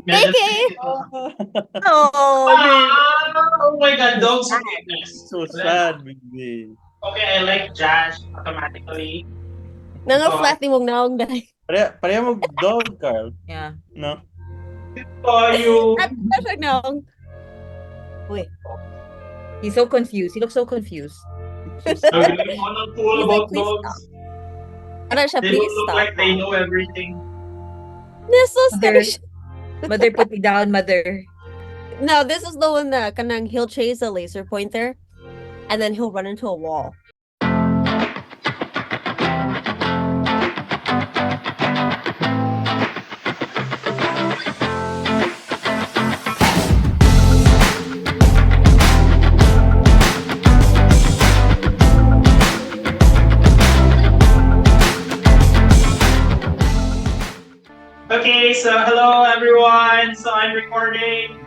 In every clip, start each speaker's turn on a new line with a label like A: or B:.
A: AKA.
B: Oh,
C: Oh my god,
B: so
C: dogs
B: sad.
C: weakness.
A: So sad, baby.
C: Okay, I like Josh automatically. So,
B: Nangaflat ni mong naong dahil.
A: Pareha mag-dog, Carl.
B: Yeah.
A: No?
C: you.
B: At siya naong. Wait, he's so confused. He looks so confused.
A: So sad.
C: I'm on a fool
B: He's like,
C: about
B: please stop.
C: dogs.
B: Ano siya,
C: They don't
B: please
C: look
B: stop.
C: like they know everything.
B: Nasos ka
D: Mother,
B: na siya.
D: mother, put me down, mother.
B: No, this is the one that kanang he'll chase a laser pointer and then he'll run into a wall.
C: Okay, so hello everyone. So I'm recording,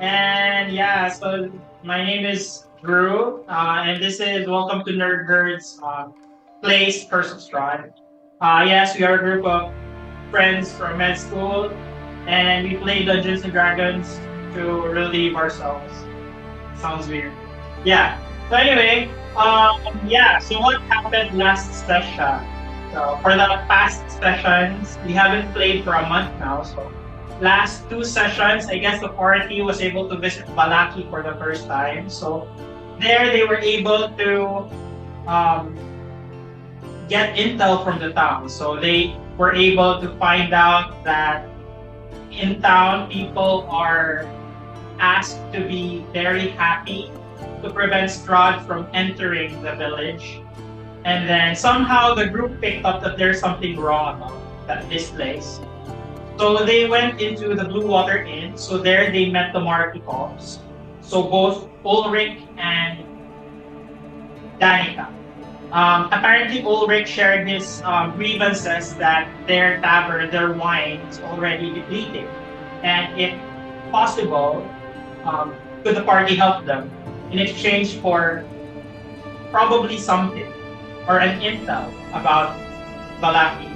C: and yeah, so my name is Drew, and this is welcome to NerdHerd's Place Curse of Strahd. Yes, we are a group of friends from Medschool, and we play Dungeons and Dragons to relieve ourselves. Sounds weird. Yeah. So anyway, yeah. So what happened last session? So for the past sessions, we haven't played for a month now. So last two sessions, I guess the party was able to visit Vallaki for the first time. So there they were able to um, get intel from the town. So they were able to find out that in town people are asked to be very happy to prevent Strahd from entering the village. And then somehow the group picked up that there's something wrong about this place. So they went into the Blue Water Inn. So there they met the Markikoffs. So both Ulrich and Danica. Apparently Ulrich shared his grievances that their tavern, their wine is already depleted. And if possible, could the party help them in exchange for probably something or an intel about Vallaki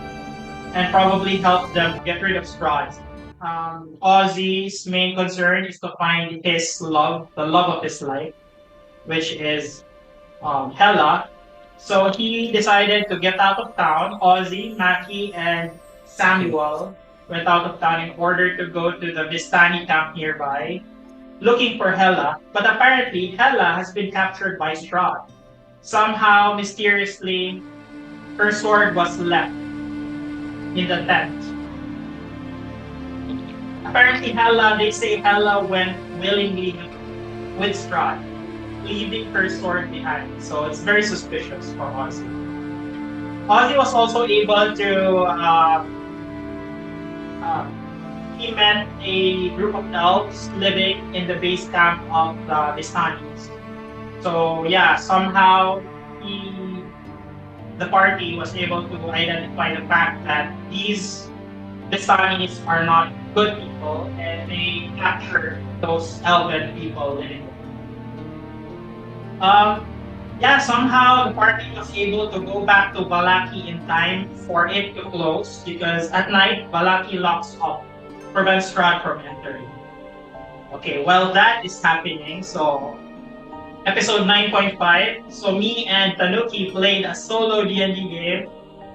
C: and probably help them get rid of Strahd. Ozzy's main concern is to find his love, the love of his life, which is Hela. So he decided to get out of town. Ozzy, Maki, and Samuel went out of town in order to go to the Vistani camp nearby, looking for Hela. But apparently, Hela has been captured by Strahd. Somehow, mysteriously, her sword was left in the tent. Apparently, they say Hela went willingly with Strahd, leaving her sword behind. So it's very suspicious for Ozzy. Ozzy was also able to he met a group of elves living in the base camp of the Vistanis. So yeah, somehow the party was able to identify the fact that these Vistanis are not good people and they capture those elven people living there. Yeah, somehow the party was able to go back to Vallaki in time for it to close because at night Vallaki locks up, prevents Strahd from entering. Okay, well that is happening. So episode 9.5. So me and Tanuki played a solo D&D game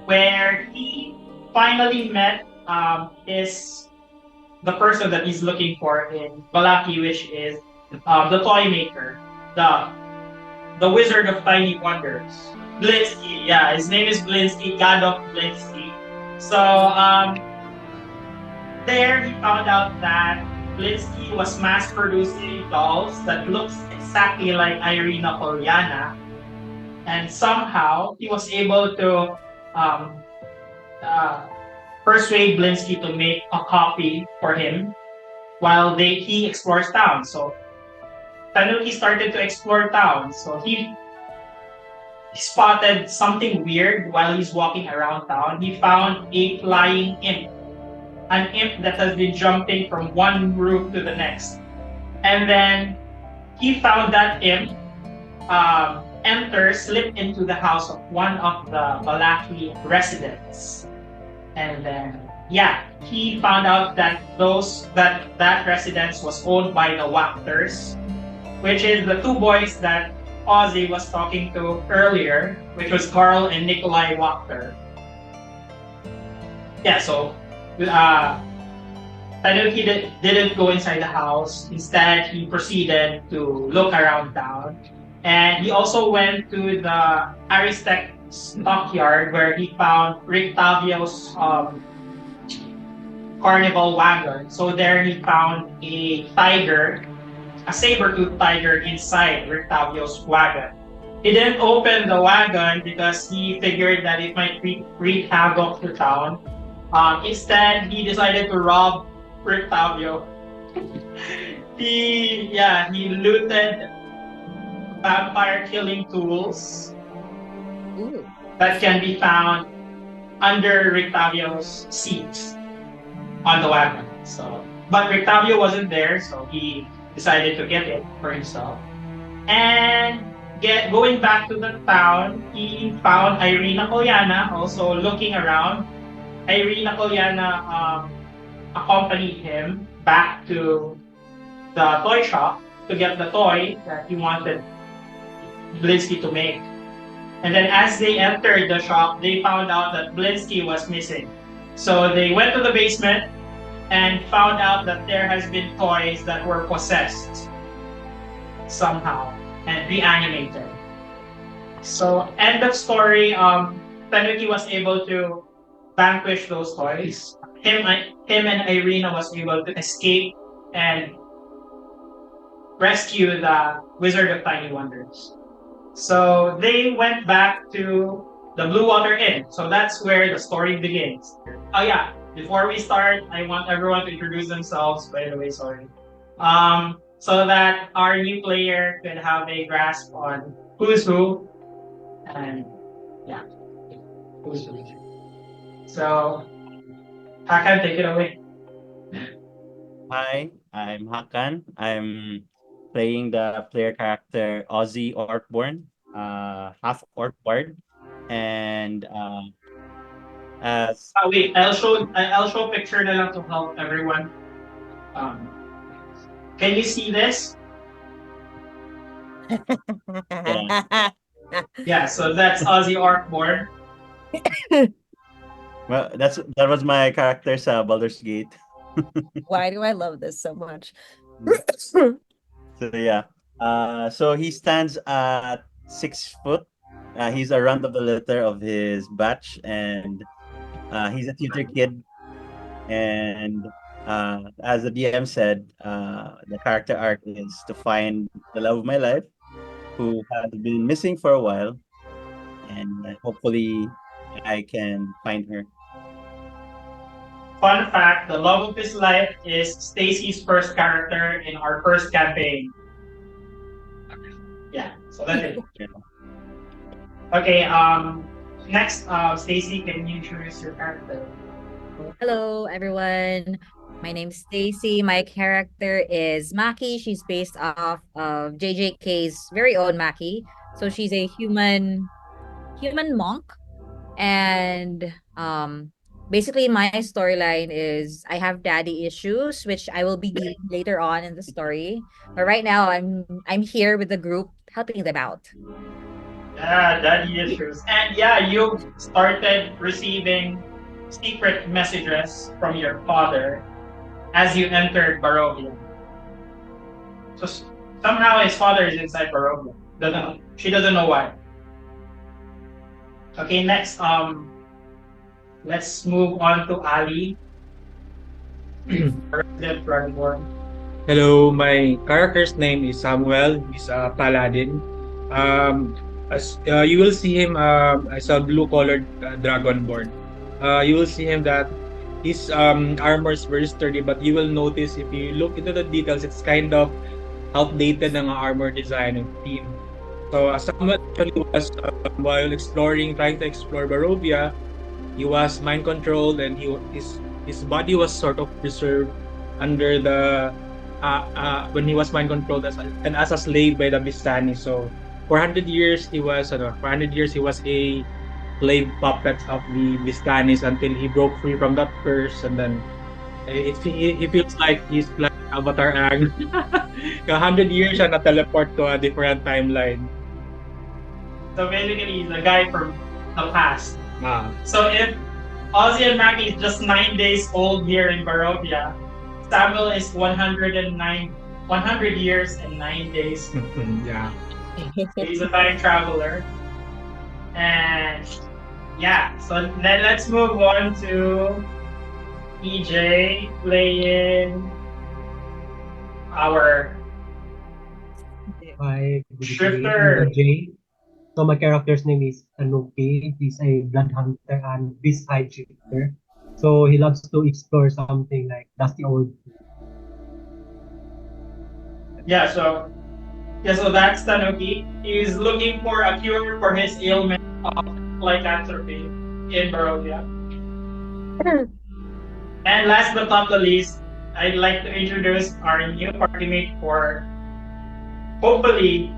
C: where he finally met the person that he's looking for in Vallaki, which is the toy maker, the Wizard of Tiny Wonders. Blinsky, yeah, his name is Blinsky, God of Blinsky. So there he found out that Blinsky was mass producing dolls that looks exactly like Irina Poliana. And somehow he was able to persuade Blinsky to make a copy for him while he explores town. So Tanuki started to explore town. So he spotted something weird while he's walking around town. He found a flying imp, an imp that has been jumping from one roof to the next. And then he found that imp slip into the house of one of the Vallaki residents. And then yeah, he found out that that residence was owned by the Wachters, which is the two boys that Ozzy was talking to earlier, which was Carl and Nikolai Wachter. Yeah, so Tanuki didn't go inside the house. Instead, he proceeded to look around town. And he also went to the Aristec stockyard where he found Rick Tavio's carnival wagon. So there he found a saber-toothed tiger inside Rick Tavio's wagon. He didn't open the wagon because he figured that it might wreak havoc to town. Instead, he decided to rob Rick Tavio. he looted vampire killing tools
B: Ooh.
C: that can be found under Rick Tavio's seat on the wagon. So, but Rick Tavio wasn't there, so he decided to get it for himself. And going back to the town, he found Irina Kolyana also looking around. Irina Kolyana accompanied him back to the toy shop to get the toy that he wanted Blinsky to make. And then as they entered the shop, they found out that Blinsky was missing. So they went to the basement and found out that there has been toys that were possessed somehow and reanimated. So end of story, Tanuki was able to vanquish those toys. Him and Irina was able to escape and rescue the Wizard of Tiny Wonders. So they went back to the Blue Water Inn. So that's where the story begins. Oh yeah, before we start, I want everyone to introduce themselves, by the way, sorry. So that our new player could have a grasp on who's who. And yeah, who's who. So, Hakan, take it away.
A: Hi, I'm Hakan. I'm playing the player character Ozzy Orkborn, half orc bard, and as
C: Wait, I'll show picture na lang to help everyone. Can you see this?
A: Yeah.
C: Yeah, so that's Ozzy Orkborn.
A: Well, that was my character sa Baldur's Gate.
B: Why do I love this so much?
A: So yeah, so he stands at 6 foot. He's a runt of the litter of his batch, and he's a tutor kid. And as the DM said, the character arc is to find the love of my life, who has been missing for a while, and hopefully I can find her.
C: Fun fact, the love of his life is Stacy's first character in our first campaign. Yeah, so that's it. Okay, next, Stacy, can you introduce your character?
D: Hello, everyone. My name's Stacy. My character is Maki. She's based off of JJK's very own Maki. So she's a human monk. And basically my storyline is I have daddy issues, which I will be dealing later on in the story. But right now I'm here with the group helping them out.
C: Yeah, daddy issues. And yeah, you started receiving secret messages from your father as you entered Barovia. So somehow his father is inside Barovia. She doesn't know why. Okay, next, let's move on to Ali. Resident Dragonborn.
E: Hello, my character's name is Samuel. He's a paladin. As you will see him as a blue-colored dragonborn. You will see him that his armor is very sturdy, but you will notice if you look into the details, it's kind of outdated ng armor design and theme. So Samuel actually was while trying to explore Barovia, he was mind controlled, and his body was sort of preserved under the when he was mind controlled as a slave by the Vistani. So for 100 years he was a slave puppets of the Vistanis until he broke free from that curse, and then it feels like he's like Avatar Ang. 100 years siya na-teleport to a different timeline.
C: So basically, he's a guy from the past.
E: Ah.
C: So if Ozzy and Mackie is just 9 days old here in Barovia, Samuel is 100 years and 9 days.
E: Yeah.
C: He's a time traveler. And yeah, so then let's move on to EJ playing our
F: Hi, good evening.
C: Shifter.
F: I'm Jay. So my character's name is Anuki. He's a blood hunter and beast hide shifter. So he loves to explore something like dusty old.
C: So that's Tanuki. He's looking for a cure for his ailment of lycanthropy in Barovia. And last but not the least, I'd like to introduce our new party mate for hopefully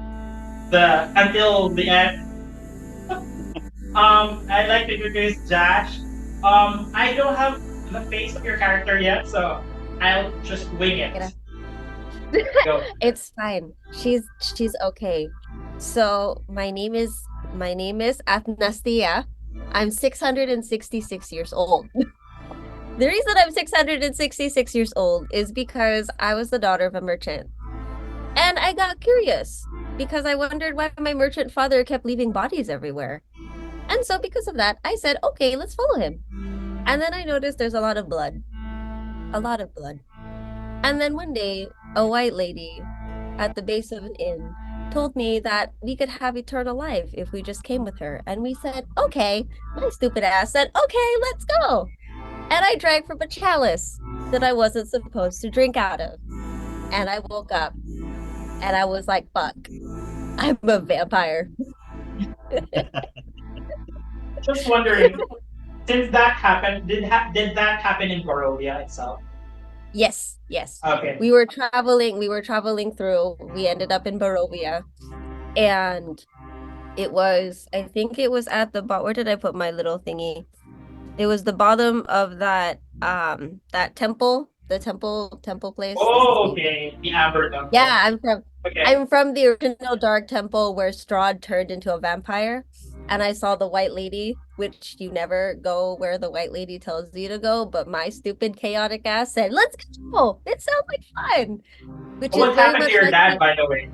C: until the end. I'd like to introduce Josh. I don't have the face of your character yet, so I'll just wing it. Go.
B: It's fine. She's okay. So my name is Athnastia. I'm 666 years old. The reason I'm 666 years old is because I was the daughter of a merchant. And I got curious because I wondered why my merchant father kept leaving bodies everywhere. And so because of that, I said, okay, let's follow him. And then I noticed there's a lot of blood. A lot of blood. And then one day, a white lady at the base of an inn told me that we could have eternal life if we just came with her. And we said, okay. My stupid ass said, okay, let's go. And I drank from a chalice that I wasn't supposed to drink out of. And I woke up and I was like, fuck, I'm a vampire.
C: Just wondering, since that happened, did that happen in Barovia itself?
B: Yes.
C: Okay.
B: We were traveling through. We ended up in Barovia, and I think it was at the where did I put my little thingy? It was the bottom of that temple, the temple place.
C: Oh, okay. The Amber Temple.
B: Yeah,
C: Okay.
B: I'm from the original Dark Temple where Strahd turned into a vampire, and I saw the White Lady, which you never go where the White Lady tells you to go, but my stupid chaotic ass said, let's go. It sounds like fun. Which
C: What
B: is very
C: happened
B: much
C: to your
B: like
C: dad, by the way?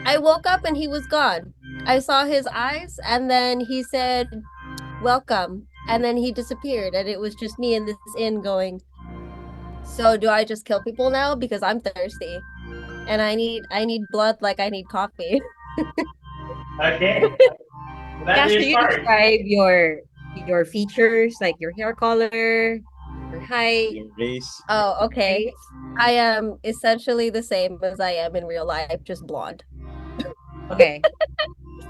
B: I woke up and he was gone. I saw his eyes and then he said, welcome. And then he disappeared and it was just me in this inn going, so do I just kill people now? Because I'm thirsty. And I need blood like I need coffee.
C: Okay.
D: Gosh, can you describe your features, like your hair color, your height?
A: Your race.
B: Oh, okay. I am essentially the same as I am in real life, just blonde.
D: Okay.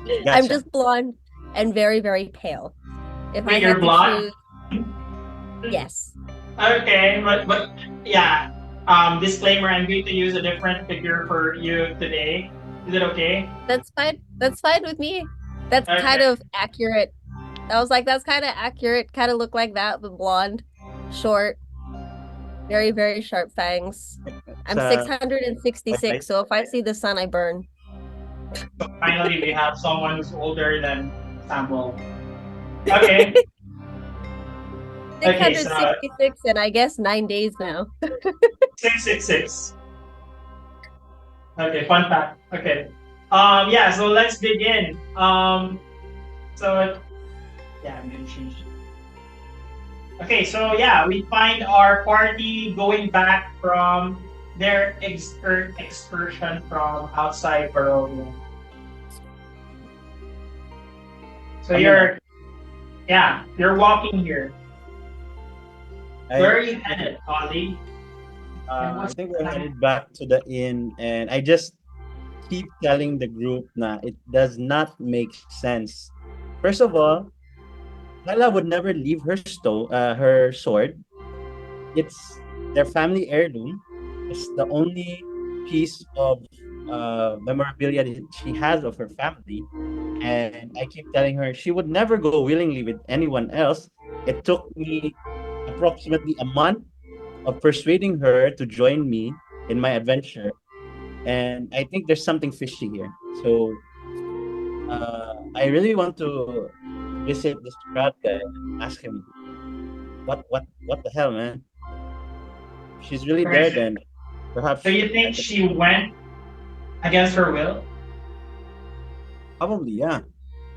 A: Gotcha.
B: I'm just blonde and very, very pale. If
C: Wait,
B: I
C: you're
B: had to
C: blonde?
B: choose, yes.
C: Okay, but yeah. Disclaimer: I'm going to use a different figure for you today. Is it okay?
B: That's fine. That's fine with me. That's
C: Okay.
B: kind of accurate. I was like, that's kind of accurate. Kind of look like that, but blonde, short, very, very sharp fangs. I'm
A: So,
B: 666,
A: okay.
B: so if I see the sun, I burn.
C: Finally, we have someone who's older than Samuel. Okay. Okay, so
B: 666, and I guess 9 days now.
C: 666. Okay, fun fact. Okay. Yeah, so let's begin. I'm gonna change. Okay, so yeah, we find our party going back from their excursion from outside Barovia. So you're walking here. Where are you headed, Ollie?
A: I think we're headed back to the inn, and I just keep telling the group na it does not make sense. First of all, Lala would never leave her sword. It's their family heirloom. It's the only piece of memorabilia that she has of her family. And I keep telling her she would never go willingly with anyone else. It took me approximately a month of persuading her to join me in my adventure. And I think there's something fishy here. So I really want to visit this Strahd guy and ask him what the hell, man. If she's really there,
C: Right.
A: then
C: So
A: perhaps
C: you
A: I
C: think
A: can
C: she went against her will?
A: probably, yeah.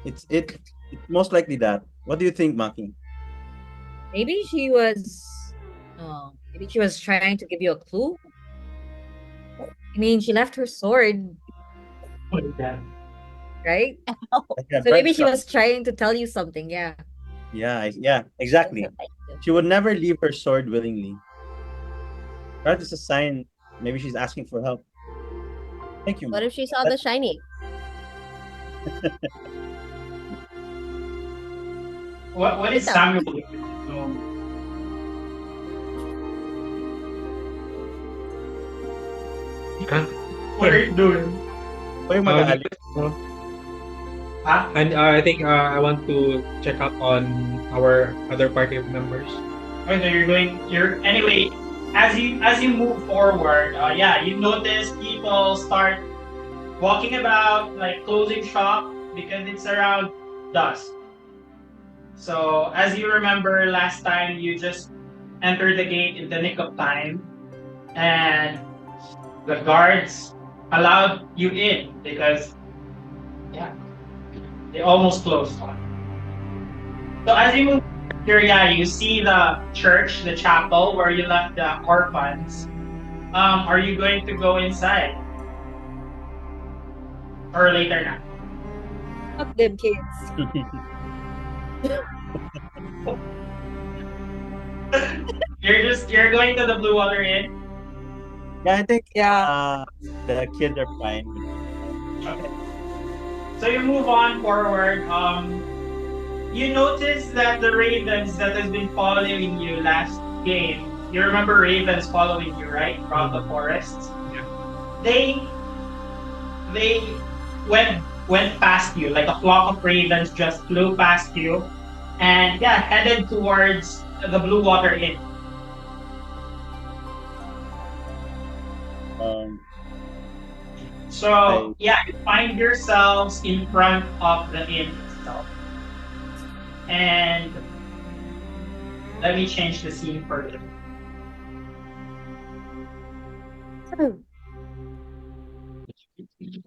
A: It's most likely that. What do you think, Maki?
D: Maybe she was maybe she was trying to give you a clue. I mean, she left her sword,
C: Yeah.
D: right?
A: Like a
D: So maybe she
A: breadcrumb.
D: was trying to tell you something. Yeah.
A: Yeah, yeah, exactly. She would never leave her sword willingly. That is a sign. Maybe she's asking for help. Thank you,
B: What if
A: Maki.
B: she saw the shiny?
C: What is
B: Wait up.
C: Samuel doing?
E: Huh?
C: What are you doing?
A: Uy,
E: Uh,
A: mag-aalis.
C: Huh?
E: and I think I want to check up on our other party members.
C: Okay, so you're anyway. As you move forward, yeah, you notice people start walking about, like closing shop because it's around dusk. So as you remember last time, you just entered the gate in the nick of time, and the guards allowed you in because yeah, they almost closed on. So as you move here, yeah, you see the church, the chapel where you left the orphans. Are you going to go inside or later now?
D: Fuck them kids.
C: You're going to the Blue Water Inn.
A: Yeah, I think
D: Yeah.
A: the kids are fine with
C: Okay. So you move on forward. You notice that the ravens that has been following you last game. You remember ravens following you, right, from the forests.
E: Yeah.
C: They went past you, like a flock of ravens just flew past you, and yeah, headed towards the Blue Water Inn.
A: um
C: So
A: I
C: yeah, you find yourselves in front of the inn itself. And let me change the scene for you.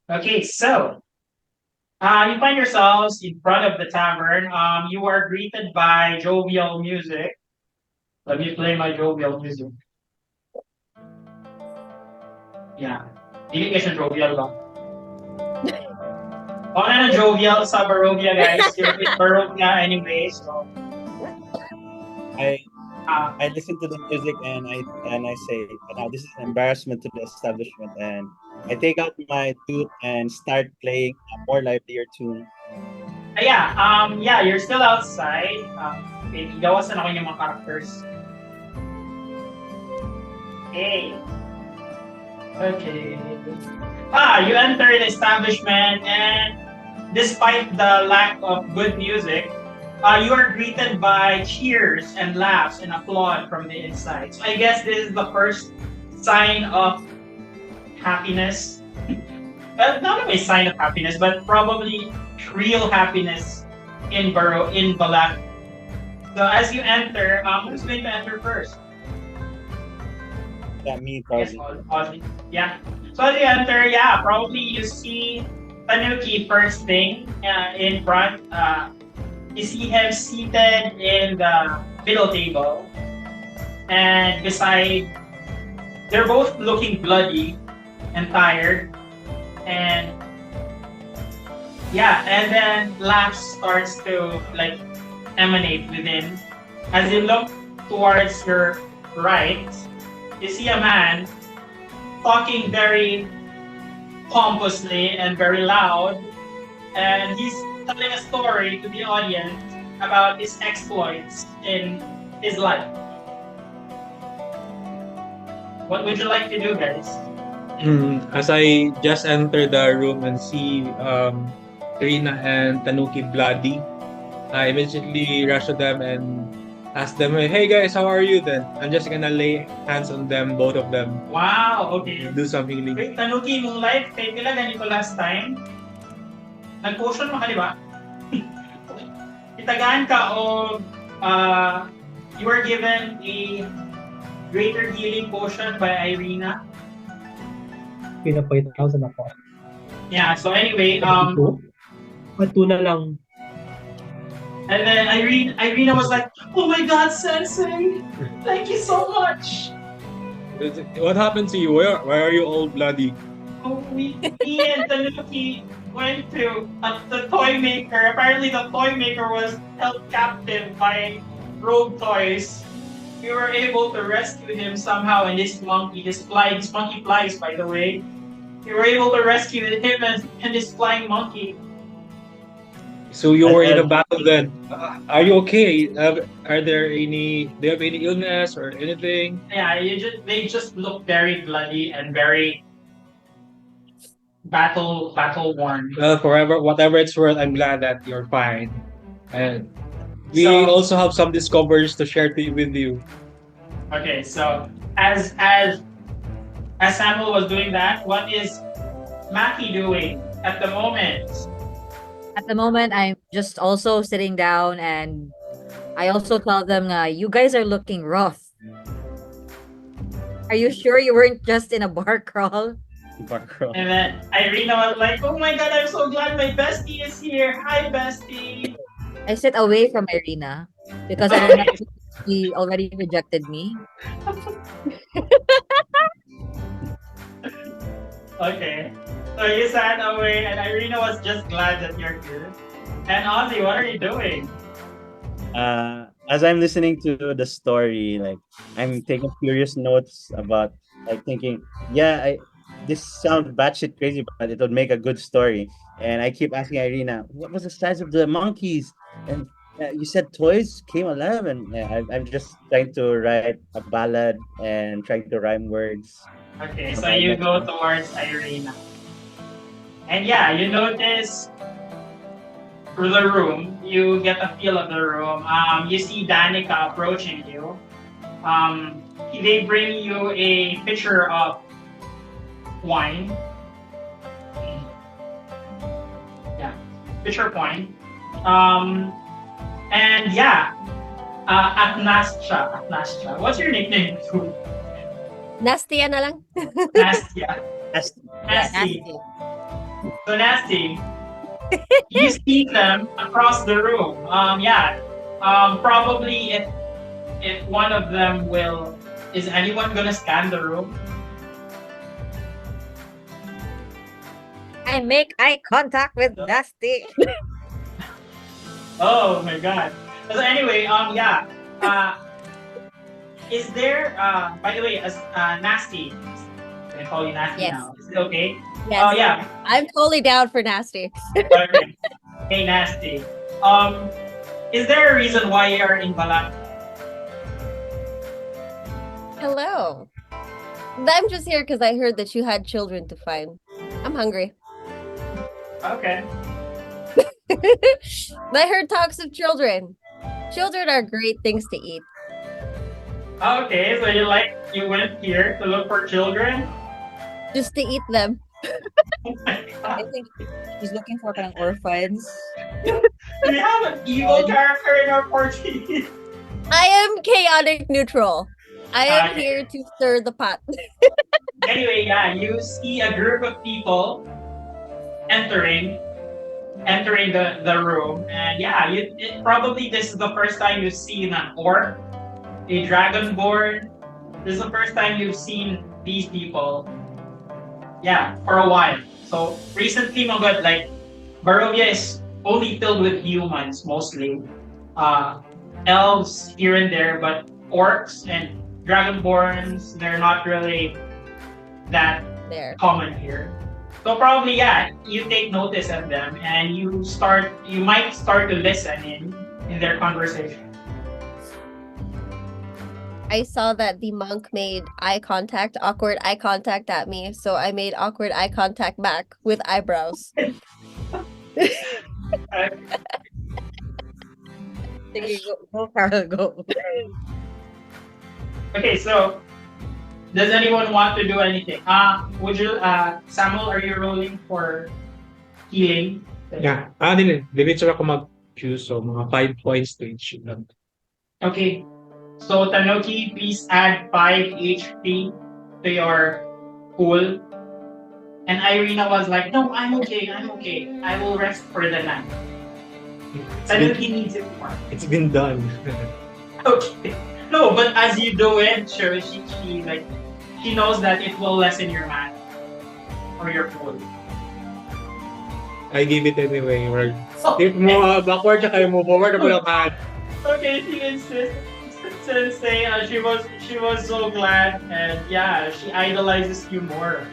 C: Okay, so you find yourselves in front of the tavern. You are greeted by jovial music. Let me play my jovial music. Yeah. Hindi kasi jovial lang. Okay na jovial sa Barovia, guys. You're in Barovia anyway, so
A: I
C: uh,
A: I listen to the music and I say, now this is an embarrassment to the establishment, and I take out my flute and start playing a more livelier tune.
C: yeah, you're still outside. Okay, igawasan ako yung mga characters. Okay. Okay. You enter the establishment, and despite the lack of good music, you are greeted by cheers and laughs and applaud from the inside. So I guess this is the first sign of happiness. Not a sign of happiness, but probably real happiness in Vallaki. So as you enter, who's going to enter first?
A: Yeah, me
C: Yes,
A: probably.
C: Ozzy. Yeah. So as you enter, yeah, probably you see Tanuki first thing in front. You see him seated in the middle table, and beside, they're both looking bloody and tired, and yeah, and then laughs starts to like emanate within. As you look towards your right, you see a man talking very pompously and very loud, and he's telling a story to the audience about his exploits in his life. What would you like to do, guys?
E: As I just enter the room and see Rina and Tanuki bloody, I immediately rush to them and ask them, "Hey guys, how are you?" Then I'm just gonna lay hands on them, both of them,
C: Wow, okay.
E: do some healing.
C: Wait, Tanuki, mong life, kay pila ganito last time? Nag-potion mo ka, di ba? Itagaan ka o you were given a greater healing potion by Irina.
F: Pinapakita ko sa nako.
C: Yeah, so anyway,
F: Ito na lang.
C: and then Irina was like, "Oh my God, Sensei, thank you so much."
E: What happened to you? Why are you all bloody?
C: Oh, me and Tanuki went to the toy maker. Apparently, the toy maker was held captive by rogue toys. We were able to rescue him somehow, and this monkey flies, by the way. We were able to rescue him and this flying monkey.
E: So you were in a battle then. Are you okay? Do you have any illness or anything?
C: Yeah, they just look very bloody and very battle worn.
E: Well, whatever it's worth, I'm glad that you're fine. And we also have some discoveries to share with you.
C: Okay, so as Samuel was doing that, what is Maki doing at the moment?
D: At the moment, I'm just also sitting down, and I also tell them, you guys are looking rough. Are you sure you weren't just in a bar crawl?
C: And then Irina was like, "Oh my God, I'm so glad my bestie is here. Hi, bestie."
D: I sit away from Irina because I don't know if she already rejected me.
C: Okay. So you sat away, and Irina was just glad that you're here. And Ozzy, what are you doing?
A: As I'm listening to the story, like I'm taking curious notes about, like thinking, this sounds batshit crazy, but it would make a good story. And I keep asking Irina, what was the size of the monkeys? And you said toys came alive, and I'm just trying to write a ballad and trying to rhyme words.
C: Okay, so you go towards Irina. And yeah, you notice through the room, you get a feel of the room. You see Danica approaching you. They bring you a pitcher of wine. Yeah, pitcher of wine. And yeah, Atnastia. What's your nickname?
B: Nasty na lang.
C: Nastia. Nasty. So Nasty, you see them across the room. Probably if one of them is anyone gonna scan the room?
D: I make eye contact with Dusty.
C: Oh my God. So anyway, is there, by the way, Nasty, I call you Nasty
B: Yes.
C: now. Is it okay?
B: Yes.
C: Oh yeah.
B: I'm totally down for nasty.
C: Okay. Hey Nasty. Is there a reason why you're in Vallaki?
B: Hello. I'm just here because I heard that you had children to find. I'm hungry.
C: Okay.
B: I heard talks of children. Children are great things to eat.
C: Okay, so you went here to look for children?
B: Just to eat them.
C: Oh my
D: I
C: God.
D: think she's looking for an orphans.
C: We have an evil character in our party.
B: I am chaotic neutral. I am
C: Okay.
B: here to stir the pot.
C: Anyway, yeah, you see a group of people entering the room, and yeah, probably this is the first time you've seen an orc, a dragonborn. This is the first time you've seen these people. Yeah, for a while. So recently, like Barovia is only filled with humans mostly. Elves here and there, but orcs and dragonborns, they're not really that
B: There.
C: common here. So probably, yeah, you take notice of them and you might start to listen in their conversation.
B: I saw that the monk made awkward eye contact at me, so I made awkward eye contact back with eyebrows.
D: Sige, go, Carl, go.
C: Okay, so does anyone want to do anything? Would you, Samuel, are you rolling for healing?
E: Yeah. Diretso ako mag-choose. So, mga 5 points to each lang.
C: Okay. So, Tanuki, please add 5 HP to your pool. And Irina was like, no, I'm okay. I will rest for the night. Tanuki needs it more.
A: It's been done.
C: Okay. No, but as you do it, sure, she knows that it will lessen your mana or your pool.
E: I give it anyway. If mo backward, tsaka mo forward, ako lang hand.
C: Okay, she insists. Sensei, she was so glad, and yeah, she idolizes you more.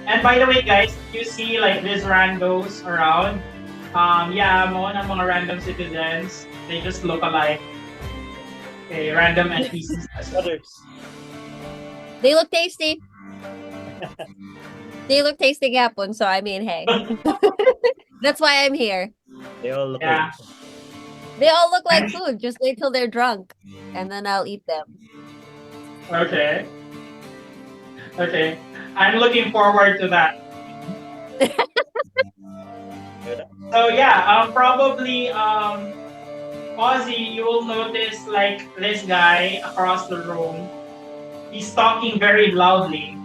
C: And by the way, guys, you see like these randos around. Yeah, mga random citizens. They just look alike. Okay, random NPCs as others.
B: They look tasty. They look tasty gapon, so I mean, hey. That's why I'm here.
A: They all look
C: Yeah.
A: like
B: They all look like food. Just wait till they're drunk, and then I'll eat them.
C: Okay. Okay. I'm looking forward to that. So yeah, probably Ozzy, you will notice like this guy across the room. He's talking very loudly.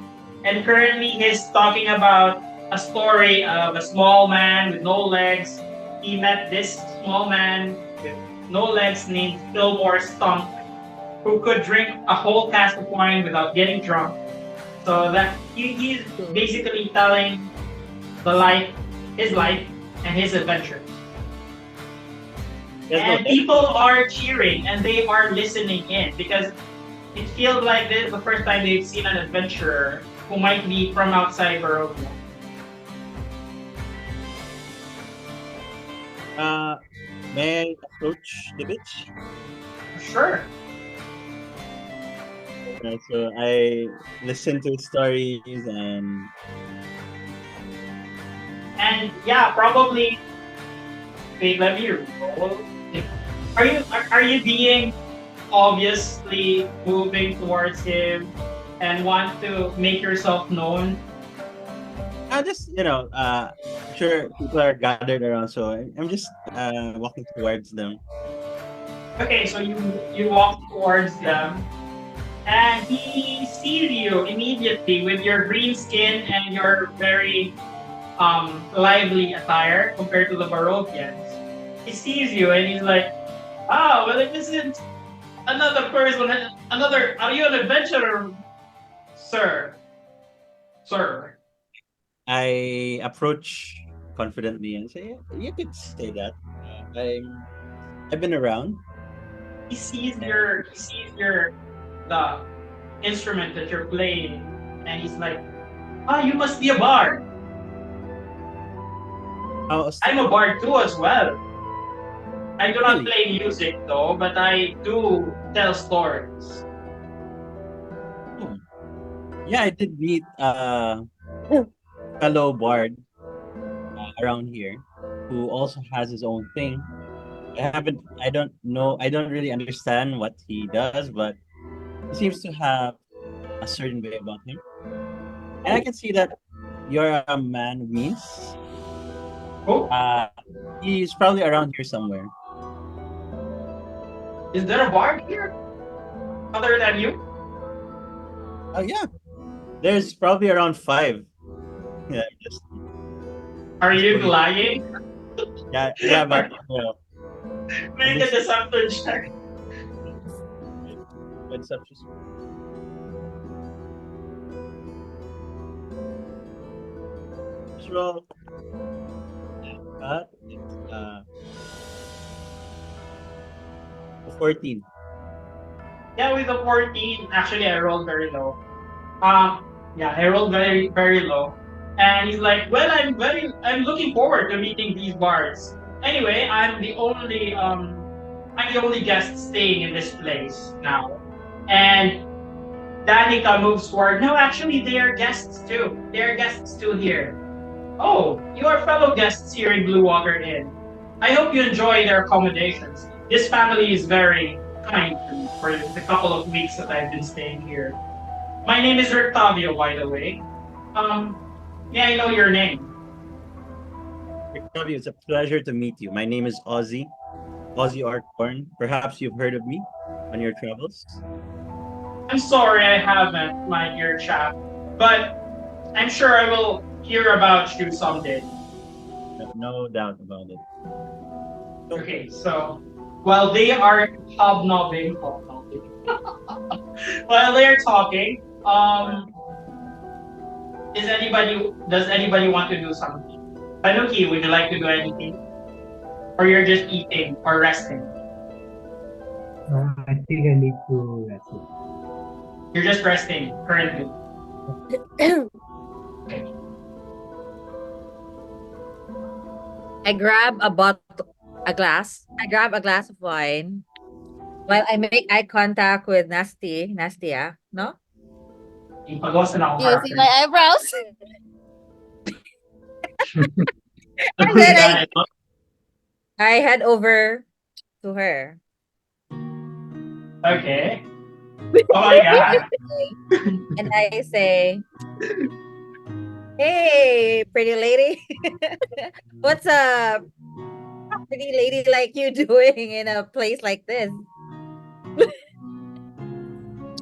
C: And currently he's talking about a story of a small man with no legs. He met this small man with no legs named Fillmore Stump, who could drink a whole cask of wine without getting drunk. So that he's basically telling his life and his adventures. And people are cheering and they are listening in because it feels like this is the first time they've seen an adventurer who might be from outside Barovia.
A: May I approach the bitch?
C: Sure.
A: So I listen to stories
C: and yeah, probably. Wait, let me roll. Are you being obviously moving towards him and want to make yourself known?
A: I just sure people are gathered around, so I'm just walking towards them.
C: Okay, so you walk towards them, and he sees you immediately with your green skin and your very lively attire compared to the Barovians. He sees you and he's like, well, it isn't another person, are you an adventurer, sir? Sir.
A: I approach confidently and say, you could say that. I've been around.
C: He sees the instrument that you're playing, and he's like, you must be a bard. I'm a bard too as well. I do not play music though, but I do tell stories.
A: Yeah, I did meet fellow bard around here who also has his own thing. I don't really understand what he does, but he seems to have a certain way about him. And I can see that you're a man who means. He's probably around here somewhere.
C: Is there a bard here? Other than you?
A: Oh yeah. There's probably around 5. Yeah,
C: Are you lying?
A: Yeah, but
C: make a deception check.
A: Deception. Roll. 14.
C: Yeah, with a 14, actually I rolled very low. Yeah, I rolled very, very low. And he's like, well, I'm looking forward to meeting these bards. Anyway, I'm the only I'm the only guest staying in this place now. And Danica moves forward. No, actually, they are guests too. They are guests too here. Oh, you are fellow guests here in Blue Water Inn. I hope you enjoy their accommodations. This family is very kind to me for the couple of weeks that I've been staying here. My name is Octavio, by the way. May I know your name?
A: Octavio, it's a pleasure to meet you. My name is Ozzy, Ozzy Artborn. Perhaps you've heard of me on your travels.
C: I'm sorry I haven't, my dear chap, but I'm sure I will hear about you someday.
A: No doubt about it.
C: Okay, so while they are hobnobbing, while they are talking, does anybody want to do something? Panuki, would you like to do anything? Or you're just eating or resting?
F: I think I need to rest.
C: You're just resting currently.
D: I grab a glass. I grab a glass of wine while I make eye contact with Nastia, no?
C: Yung pag-host na akong
B: You see
C: character.
B: my eyebrows?
D: And then I head over to her.
C: Okay. Oh my god.
D: And I say, "Hey, pretty lady. What's a pretty lady like you doing in a place like this?"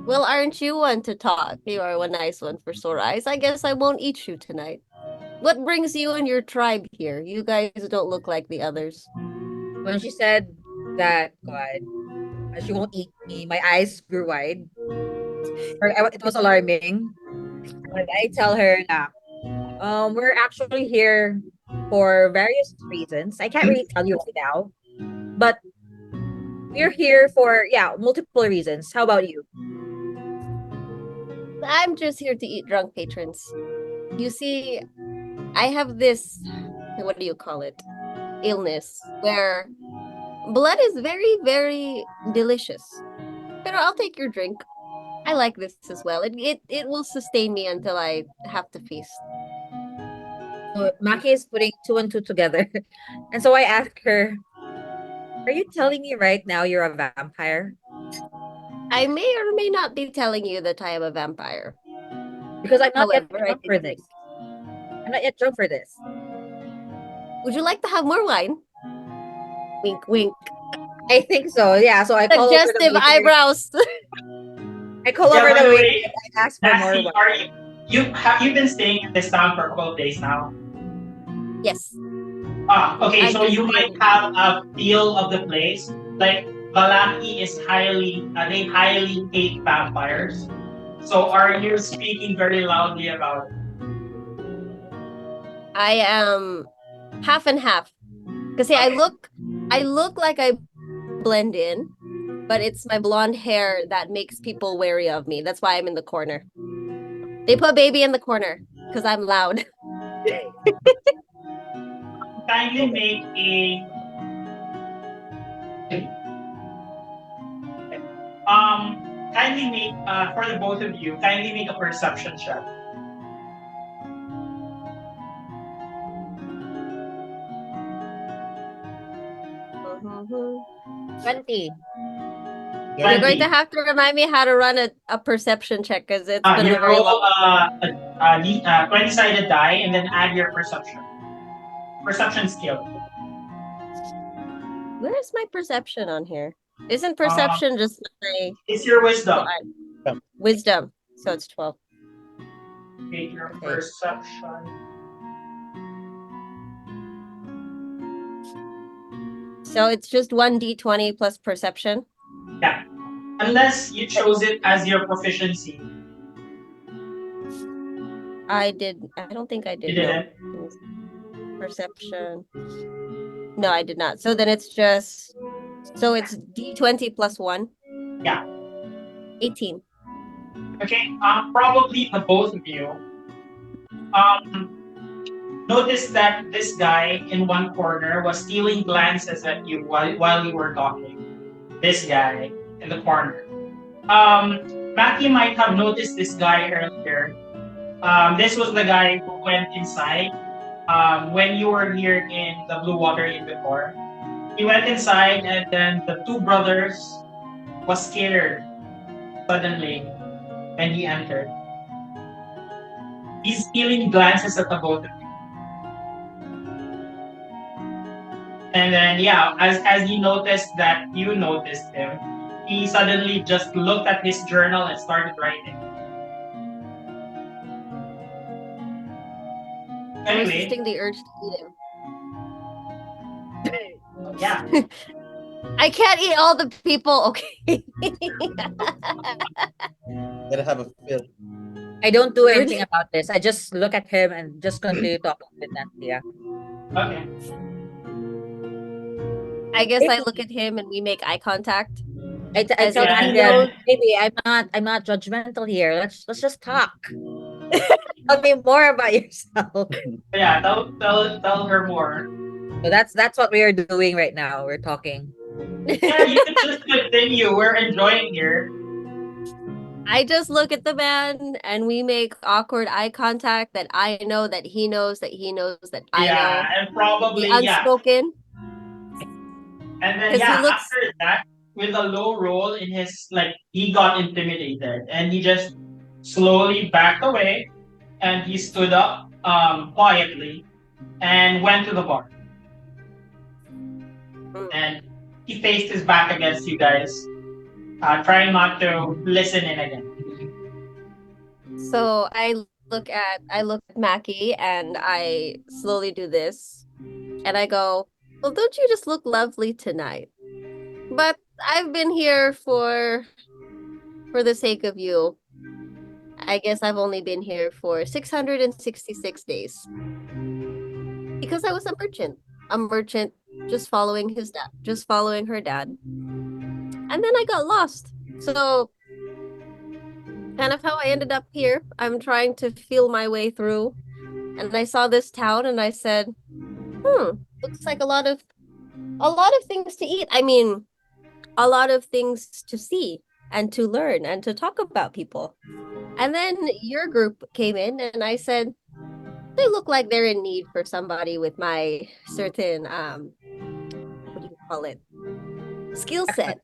B: Well, aren't you one to talk? You are one nice one for sore eyes. I guess I won't eat you tonight. What brings you and your tribe here? You guys don't look like the others.
D: When she said that, God, she won't eat me, my eyes grew wide. It was alarming. But I tell her na, we're actually here for various reasons. I can't really tell you right now, but we're here for, multiple reasons. How about you?
B: I'm just here to eat drunk patrons. You see, I have this, what do you call it? Illness where blood is very, very delicious. But I'll take your drink. I like this as well. It will sustain me until I have to feast.
D: So Maki is putting two and two together. And so I ask her, are you telling me right now you're a vampire?
B: I may or may not be telling you that I am a vampire.
D: Because I'm not yet
B: However, I
D: drunk for
B: think
D: this. I'm not yet drunk for this.
B: would you like to have more wine? Wink, wink.
D: I think so. Yeah. So I call over the
B: Suggestive
D: waiter.
B: eyebrows.
D: I call over
C: by
D: the
C: the
D: waiter
C: way,
D: and I ask for more
C: Nasty,
D: wine.
C: have you been staying in this town for a couple of days now?
B: Yes.
C: Okay,
B: I
C: so
B: just
C: you might
B: did.
C: have a feel of the place. Like Vallaki is they highly hate vampires. So are you speaking very loudly about it?
B: I am half and half. Because I look like I blend in, but it's my blonde hair that makes people wary of me. That's why I'm in the corner. They put baby in the corner because I'm loud.
C: Kindly make a kindly make for the both of you, kindly make a perception check.
B: Mm-hmm.
D: 20.
B: You're going to have to remind me how to run a perception check because it's been
C: You
B: a very
C: roll
B: long.
C: a 20-sided die and then add your perception skill.
B: Where is my perception on here? Isn't perception just my
C: It's your wisdom.
B: Wisdom. So it's 12.
C: Take your perception.
B: So it's just 1d20 plus perception?
C: Yeah. Unless you chose it as your proficiency.
B: I don't think I did.
C: You didn't?
B: No. Perception. No, I did not. So then it's just, so it's d20 plus 1?
C: Yeah.
B: 18.
C: Okay, probably the both of you noticed that this guy in one corner was stealing glances at you while you were talking. this guy in the corner. Mackie might have noticed this guy earlier. This was the guy who went inside when you were here in the Blue Water Inn before. He went inside, and then the two brothers was scared suddenly when he entered. He's stealing glances at the both of you. And then yeah, as he noticed that you noticed him, he suddenly just looked at his journal and started writing.
B: I'm
C: Anyway,
B: resisting the urge to eat him.
C: yeah.
B: I can't eat all the people. Okay.
A: Gotta have a feel.
D: I don't do anything about this. I just look at him and just continue talking with Nantia.
C: Okay.
B: I guess I look at him and we make eye contact.
D: I
B: As
D: tell
B: if he
D: Nantia,
B: knows.
D: baby, I'm not judgmental here. Let's just talk. Tell me more about yourself.
C: Yeah, tell her more.
D: So that's what we are doing right now. We're talking.
C: Yeah, you can just continue. We're enjoying here.
B: I just look at the man and we make awkward eye contact that I know that he knows that he knows that I know.
C: And probably
B: The unspoken.
C: And then
B: 'Cause he looks-
C: after that, with a low roll in his he got intimidated and he just slowly backed away and he stood up quietly and went to the bar. And he faced his back against you guys, trying not to listen in again.
B: So I look at Mackie and I slowly do this and I go, well, don't you just look lovely tonight? But I've been here for the sake of you. I guess I've only been here for 666 days. Because I was a merchant. A merchant just following his dad, just following her dad. And then I got lost. So kind of how I ended up here. I'm trying to feel my way through. And I saw this town and I said, looks like a lot of things to eat. I mean, a lot of things to see and to learn and to talk about people. And then your group came in and I said, they look like they're in need for somebody with my certain what do you call it? Skill set.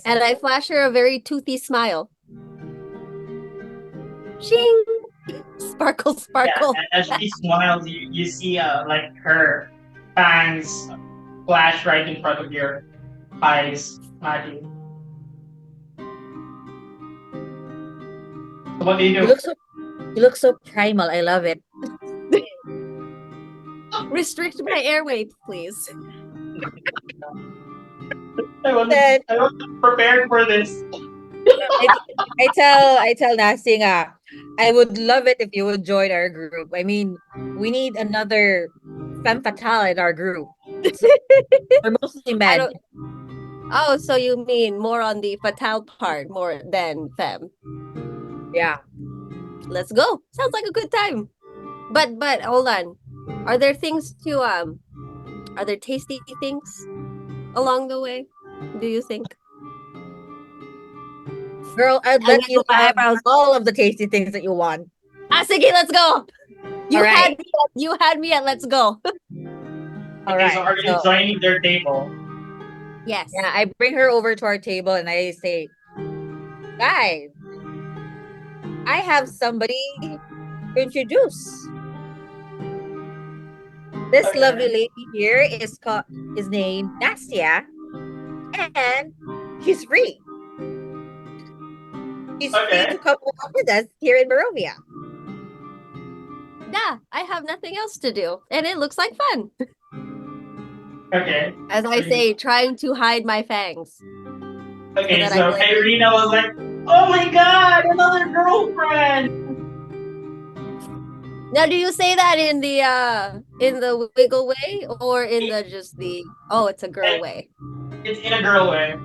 B: And I flash her a very toothy smile. Shing! Sparkle, sparkle.
C: Yeah, as she smiles, you see her fangs flash right in front of your eyes, Maggie. So what do you do?
D: You look so primal. I love it.
B: Restrict my airway, please.
C: I wasn't prepared for this.
D: I tell Nasing, I would love it if you would join our group. I mean, we need another femme fatale in our group. We're mostly men.
B: Oh, so you mean more on the fatale part more than femme?
D: Yeah.
B: Let's go. Sounds like a good time. But hold on. Are there things to are there tasty things along the way? Do you think?
D: Girl, I'd let you have all of the tasty things that you want.
B: Sige, let's go. You had me at let's go.
D: All right.
C: So are you joining their table?
B: Yes.
D: Yeah, I bring her over to our table and I say, guys, I have somebody to introduce. This lovely lady here is named Nastia, and she's free. She's free to come with us here in Barovia.
B: Yeah, I have nothing else to do, and it looks like fun.
C: Okay.
B: As I say, trying to hide my fangs.
C: Okay, so Irina was like, oh my god, another girlfriend!
B: Now, do you say that in the wiggle way or in the just the it's a girl way?
C: It's in a girl way.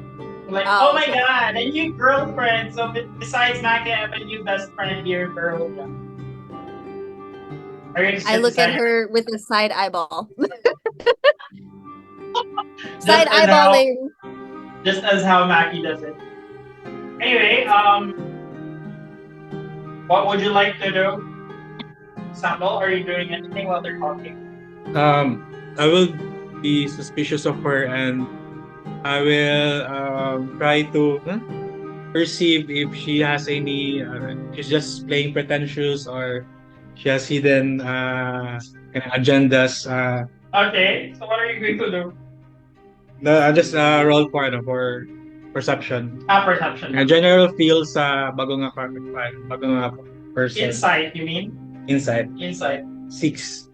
C: Like, oh my god, a new girlfriend. So besides Naka, I have a new best friend here, girl.
B: I look at her with a side eyeball. Side eyeballing.
C: just as how Mackie does it. Anyway, what would you like to do? Samuel, are you doing anything while they're talking?
E: I will be suspicious of her, and I will try to perceive if she has any. She's just playing pretentious, or she has hidden kind of agendas.
C: Okay, so what are you going to do?
E: I just roll for perception.
C: Perception.
E: General feels bago nga person.
C: Insight, you mean?
E: Insight.
C: Insight.
E: 6.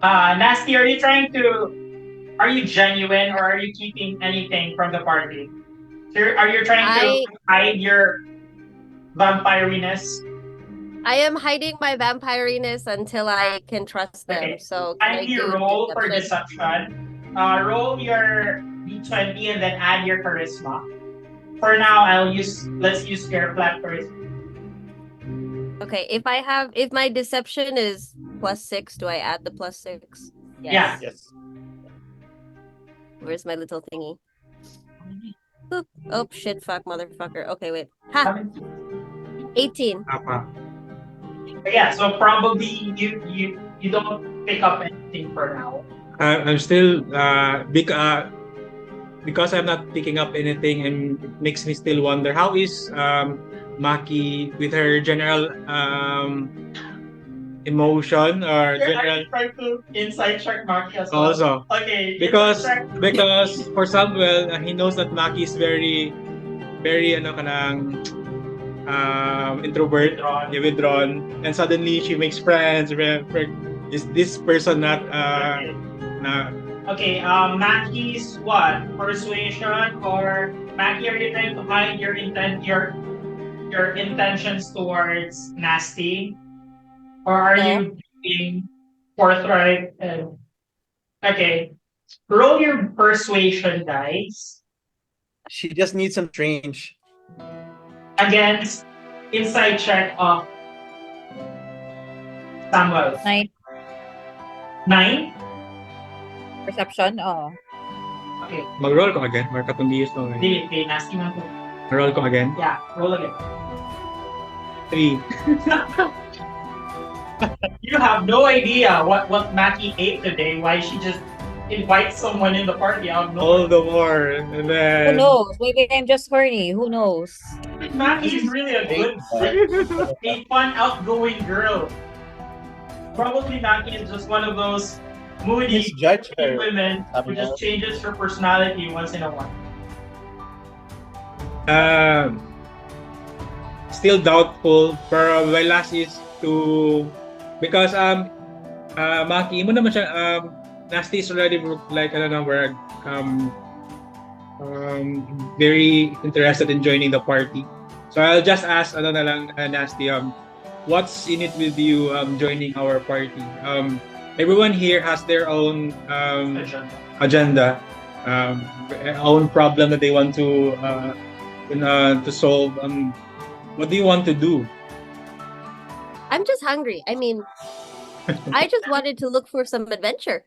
C: Nasty, are you trying to... Are you genuine or are you keeping anything from the party? So are you trying to hide your vampiriness?
B: I am hiding my vampiriness until I can trust them.
C: Okay.
B: So can I do
C: roll for deception. Roll your d20 and then add your charisma. For now, let's use your flat charisma.
B: Okay, if my deception is +6, do I add the +6?
C: Yes.
A: Yes.
B: Where's my little thingy? Boop. Oh shit! Fuck, motherfucker. Okay, wait. Ha. 18.
C: Yeah. So probably you don't pick up anything for now.
E: I'm still because I'm not picking up anything, and it makes me still wonder how is Maki with her general emotion or general.
C: Trying to inside check Maki as well.
E: Also,
C: okay,
E: because for Samuel, he knows that Maki is very introvert, withdrawn, and suddenly she makes friends. Is this person not
C: Okay, Mackie's what? Persuasion or Mackie, are you trying to hide your intentions towards Nasty? Or are you being forthright? Okay. Roll your persuasion dice.
A: She just needs some strange.
C: Against inside check of Samuel.
D: 9.
C: 9?
D: Perception, oo.
C: Okay.
E: Mag-roll ko again. Markatundiyos ko again.
C: Hindi, Nasty man to.
E: Roll ko again.
C: Yeah, roll again.
E: 3.
C: You have no idea what Mackie ate today. Why she just invites someone in the party. I have no
E: All the more. And then...
D: Who knows? Maybe I'm just horny. Who knows?
C: Mackie's really a good, a fun, outgoing girl. Probably Mackie is just one of those moody
A: Judge her.
C: women who just changes her personality once in a while.
E: Still doubtful, pero my last is to because Maki mo naman siya Nasty is already like I don't know where very interested in joining the party. So I'll just ask ano na lang Nasty what's in it with you joining our party? Everyone here has their own agenda, own problem that they want to solve. What do you want to do?
B: I'm just hungry. I mean, I just wanted to look for some adventure.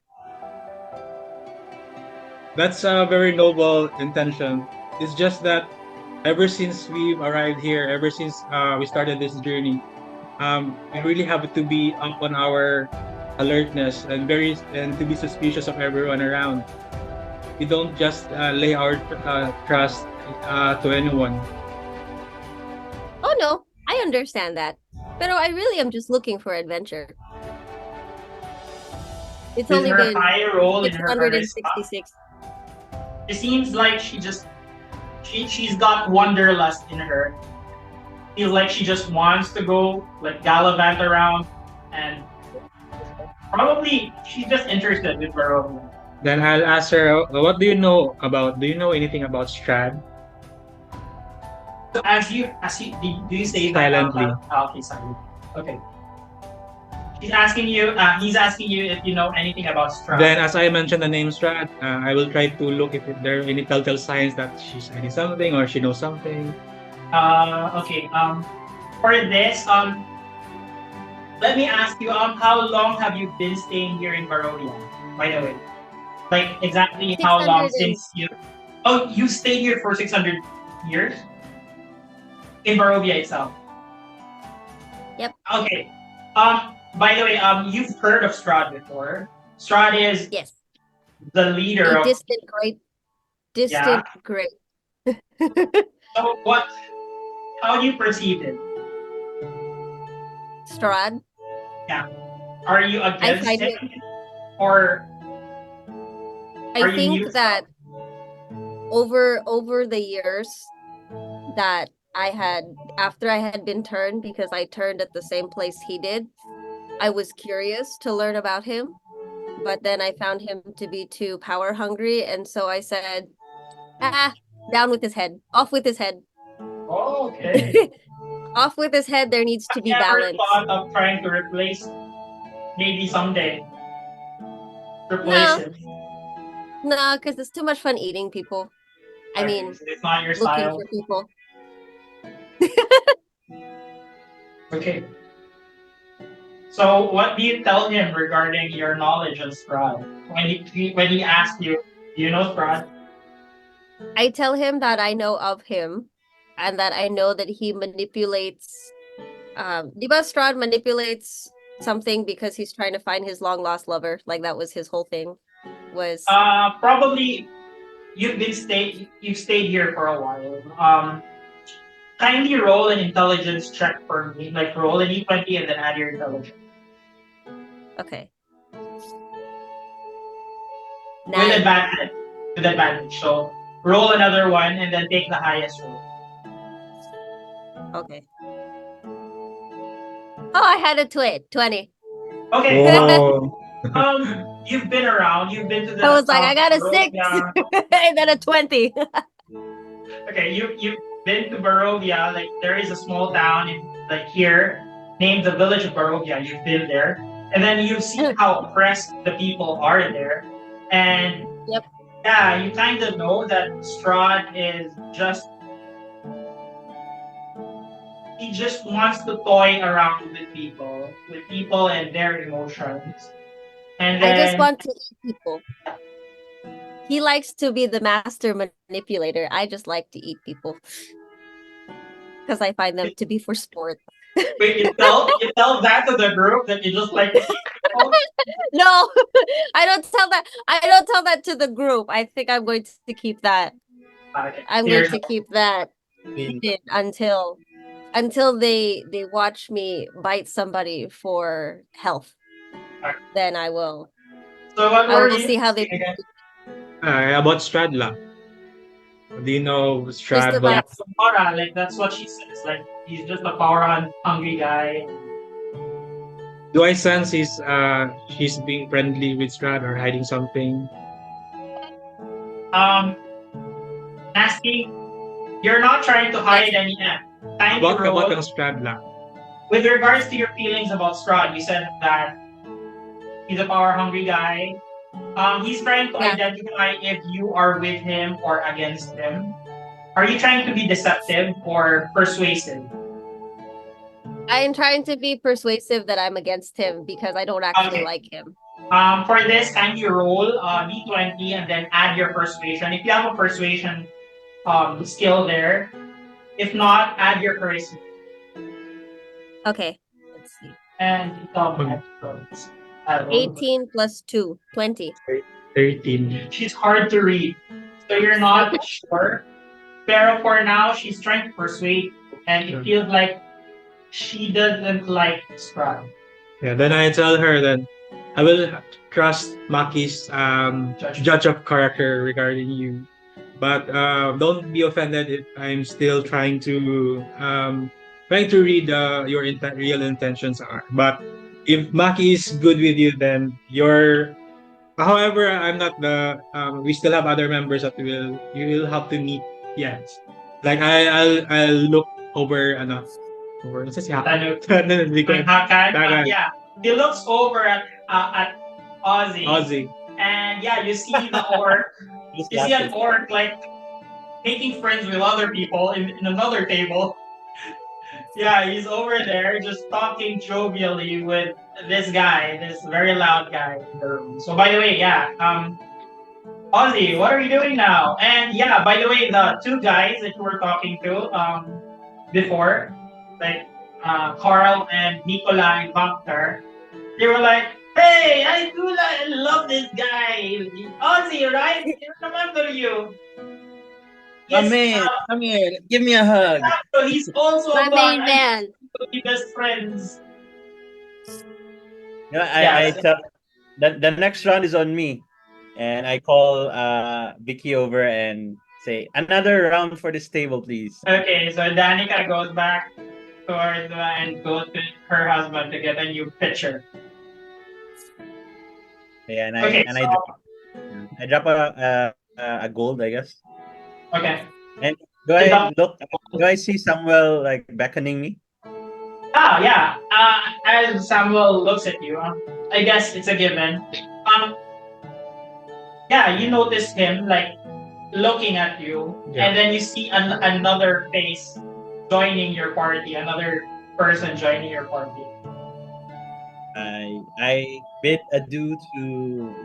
E: That's a very noble intention. It's just that ever since we've arrived here, ever since we started this journey, we really have to be up on our alertness and to be suspicious of everyone around. We don't just lay our trust to anyone.
B: Oh no, I understand that. Pero I really am just looking for adventure. It's only been
C: high roll in her
B: 666.
C: It seems like she's got wanderlust in her. Feels like she just wants to go like gallivant around, and probably she's just interested with Barovia.
E: Then I'll ask her, what do you know anything about Strahd?
C: So do you say
E: silently?
C: Okay, silently. Okay. He's asking you if you know anything about Strahd.
E: Then, as I mentioned the name Strahd, I will try to look if there are any telltale signs that she's hiding something or she knows something.
C: Okay. For this, let me ask you, how long have you been staying here in Barovia? By the way, like exactly how long since you Oh, you stayed here for 600 years? In Barovia itself?
B: Yep.
C: Okay. By the way, you've heard of Strahd before. Strahd is
B: Yes.
C: the leader
B: A
C: of...
B: distant great.
C: So how do you perceive it?
B: Strahd.
C: Yeah. Are you
B: I
C: against
B: find
C: him?
B: it.
C: Or
B: I
C: are you
B: think
C: neutral?
B: that over the years that after I had been turned, because I turned at the same place he did, I was curious to learn about him, but then I found him to be too power hungry, and so I said, down with his head, off with his head.
C: Oh, okay.
B: Off with his head, there needs to
C: Have
B: be
C: you ever
B: balance.
C: thought of trying to replace, maybe someday, replace him?
B: No, because it's too much fun eating people. I
C: Okay,
B: mean,
C: so it's not your
B: looking
C: style.
B: for people.
C: Okay. So what do you tell him regarding your knowledge of Strahd? When he asks you, do you know Strahd?
B: I tell him that I know of him and that I know that he manipulates Diba Strahd manipulates something because he's trying to find his long lost lover. Like that was his whole thing. Was
C: Probably you've stayed here for a while. Kindly roll an intelligence check for me. Like roll an E20 and then add your intelligence.
B: okay.
C: With
B: 9.
C: advantage. With advantage. So roll another one and then take the highest roll.
B: Okay. Oh, I had a 20.
C: Okay.
E: Oh.
C: You've been around. You've been to the
B: I was like,
C: south
B: I got a
C: of
B: 6
C: Barovia.
B: and then a 20.
C: Okay, you've been to Barovia. Like there is a small town in like here named the village of Barovia. You've been there, and then you've seen how oppressed the people are there, and
B: Yep.
C: yeah, you kind of know that Strahd is he just wants to toy around with people and their emotions, and
B: I just
C: then
B: want to eat people. He likes to be the master manipulator. I just like to eat people because I find them to be for sport.
C: wait, you tell that to the group that you just like to eat people.
B: No, I don't tell that. I don't tell that to the group. I think I'm going to keep that.
C: Okay,
B: I'm going to keep that hidden until they watch me bite somebody for health.
C: Okay.
B: Then I will.
C: So what
B: I
C: were
B: will
C: you
B: see how they.
C: saying again?
E: About Stradla. Do you know
B: Just
E: Strad?
B: about.
C: Aura, like that's what she says. Like he's just a power hungry guy.
E: Do I sense she's being friendly with Strad or hiding something?
C: Um, Nasty, you're not trying to hide any tiny
E: About
C: role.
E: ang Stradla.
C: With regards to your feelings about Strahd, you said that he's a power hungry guy. He's trying to identify if you are with him or against him. Are you trying to be deceptive or persuasive?
B: I am trying to be persuasive that I'm against him because I don't actually like him.
C: For this, kindly roll D20 and then add your persuasion. If you have a persuasion skill there, if not, add your charisma.
B: Okay, let's see.
C: And
B: 18 plus 2, 20.
E: 13.
C: She's hard to read, so you're not sure. Pero for now, she's trying to persuade, and it feels like she doesn't like Strahd.
E: Yeah, then I tell her that I will trust Maki's judge of character regarding you. But don't be offended if I'm still trying to read your real intentions are. But if Maki is good with you, then you're. However, I'm not the. We still have other members that you will have to meet yet. Like I'll look over over. What's this?
C: Yeah, he looks over at Ozzy.
E: Ozzy.
C: And yeah, you see the orc. You see an orc like making friends with other people in another table. Yeah, he's over there just talking jovially with this guy, this very loud guy in the room. So by the way, yeah, Ozzy, what are you doing now? And yeah, by the way, the two guys that you were talking to before, like Carl and Nikolai Vamter, they were like, "Hey, I do love this guy, Ozzy, right? You remember you?
A: My
C: Yes,
A: man, come here. Give me a hug.
C: so he's also
B: My
C: a bond.
B: main
C: I
B: man.
C: to be best friends.
A: You know, I
C: Yes.
A: tell the next round is on me. And I call Vicky over and say, another round for this table, please.
C: Okay, so Danica goes back towards and goes to her husband to get a new pitcher.
A: Yeah, and
C: Okay,
A: I drop a gold, I guess.
C: Okay.
A: And do I see Samuel like beckoning me?
C: Yeah. As Samuel looks at you, I guess it's a given. Yeah, you notice him like looking at you, and then you see another face joining your party, another person joining your party.
A: I bid adieu to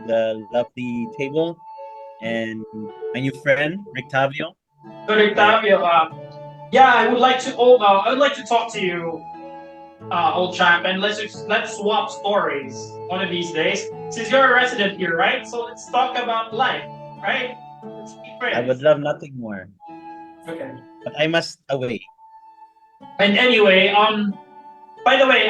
A: the lovely table and my new friend Rictavio.
C: So Octavio, yeah, I would like to talk to you, old chap, and let's swap stories one of these days. Since you're a resident here, right? So let's talk about life, right? Let's be friends.
A: I would love nothing more.
C: Okay.
A: But I must away.
C: And anyway, by the way,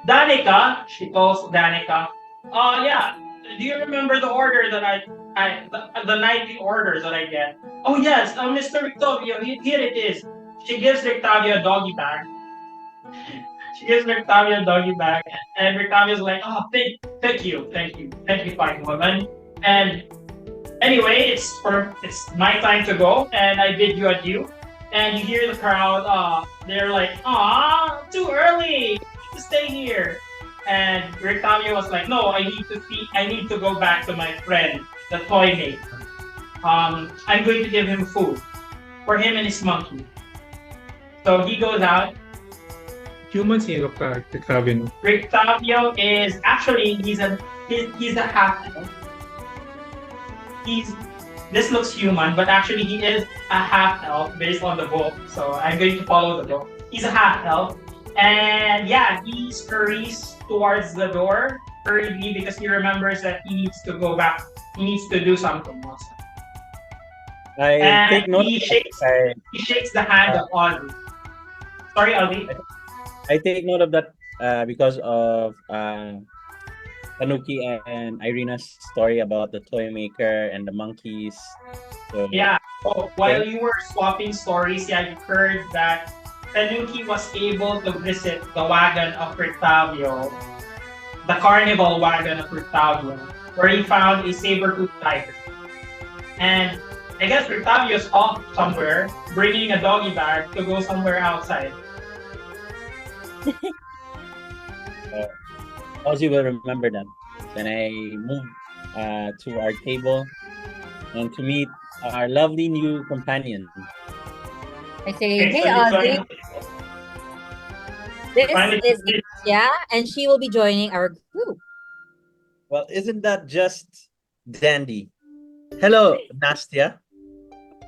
C: Danica, she calls Danica. Yeah. Do you remember the order that the nightly orders that I get? Oh yes, Mr. Rictavio, here it is. She gives Rictavio a doggy bag. She gives Rictavio a doggy bag, and Rictavio's like, oh, thank you, fine woman. And anyway, it's my time to go, and I bid you adieu. And you hear the crowd, they're like, "Aw, too early to stay here." And Rictavio was like, "No, I need to go back to my friend, the toy maker. I'm going to give him food for him and his monkey." So he goes out.
E: Humans here of Octavian.
C: Rictavio is actually he's a half elf. This looks human, but actually he is a half elf based on the book. So I'm going to follow the book. He's a half elf, and yeah, he scurries towards the door hurriedly because he remembers that he needs to go back. He needs to do something else.
A: I take note.
C: He shakes the hand of Ozzy. Sorry, Ozzy.
A: I take note of that because of Tanuki and Irina's story about the toy maker and the monkeys. So,
C: yeah. So while you were swapping stories, yeah, you heard that Tanuki was able to visit the wagon of Rictavio, the carnival wagon of Rictavio, where he found a saber-toothed tiger. And I guess Rictavio's off somewhere, bringing a doggy bag to go somewhere outside.
A: Ozzy will remember that. Then I move to our table and to meet our lovely new companion.
D: I say,
C: Okay,
D: hey,
C: so
D: Ozzy, this is Nastya, and she will be joining our group.
A: Well, isn't that just dandy? Hello, Nastya.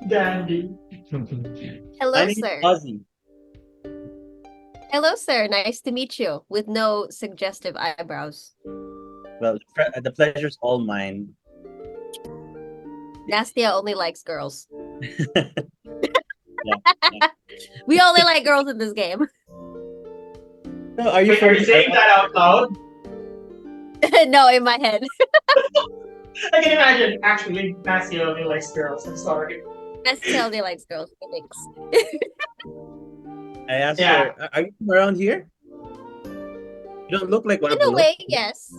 C: Dandy.
B: Hello,
A: My name is
B: sir.
A: Ozzy.
B: Hello, sir. Nice to meet you. With no suggestive eyebrows.
A: Well, the pleasure's all mine.
B: Nastia only likes girls.
A: Yeah.
B: We only like girls in this game.
A: So, are you
C: Wait, are you saying that out loud?
B: No, in my head.
C: I can imagine. Actually, Nancy only likes girls. I'm sorry.
B: Nastia only likes girls. Thanks.
A: I asked her, are you from around here? You don't look like one of
B: In
A: the
B: a way, yes.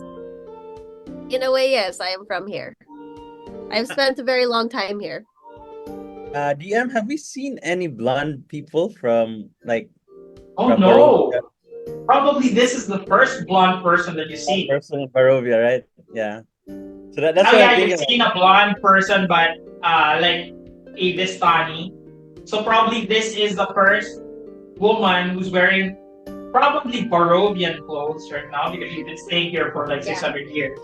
B: In a way, yes, I am from here. I've spent a very long time here.
A: DM, have we seen any blonde people from like?
C: Oh
A: from
C: no!
A: Barovia?
C: Probably this is the first blonde person that you see.
A: Person in Barovia, right? Yeah. So that's
C: Oh
A: what
C: yeah,
A: I'm
C: you've
A: thinking.
C: seen a blonde person, but like a Vistani. So probably this is the first woman who's wearing probably Barovian clothes right now because she's been staying here for like 600 years.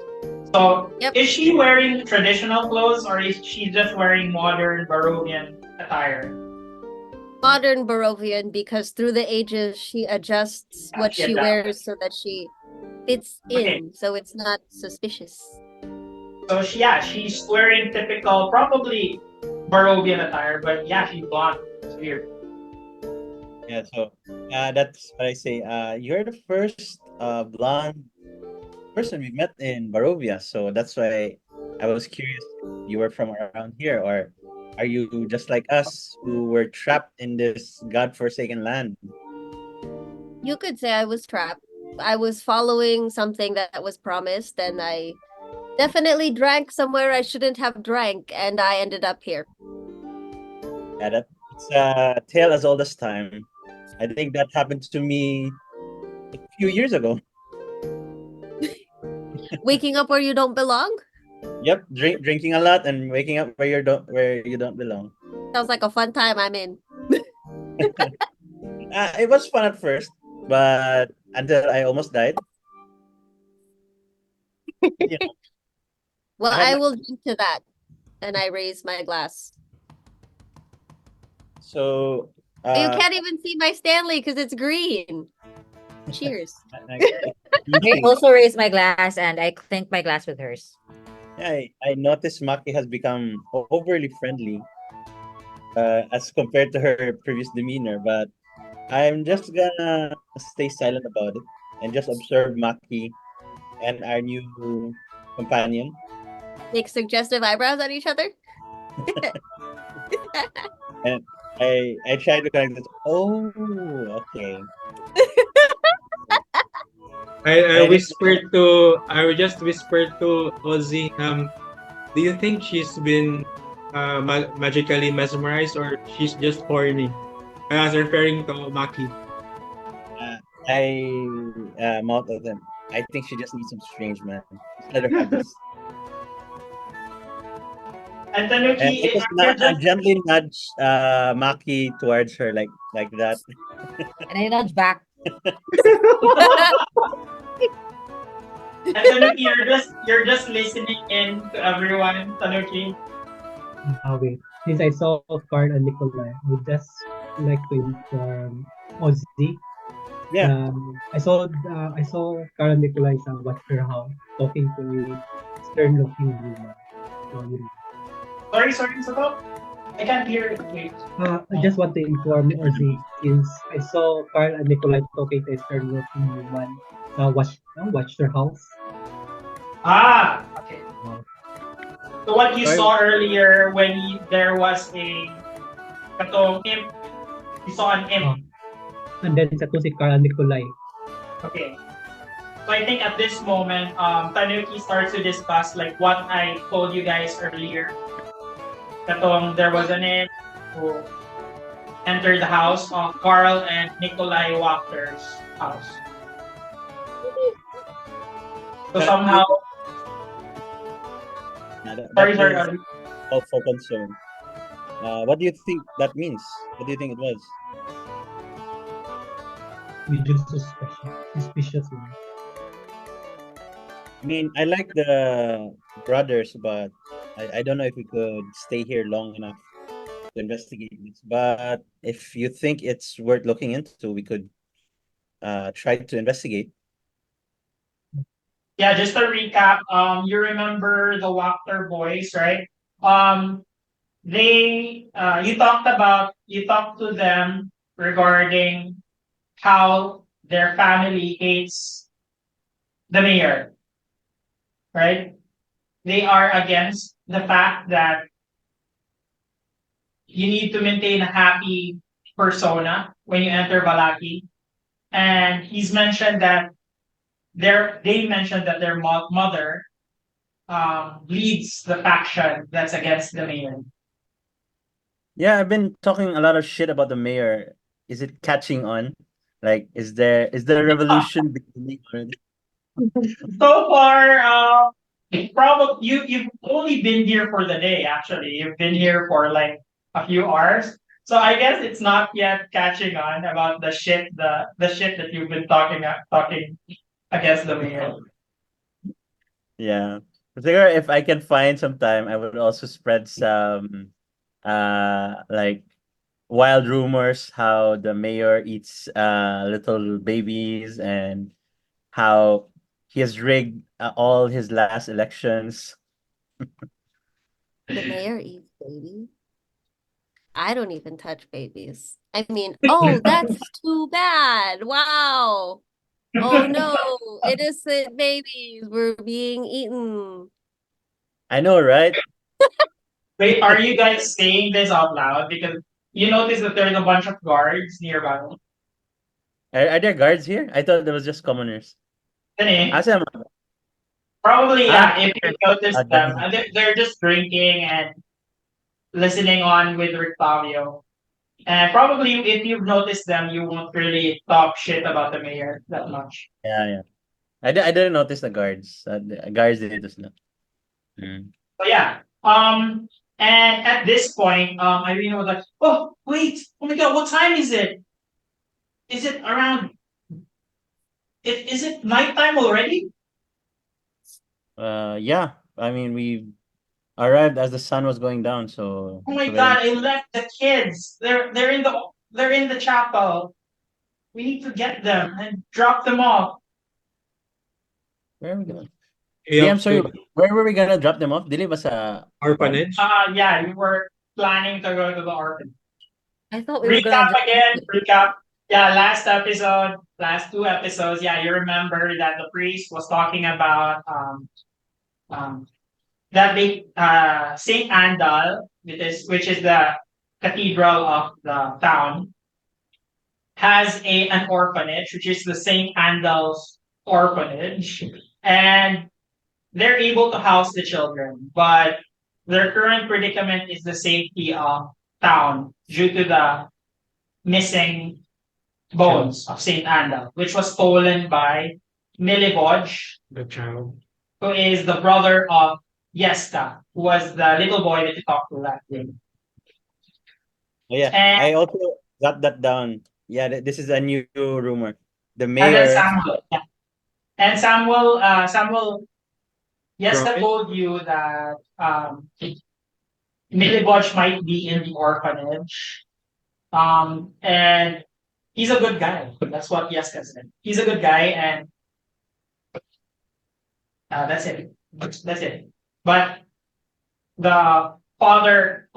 C: So,
B: Yep.
C: is she wearing traditional clothes or is she just wearing modern Barovian attire?
B: Modern Barovian, because through the ages she adjusts what
C: She
B: she
C: adapts.
B: wears so that she fits
C: Okay.
B: in, so it's not suspicious.
C: So she's wearing typical, probably Barovian attire, but yeah, she's blonde. It's weird.
A: Yeah, so that's what I say. You're the first blonde person we met in Barovia, so that's why I was curious if you were from around here, or are you just like us who were trapped in this godforsaken land?
B: You could say I was trapped. I was following something that was promised, and I definitely drank somewhere I shouldn't have drank, and I ended up here.
A: Yeah, it's a tale as old as time. I think that happened to me a few years ago.
B: Waking up where you don't belong?
A: Yep, drinking a lot and waking up where you don't belong.
B: Sounds like a fun time I'm in.
A: It was fun at first, but until I almost died. You know,
B: Well,
A: I had
B: I
A: my,
B: will drink to that. And I raise my glass.
A: so
B: You
A: uh
B: can't even see my Stanley because it's green. Cheers.
A: it's
D: I
A: easy.
D: also raise my glass and I clink my glass with hers.
A: Yeah, I noticed Maki has become overly friendly as compared to her previous demeanor, but I'm just gonna stay silent about it and just observe Maki and our new companion.
B: Make suggestive eyebrows at each other.
A: And I try to connect this. Oh, okay.
E: I
A: And it,
E: whispered to I just whispered to Ozzy, do you think she's been magically mesmerized or she's just horny? I was referring to Maki.
A: I mouth of them. I think she just needs some strange man. Just let her have this.
C: And
A: And
C: Tanuki,
A: I just
C: you're just
A: gently nudge Maki towards her like that.
D: And I nudge back.
C: and Tanuki, you're just listening in to everyone, Tanuki.
F: Wait. Since I saw Carl and Nikolai, I would just like to inform Ozzy.
A: Yeah.
F: I saw Carl and Nikolai sa Watcher House talking to a stern-looking woman. So,
C: Sorry, Sato. I can't hear it. Wait.
F: I just want to inform Ozzy since I saw Carl and Nikolai talking to a stern-looking woman sa Watcher House.
C: Okay.
F: Wow.
C: So what you
A: Sorry.
C: saw earlier when there was a katong imp, you saw an imp.
F: And then sa to si Carl and Nikolai.
C: Okay. So I think at this moment, Tanuki starts to discuss like what I told you guys earlier. Katong there was an imp who entered the house of Carl and Nikolai Walker's house. So somehow,
A: That
C: sorry.
A: is cause for concern. What do you think that means? What do you think it was?
F: We just suspicious one.
A: I mean, I like the brothers, but I don't know if we could stay here long enough to investigate this. But if you think it's worth looking into, we could try to investigate.
C: Yeah, just to recap, you remember the Wachter boys, right? Um, you talked to them regarding how their family hates the mayor, right? They are against the fact that you need to maintain a happy persona when you enter Vallaki. And he's mentioned that they mentioned that their mother leads the faction that's against the mayor.
A: Yeah, I've been talking a lot of shit about the mayor. Is it catching on? Like, is there a revolution beginning already?
C: So far, probably you've only been here for the day. Actually, you've been here for like a few hours. So I guess it's not yet catching on about the shit that you've been talking against the mayor.
A: Yeah. I figure if I can find some time, I would also spread some like wild rumors how the mayor eats little babies and how he has rigged all his last elections.
B: The mayor eats baby. I don't even touch babies. I mean, oh, that's too bad. Wow. Oh no, innocent babies were being eaten.
A: I know, right?
C: Wait, are you guys saying this out loud? Because you notice that there's a bunch of guards nearby.
A: Are there guards here? I thought there was just commoners.
C: Then
A: Asa
C: probably,
A: ah,
C: yeah, if you notice them,
A: dami.
C: and they're just drinking and listening on with Rictavio. And probably if you've noticed them, you won't really talk shit about the mayor that much.
A: Yeah, yeah. I didn't notice the guards. The guards did just not. Mm.
C: So yeah. And at this point, Irina was like, "Oh, wait! Oh my God! What time is it? Is it around? Is it nighttime already?
A: Yeah. I mean, we arrived as the sun was going down, so
C: Oh
A: it's
C: my
A: already.
C: God! I left the kids. They're in the chapel. We need to get them and drop them off.
A: Where are we going?
E: Way
A: Yeah, I'm
E: up
A: sorry.
E: to
A: Where were we gonna drop them off? Dili ba sa farm?
E: orphanage.
C: Yeah, we were planning to go to the orphanage.
D: I thought we were gonna
C: Recap
D: just
C: again. Recap. Yeah, last episode, last two episodes. Yeah, you remember that the priest was talking about um that big Saint Andal, which is the cathedral of the town, has an orphanage, which is the Saint Andal's orphanage, and they're able to house the children, but their current predicament is the safety of town due to the missing bones of Saint Andal, which was stolen by Milivoj,
E: The child.
C: who is the brother of Yesta, who was the little boy that you talked to last day.
A: Oh yeah,
C: And,
A: I also got that down. Yeah, this is a new rumor. The
C: and then
A: mayor.
C: Samuel. Yeah. And Samuel, Yesta
E: Promise?
C: told you that Milivoj might be in the orphanage. And he's a good guy. That's what Yesta said. He's a good guy, and that's it. That's it. But the father,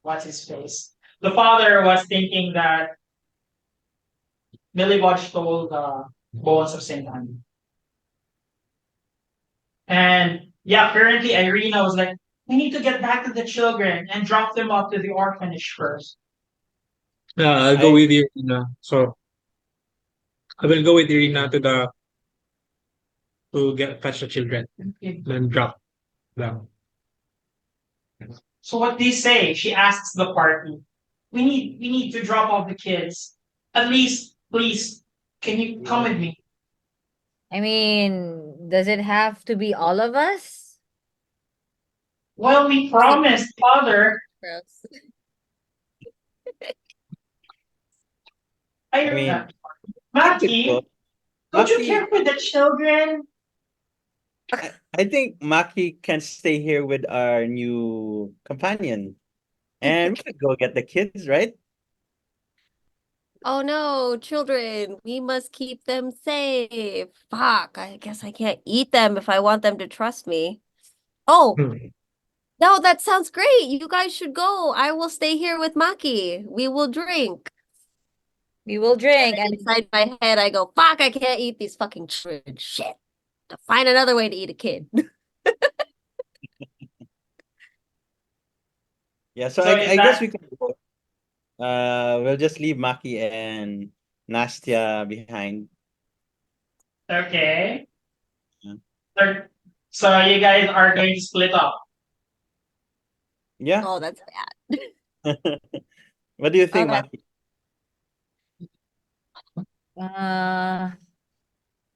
C: what's his face? The father was thinking that Milivoj stole the bones of Saint Anne. And yeah, apparently Irina was like, we need to get back to the children and drop them off to the orphanage first.
E: Yeah, I'll go
A: I
E: with Irina. So I will go with Irina to get fetch the children,
C: Okay.
E: then drop them.
C: So what do you say? She asks the party. We need to drop off the kids. At least, please, can you come with me?
D: I mean, does it have to be all of us?
C: Well, we promised, father.
B: Gross.
C: I
A: mean,
C: Maki, don't you care
A: Maki,
C: for the children?
A: I think Maki can stay here with our new companion, and we could go get the kids, right?
B: Oh no, children, we must keep them safe. Fuck, I guess I can't eat them if I want them to trust me. Oh,
E: Hmm.
B: no, that sounds great. You guys should go. I will stay here with Maki. We will drink.
D: We will drink and
B: Inside my head, I go, fuck, I can't eat these fucking children. Shit. To find another way to eat a kid.
A: Yeah, so
C: So is
A: I guess
C: that
A: we could go. We'll just leave Maki and Nastya behind.
C: okay?
A: Yeah.
C: So so you guys are going to split up.
A: Yeah.
B: Oh, that's bad.
A: What do you think,
B: Okay.
A: Maki?
D: uh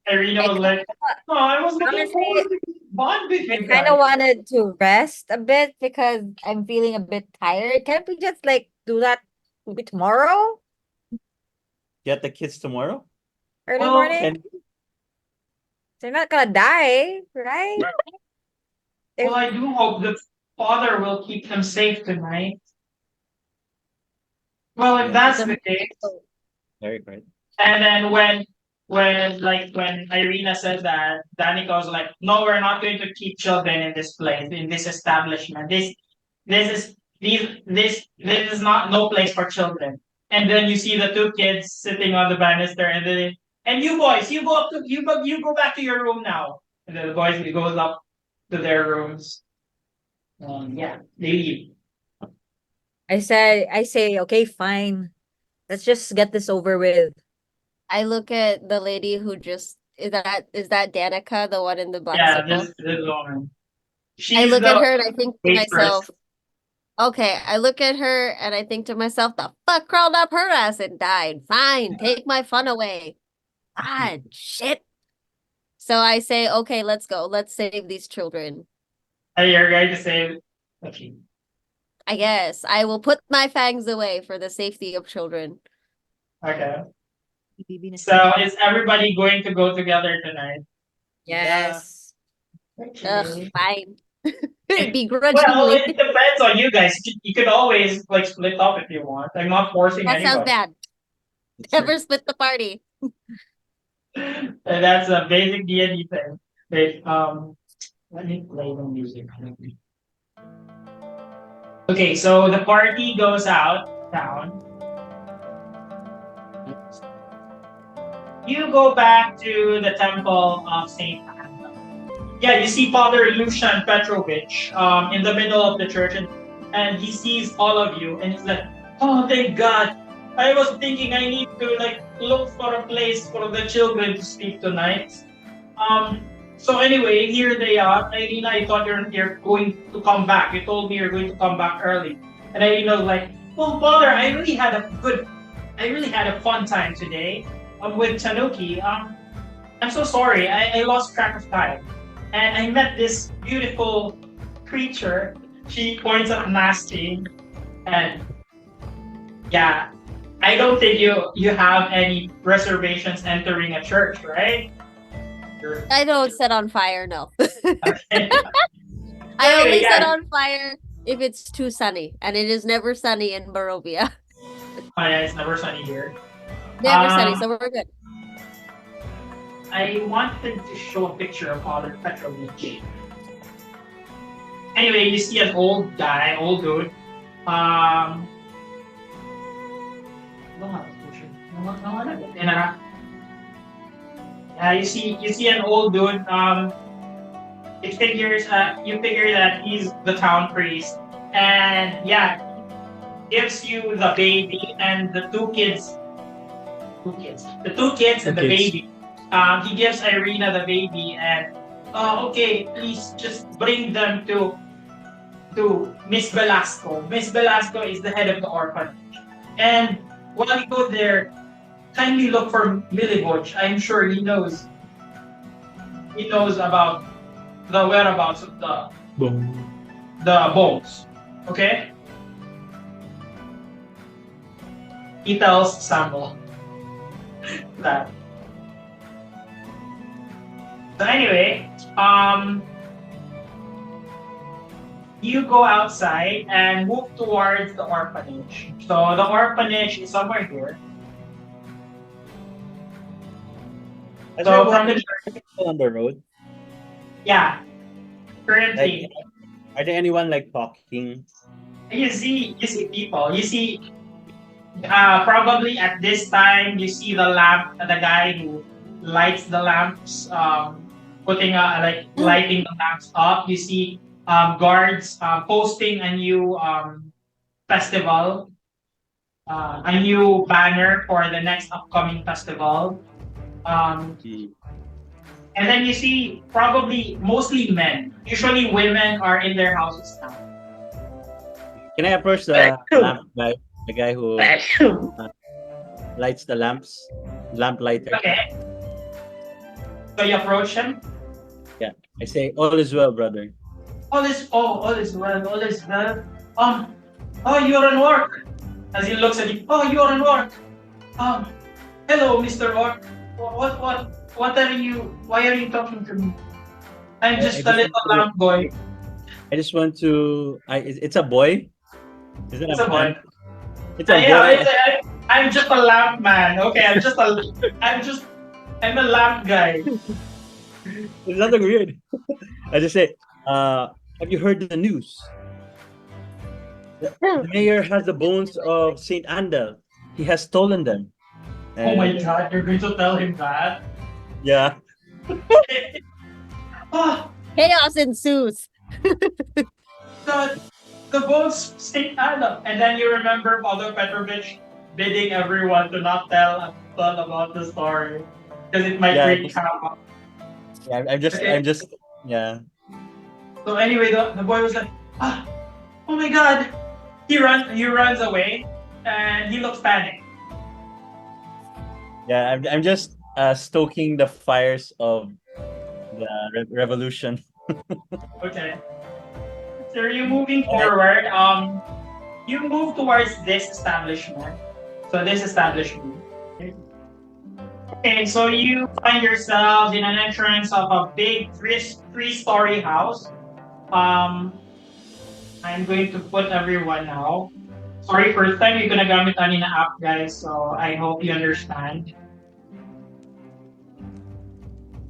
C: Irina
D: I
C: was like, oh, I was looking
D: honestly
C: forward to bond with
D: I
C: you
D: kind
C: guys.
D: of wanted to rest a bit because I'm feeling a bit tired. Can't we just like do that maybe tomorrow?
A: Get the kids tomorrow?
D: Early
C: Well,
D: morning?
A: And
D: They're not gonna die, right?
C: Well, I do hope the father will keep them safe tonight. Well, if
A: Yeah.
C: that's the case,
A: Very right.
C: and then when Irina said that, Danica was like, "No, we're not going to keep children in this place, in this establishment. This is not no place for children." And then you see the two kids sitting on the banister, and you boys, you go up to you go back to your room now. And then the boys goes up to their rooms. Yeah, they leave.
D: I say, okay, fine. Let's just get this over with.
B: I look at the lady who just is that Danica, the one in the black
C: Yeah,
B: circle?
C: this woman.
B: I
C: She's
B: look at
C: the
B: her and I think to
C: waitress.
B: myself, okay, I look at her and I think to myself, the fuck crawled up her ass and died. Fine, take my fun away. God, shit. So I say, okay, let's go. Let's save these children.
C: Hey, you're going to say, okay.
B: I guess I will put my fangs away for the safety of children.
C: Okay. So is everybody going to go together tonight?
D: Yes.
B: Ugh, fine.
C: Well,
B: Begrudgingly.
C: it depends on you guys. You could always like split up if you want. I'm not forcing
B: That sounds
C: anybody.
B: bad. Never split the party.
C: And that's a basic D&D thing. Wait, let me play the music. Okay, so the party goes out town. You go back to the temple of St. Andral. Yeah, you see Father Lucian Petrovich in the middle of the church, and he sees all of you, and he's like, "Oh, thank God! I was thinking I need to like look for a place for the children to sleep tonight." So anyway, here they are. Irina, I thought you're going to come back. You told me you're going to come back early, and Irina was like, "Well, Father, I really had a fun time today. With Tanuki. I'm so sorry. I lost track of time. And I met this beautiful creature. She points at Nasty. And yeah, I don't think you have any reservations entering a church, right?
B: I don't set on fire, no.
C: Okay.
B: I only
C: Anyway,
B: set
C: yeah.
B: on fire if it's too sunny, and it is never sunny in Barovia.
C: Oh, yeah, it's never sunny here.
B: Never sunny, so we're good.
C: I wanted to show a picture of Father Petrovich. Anyway, you see an old dude. You see an old dude. You figure that he's the town priest, and yeah, gives you the baby and the two kids. The two kids and the baby. He gives Irina the baby and okay, please just bring them to Miss Velasco. Miss Velasco is the head of the orphanage. And while you go there, kindly look for Milivoje. I'm sure he knows about the whereabouts of the bones. Okay? He tells Samuel that. So anyway, you go outside and move towards the orphanage. So the orphanage is somewhere here. So from the
A: people on the road,
C: yeah, currently
A: are there anyone like talking?
C: you see people. You see probably at this time you see the guy who lights the lamps, lighting the lamps up. You see guards posting a new festival, a new banner for the next upcoming festival. And then you see probably mostly men. Usually women are in their houses now.
A: Can I approach the lamp guy, the guy who lights the lamp lighter?
C: Okay. So you approach him.
A: Yeah, I say, all is well, brother.
C: All is well. Oh, you're on work. As he looks at you, oh, you're on work. Hello, Mr. Orc. What are you? Why are you talking to me? I'm
A: I
C: just
A: just
C: a little
A: want to,
C: lamp boy.
A: I just want to. It's a boy. Is it
C: It's
A: a
C: a
A: man?
C: boy.
A: It's a
C: Yeah,
A: boy.
C: I'm just a lamp man. Okay, I'm a lamp guy.
A: It's nothing weird. I just say, have you heard the news? The mayor has the bones of Saint Andal. He has stolen them.
C: Oh my
A: And
C: god, you're going to tell him that?
A: yeah,
C: Oh,
B: Chaos ensues.
C: God, the bones stay up. And then you remember Father Petrovich bidding everyone to not tell Anton about the story because it might
A: yeah,
C: wreak havoc.
A: I'm just, yeah.
C: So anyway, the boy was like, oh my god. He runs away and he looks panicked.
A: Yeah, I'm just stoking the fires of the revolution.
C: Okay. So you're moving
A: Alright.
C: forward. You move towards this establishment. So this establishment. Okay, so you find yourselves in an entrance of a big three-story house. Um, I'm going to put everyone now. Sorry, first time you're gonna gamit ani na app, guys. So I hope you understand.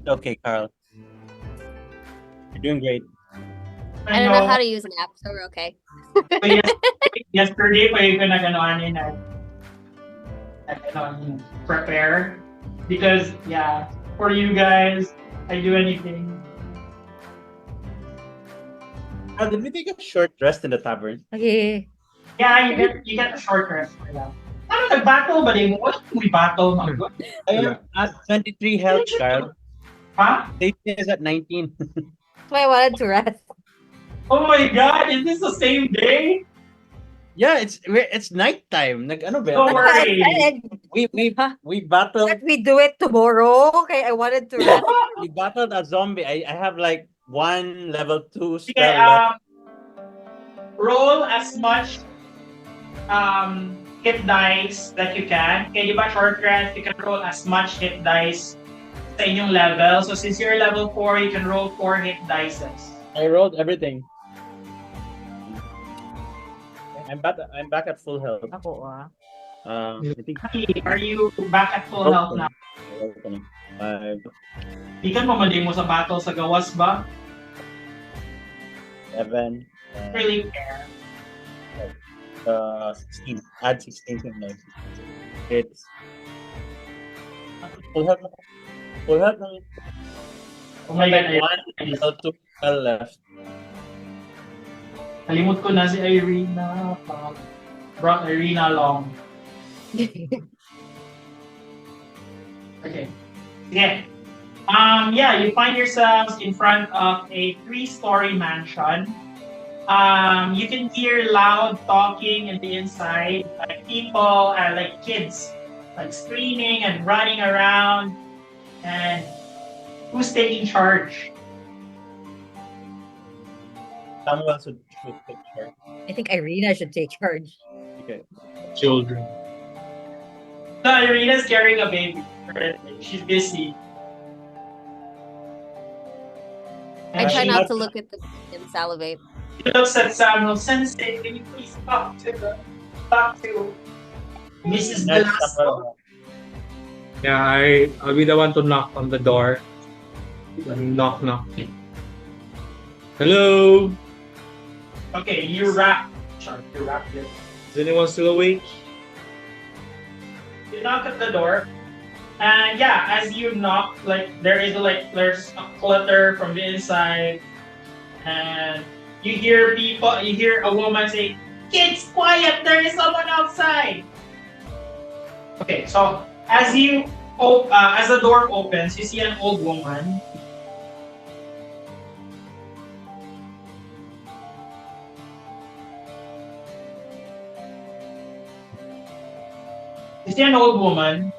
A: Okay, Carl. You're doing great.
B: I don't know how to use an app, so we're okay.
C: So yesterday pa yung gano'n na prepare because for you guys I do anything.
A: Did we take a short rest in the tavern?
D: Okay.
C: Yeah, you get a short rest for that. Ano nag-battle ba din mo? What we battle mga good?
A: I am at 23 health, Carl.
C: Huh?
A: Safety is at 19.
D: That's why I wanted to rest.
C: Oh my god, is this the same day?
A: Yeah, it's nighttime. Ano ba?
C: Don't worry.
A: We battled.
D: Let me do it tomorrow. Okay, I wanted to rest.
A: We battled a zombie. I have like one level 2 spell
C: Okay,
A: left.
C: roll as much hit dice that you can. Okay, di ba short rest, you can roll as much hit dice sa inyong level. So since you're level 4, you can roll 4 hit dices.
A: I rolled everything. I'm back at full health.
D: Ako
A: I think
C: Are you back at full health now? Di ka mamali mo sa battle sa gawas ba?
A: 7,
C: Really care.
A: 16. Add 16 to my it's full health. Full health.
C: Oh my god,
A: One level 2 spell left.
C: kalimut ko na si Irina. Brought Irina along. Okay. Yeah. You find yourselves in front of a 3-story mansion. You can hear loud talking in the inside, like people, like kids, like screaming and running around. And who's taking charge?
A: Someone should take charge.
D: I think Irina should take charge.
A: Okay.
E: Children.
C: No, Irina's carrying a baby. She's busy.
B: I
C: And
B: try
C: she-
B: not to look at the and salivate.
C: She looks at Samuel. Sensei, can you please talk to Mrs.
A: That's
C: Velasco?
E: Yeah, I'll be the one to knock on the door. Knock, knock. Hello?
C: Okay, you rap. Sorry, you rap it.
E: Is anyone still awake?
C: You knock at the door, and as you knock, there's a clutter from the inside, and you hear a woman say, "Kids, quiet! There is someone outside." Okay, so as the door opens, you see an old woman. You see an old woman.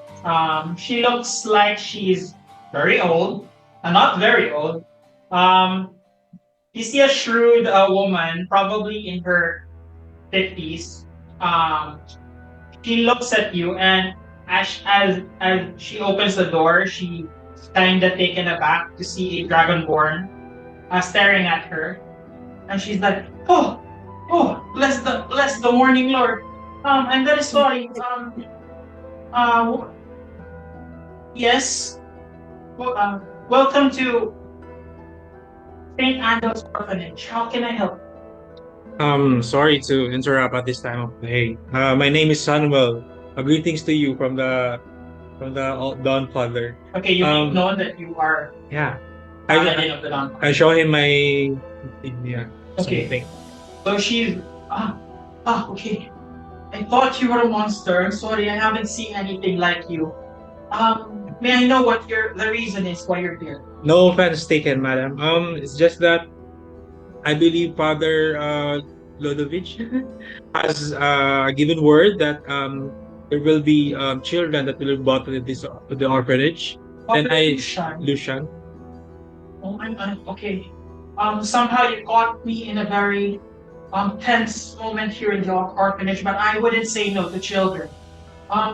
C: She looks like she's very old, not very old. You see a shrewd woman, probably in her 50s. She looks at you, and as she opens the door, she's kind of taken aback to see a dragonborn staring at her, and she's like, "Oh, oh, bless the morning Lord. I'm very sorry. Uh, yes. Welcome to St. Andrew's Orphanage. How can I help?"
E: Sorry to interrupt at this time of the day. My name is Samuel. Greetings to you from the Dawn Father.
C: Okay, you make
E: Um,
C: known that you are
E: yeah.
C: paladin of the Dawn.
E: I show him my insignia.
C: Okay.
E: Something.
C: So she's okay. I thought you were a monster. I'm sorry, I haven't seen anything like you. May I know what the reason is why you're here?
E: No offense taken, madam. It's just that I believe Father Lodovich has given word that there will be children that will be brought to the orphanage. And
C: Father Lucian.
E: Lucian.
C: Oh, I'm okay. Somehow you caught me in a very tense moment here in the orphanage, but I wouldn't say no to children.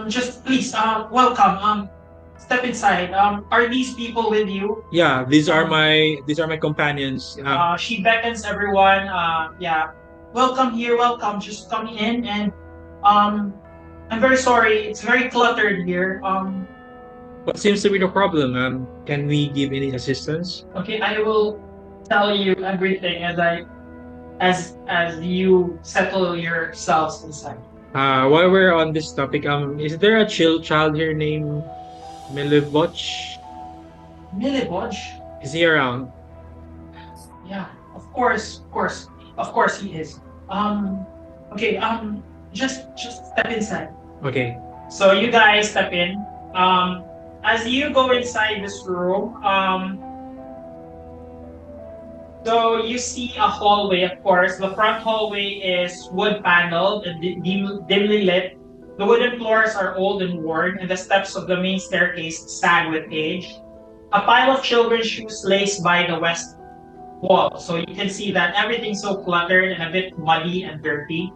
C: Just please, welcome. Step inside. Are these people with you?
E: Yeah, these are my companions.
C: She beckons everyone. Yeah, welcome here, welcome. Just come in, and I'm very sorry. It's very cluttered here.
E: What seems to be the problem? Can we give any assistance?
C: Okay, I will tell you everything as you settle yourselves inside.
E: While we're on this topic, is there a child here named Milivoch?
C: Miliboj?
E: Is he around?
C: Yeah, of course he is. Okay, just step inside.
E: Okay.
C: So you guys step in. As you go inside this room, so you see a hallway, of course. The front hallway is wood paneled and dimly lit. The wooden floors are old and worn, and the steps of the main staircase sag with age. A pile of children's shoes lays by the west wall. So you can see that everything's so cluttered and a bit muddy and dirty.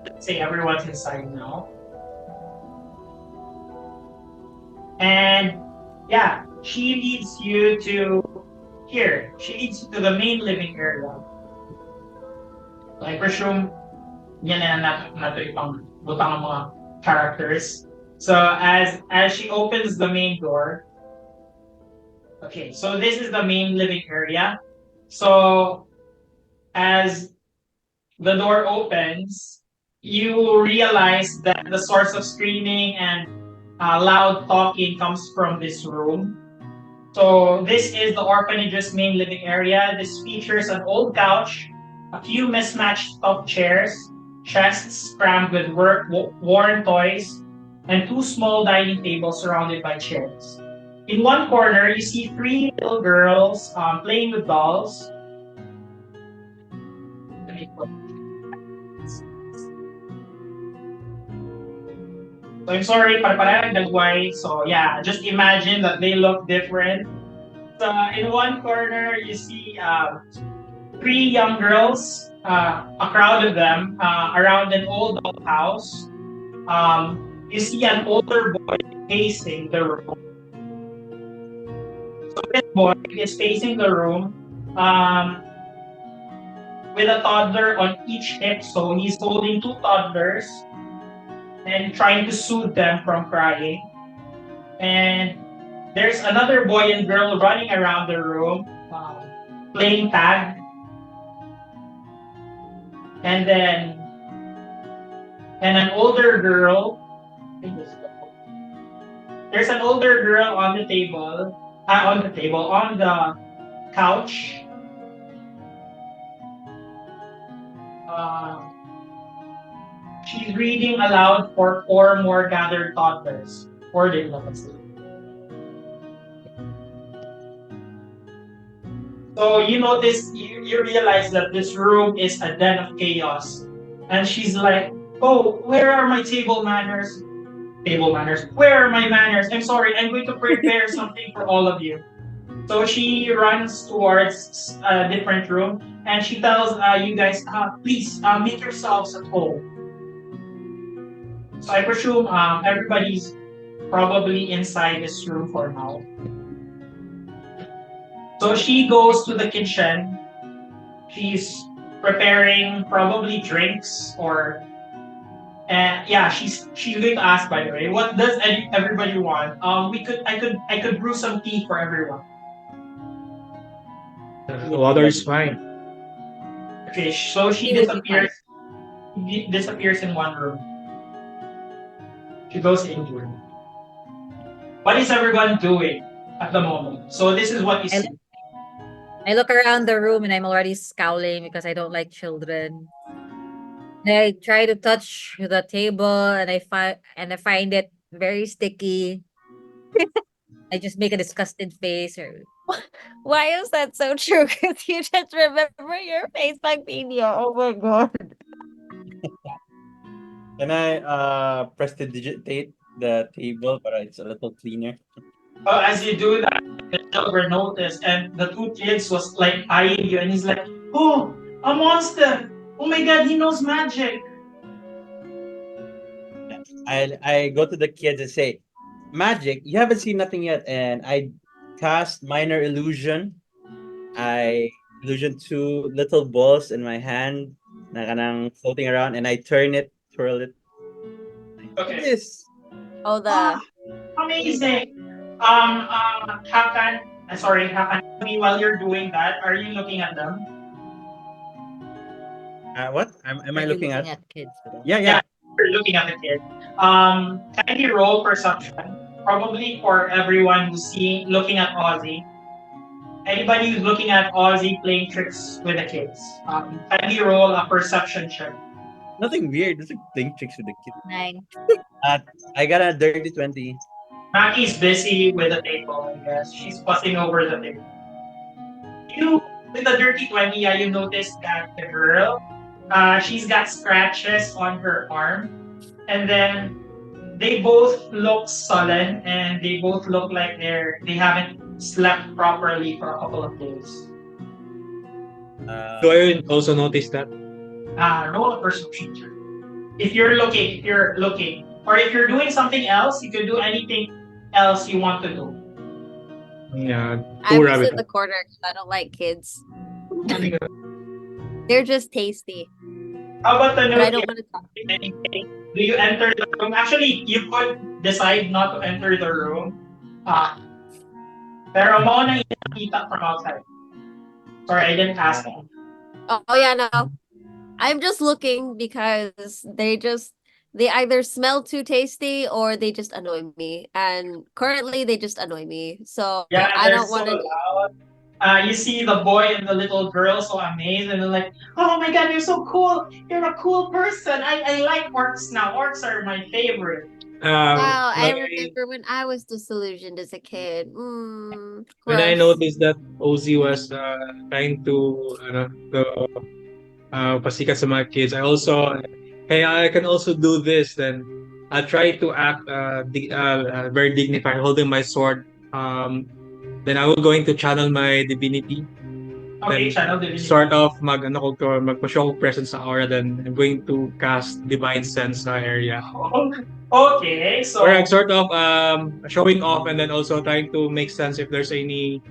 C: Let's say everyone's inside now. And yeah, she leads you to here. She leads you to the main living area. So I presume yan na nato ipang butang ang mga characters. So as she opens the main door, okay, so this is the main living area. So as the door opens, you realize that the source of screaming and loud talking comes from this room. So this is the orphanage's main living area. This features an old couch, a few mismatched top chairs, chests crammed with worn toys, and two small dining tables surrounded by chairs. In one corner, you see three little girls playing with dolls. So I'm sorry, para-parang dagway. So yeah, just imagine that they look different. So in one corner, you see three young girls, a crowd of them, around an old house. You see an older boy facing the room. So this boy is facing the room with a toddler on each hip. So he's holding two toddlers and trying to soothe them from crying. And there's another boy and girl running around the room, playing tag. And then, an older girl. There's an older girl on the couch. She's reading aloud for four more gathered toddlers. Or din naman sila. So you notice, you realize that this room is a den of chaos. And she's like, oh, where are my table manners? Table manners. Where are my manners? I'm sorry, I'm going to prepare something for all of you. So she runs towards a different room and she tells you guys, please make yourselves at home. So I presume everybody's probably inside this room for now. So she goes to the kitchen. She's preparing probably drinks or and yeah, she's going to ask, by the way, what does everybody want? I could brew some tea for everyone.
E: Water is fine.
C: Okay, so she
B: Tea would be fine.
C: disappears in one room. She goes into it. What is everyone doing at the moment? So this is what you see.
D: I look around the room and I'm already scowling because I don't like children. I try to touch the table and I find it very sticky. I just make a disgusted face or
B: Why is that so true? Because you just remember your face like Pino. Oh my god.
A: Can I prestidigitate the table, but it's a little cleaner?
C: As you do that, the children notice, and the two kids was like eyeing you, and he's like, "Oh, a monster! Oh my god, he knows magic!"
A: I go to the kids and say, "Magic, you haven't seen nothing yet," and I cast minor illusion. I illusion two little balls in my hand na kanang floating around, and I twirl it.
C: Okay.
A: This.
B: Oh, the
C: Amazing. Hakan, Hakan, while you're doing that, are you looking at them?
A: What? Am
D: are
A: I
D: you
A: looking at?
D: kids?
A: Yeah.
C: You're looking at the kid. Kindly roll perception. Probably for everyone who's looking at Ozzy. Anybody who's looking at Ozzy playing tricks with the kids. Kindly roll a perception check.
A: Nothing weird. Just like playing tricks with the kid.
D: 9.
A: I got a dirty 20.
C: Maki's busy with the table, I guess. She's fussing over the table. You, with the dirty 20, you notice that the girl, she's got scratches on her arm. And then they both look sullen and they both look like they haven't slept properly for a couple of days.
E: Do I also notice that?
C: Roll a perception check. If you're looking, or if you're doing something else, you can do anything else you want to do.
E: Yeah,
B: I'm
E: two
B: just
E: rabbit.
B: in the corner because I don't like kids. They're just tasty,
C: How about the
B: but I
C: note?
B: don't want to talk.
C: Do you enter the room? Actually, you could decide not to enter the room. Pero mo na nakita from outside. Sorry, I didn't ask that.
B: Oh yeah, no. I'm just looking because they either smell too tasty or they just annoy me. And currently they just annoy me. So
C: Yeah,
B: I
C: they're
B: don't want
C: so
B: to.
C: loud. You see the boy and the little girl so amazed and they're like, "Oh my god, you're so cool! You're a cool person. I like orcs now. Orcs are my favorite."
B: Wow, I
E: When
B: remember when I was disillusioned as a kid.
E: when I
B: Gross.
E: noticed that Ozzy was trying to pasikat sa mga kids, I also, hey, I can also do this. Then I try to act very dignified, holding my sword. Then I will going to channel my divinity.
C: Okay,
E: Then
C: channel divinity.
E: sort of magpa-show presence sa aura. Then I'm going to cast divine sense sa area.
C: Okay, so
E: Or I'm sort of showing off and then also trying to make sense if there's any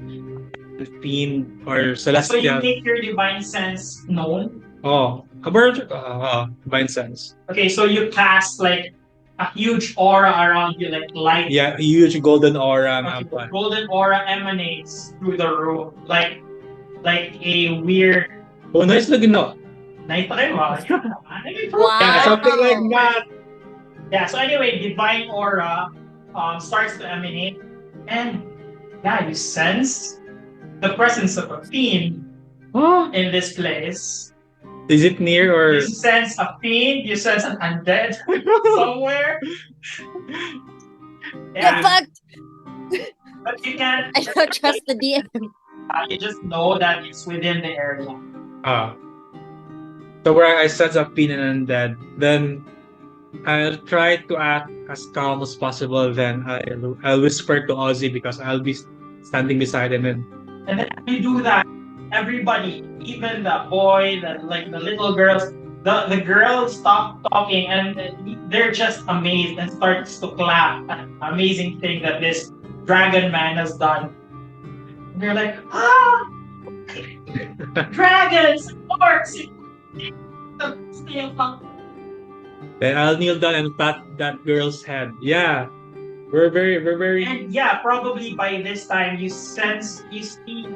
E: fiend or
C: so you
E: celestial.
C: make your divine sense known.
E: Oh, divine sense.
C: Okay, so you cast like a huge aura around you, like light.
E: Yeah, huge golden aura.
C: Okay, the golden aura emanates through the room, like a weird.
E: Oh, nice looking no.
C: Nice pa rin, wow.
B: Wow.
E: Yeah, something like that.
C: Yeah, so anyway, divine aura starts to emanate, and yeah, you sense the presence of a fiend in this place.
E: Is it near or?
C: You sense a fiend, you sense an undead somewhere.
B: Get fucked.
C: But you can't.
B: I don't trust the DM.
C: You just know that it's within the area.
E: So where I sense a fiend and undead, then I'll try to act as calm as possible. Then I'll whisper to Ozzy because I'll be standing beside him. And
C: then you do that, everybody, even the boy, the little girls, the girl stopped talking and they're just amazed and starts to clap at the amazing thing that this dragon man has done. They're like, ah, dragons, orcs,
E: Then I'll kneel down and pat that girl's head. Yeah, we're very.
C: and yeah, probably by this time you sense you see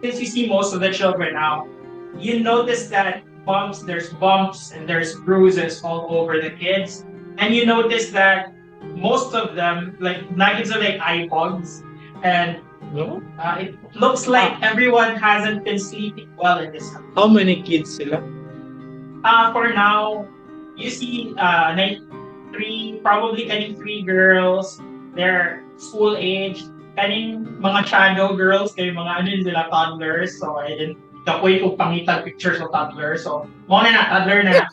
C: since you see most of the children now, you notice that there's bumps and there's bruises all over the kids. And you notice that most of them, like nuggets are like eye bugs. And
E: No?
C: it looks like everyone hasn't been sleeping well in this house.
E: How many kids sila?
C: For now, you see probably three girls. They're school age. Kaning mga shadow girls, kay mga ano yun sila, toddlers. So, I didn't kapoy ko pangitan pictures of toddlers. So, mga na, toddler na.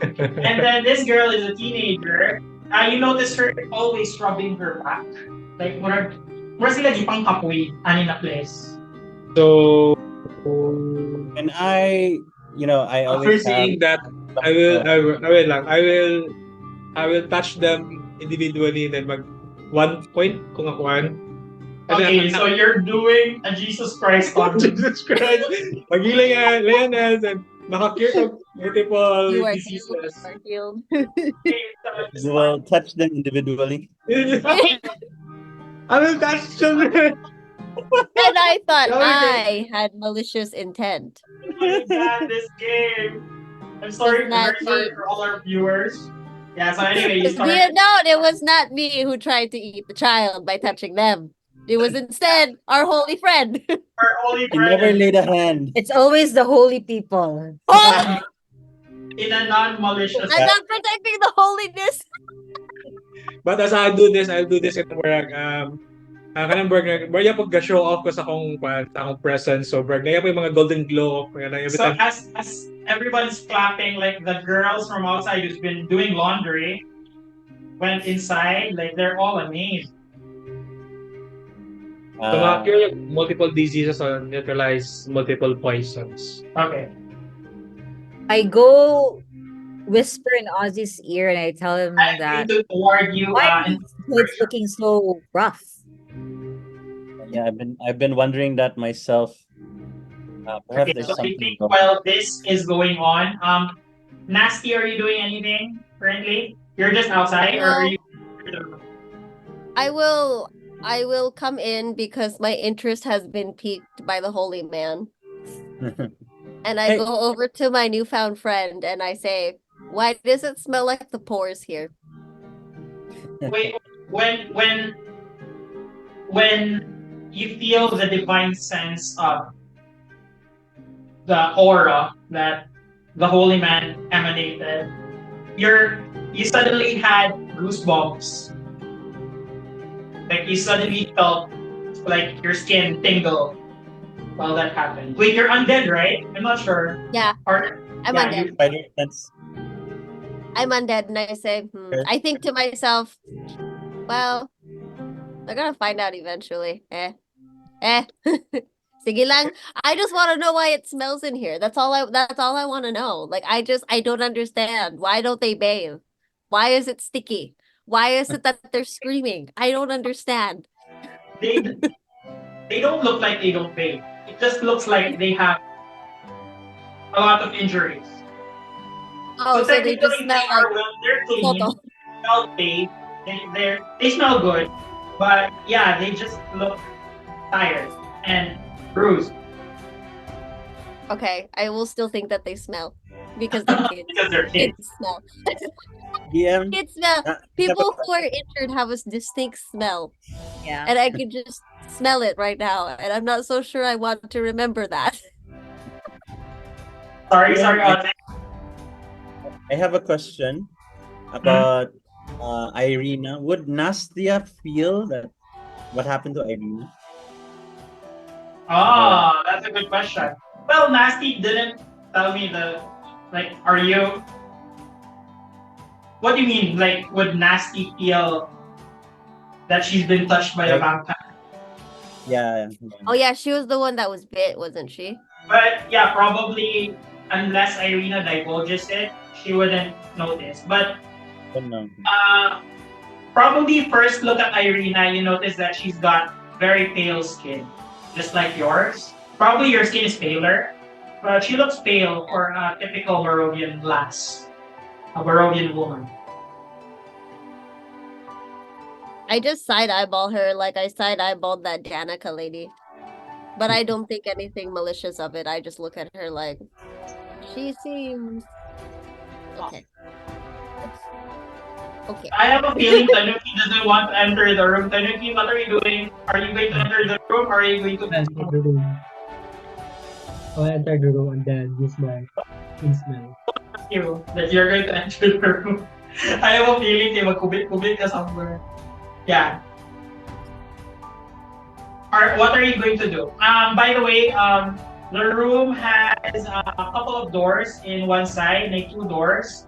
C: And then this girl is a teenager. You notice her always rubbing her back. Like, mura sila di pang kapoy, ani na place.
E: So,
A: And I
E: after
A: always
E: seeing that, I will touch them individually then mag 1 point kung ako an.
C: Okay, so you're doing a Jesus Christ on
E: Jesus Christ. Magilayan and makakure of multiple
B: You are
E: diseases.
B: healed.
A: you will touch them individually.
E: I will touch children.
B: And I thought
E: Okay.
B: I had malicious intent.
C: Oh my God, this game. I'm sorry,
B: It's not
C: very sorry
B: me.
C: for all our viewers. Yeah, so anyway, you
B: Be
C: start.
B: it known, it was not me who tried to eat the child by touching them. It was instead our holy friend.
C: Our holy
A: You never
C: friend
A: laid a hand.
D: It's always the holy people.
B: Oh,
C: in a non-malicious
B: I'm not protecting the holiness.
E: But as I'll do this in work. Kanang burger, barya pag show off ko sa akong presence. So burger, na yung mga golden glow. Every
C: So
E: time.
C: as everyone's clapping, like the girls from outside who's been doing laundry went inside, like they're all amazed.
E: So makakure multiple diseases or neutralize multiple poisons.
C: Okay.
D: I go whisper in Ozzy's ear and I tell him
C: I'm
D: that
C: going to award you
D: why are these kids looking so rough?
A: Yeah, I've been wondering that myself. Perhaps
C: okay,
A: there's
C: so I
A: something
C: think
A: wrong.
C: while this is going on, Nasty, are you doing anything currently? You're just outside or are
B: No.
C: you
B: I will come in because my interest has been piqued by the holy man. And I
A: Hey.
B: go over to my newfound friend and I say, "Why does it smell like the pores here?"
C: wait when you feel the divine sense of the aura that the holy man emanated, you suddenly had goosebumps. Like you suddenly felt like your skin tingle while that happened. Wait, you're undead, right? I'm not sure.
B: Yeah. I'm
C: yeah,
B: undead.
A: Spider sense.
B: I'm undead, and I say,
A: Okay.
B: I think to myself, well, they're gonna find out eventually. Sige lang. I just want to know why it smells in here. That's all I want to know. Like I don't understand. Why don't they bathe? Why is it sticky? Why is it that they're screaming? I don't understand.
C: they don't look like they don't bathe. It just looks like they have a lot of injuries.
B: Oh, so they just
C: technically
B: smell like
C: they're clean,
B: Soto.
C: smell bathed, they smell good, but yeah, they just look tired and bruised
B: Okay, I will still think that they smell because they're kids.
C: because they're kids.
B: Kids smell.
A: DM.
B: Kids smell.
A: uh,
B: People who are injured have a distinct smell,
D: Yeah.
B: and I can just smell it right now. And I'm not so sure I want to remember that.
C: Sorry,
A: Yeah,
C: sorry, Ate.
A: I have a question about Irina. Would Nastia feel that what happened to Irina?
C: Oh, that's a good question. Well, Nasty didn't tell me are you? What do you mean? Like, would Nasty feel that she's been touched by a vampire?
A: Yeah.
B: Oh yeah, she was the one that was bit, wasn't she?
C: But yeah, probably unless Irina divulges it, she wouldn't notice. But
A: Oh, no.
C: probably first look at Irina, you notice that she's got very pale skin, just like yours. Probably your skin is paler, but she looks pale for a typical Barovian lass, a Barovian woman.
B: I just side eyeball her like I side eyeballed that Danica lady. But I don't think anything malicious of it. I just look at her like she seems okay. Okay.
C: I have a feeling Tanuki doesn't want to enter the room. Tanuki, what are you doing? Are you going to enter the room or are you going to
F: Enter the room. I'll enter the room and then use my smell.
C: you that you're going to enter the room? I have a feeling they magkubit-kubit ka somewhere. Yeah. What are you going to do? By the way, the room has a couple of doors in one side, like 2 doors.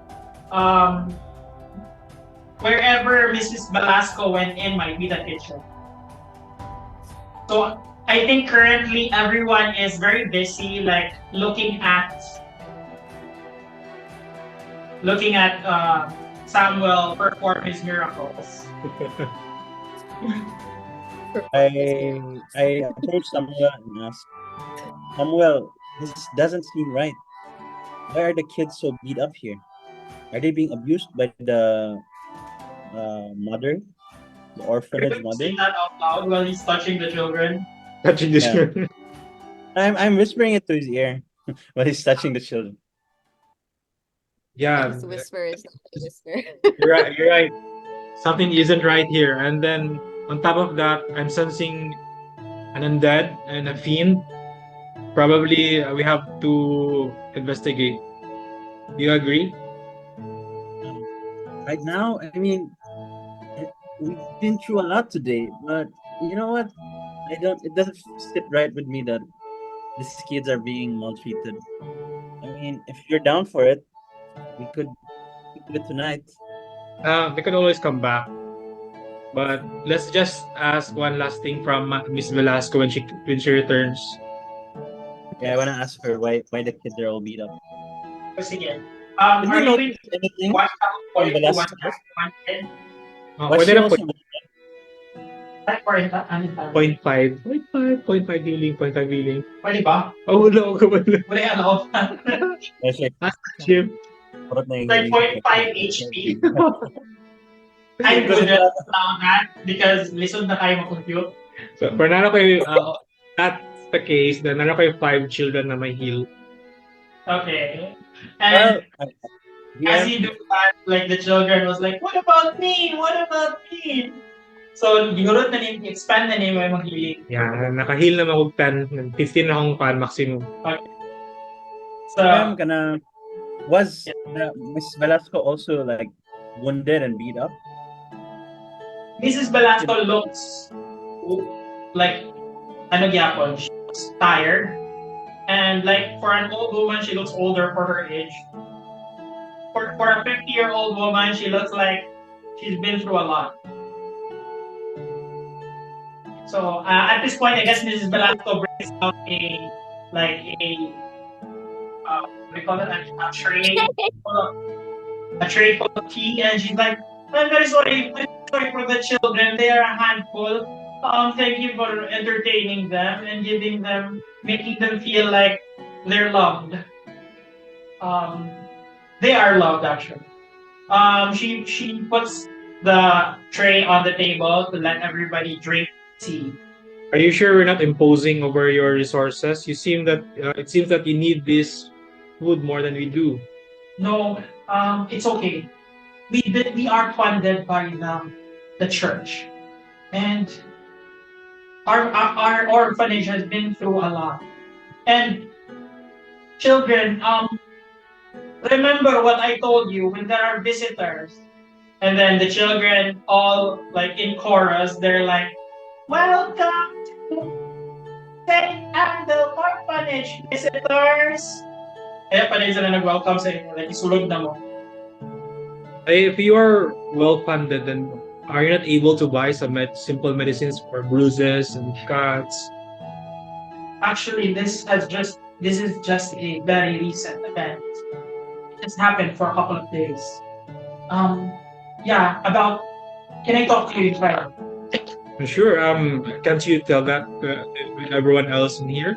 C: Wherever Mrs. Velasco went in might be the kitchen. So I think currently everyone is very busy, like looking at Samuel perform his miracles.
A: I approached Samuel and asked, Samuel, this doesn't seem right. Why are the kids so beat up here? Are they being abused by the mother, the
C: Are you
A: orphanage
C: going to
A: mother?
C: say that out loud while he's touching the children?
E: Touching this
A: Yeah.
E: one.
A: I'm whispering it to his ear while he's touching the children.
E: Yeah,
B: His whisper is not a whisper.
E: you're right. You're right. Something isn't right here. And then on top of that, I'm sensing an undead and a fiend. Probably we have to investigate. Do you agree?
A: Right now, I mean, we've been through a lot today, but you know what? It doesn't sit right with me that these kids are being maltreated. I mean, if you're down for it, we could do it tonight.
E: They could always come back. But let's just ask one last thing from Miss Velasco when she returns.
A: Yeah, I wanna ask her why the kids are all beat up.
C: Sige.
A: Did
C: Are
A: you
C: you going
A: notice
C: to
A: anything
C: watch out for
A: from
C: it
A: the
C: to
A: last
C: one
A: house?
C: kid?
A: Was
E: Pwede
A: she
E: na
A: also
E: 0.5 healing, 0.5 healing.
C: Pwede ba?
E: Oh, no, kabalo.
C: Pwede ano?
A: Yes, like,
E: Chip.
A: parang
C: Like
A: nangihiling
C: 0.5 HP. I
A: Because
C: wouldn't allow that because lisod na kayo mag-compute.
E: So, for nano kayo, that's the case, then nano kayo 5 children na may heal.
C: Okay. And
A: well,
C: as
A: yeah,
C: you do that, like the children was like, what about me? What about me? So, siguro na expand na name yung mag-healing.
E: Yeah, naka-heal na ako 10, 15 na akong pan maximum.
C: So,
A: ma'am, was Miss Velasco also like wounded and beat up?
C: Mrs. Velasco looks like ano gyapon, she looks tired. And like for an old woman, she looks older for her age. For a 50-year-old woman, she looks like she's been through a lot. So at this point, I guess Mrs. Velasco brings out what do you call it, a tray full of tea, and she's like, I'm very sorry for the children. They are a handful. Thank you for entertaining them and making them feel like they're loved. They are loved actually. She puts the tray on the table to let everybody drink tea.
E: Are you sure we're not imposing over your resources? It seems that you need this food more than we do.
C: No, it's okay. We are funded by the church, and our orphanage has been through a lot. And children, remember what I told you when there are visitors, and then the children all like in chorus, they're like, "Welcome to St. Andral Orphanage, visitors." Kaya pa rin sila nag-welcome sa inyo, like isulog na mo.
E: If you are well funded, then are you not able to buy some simple medicines for bruises and cuts?
C: Actually, this has just this is just a very recent event. It just happened for a couple of days. Yeah, about. Can I talk to you in private?
E: Sure. Can't you tell that with everyone else in here?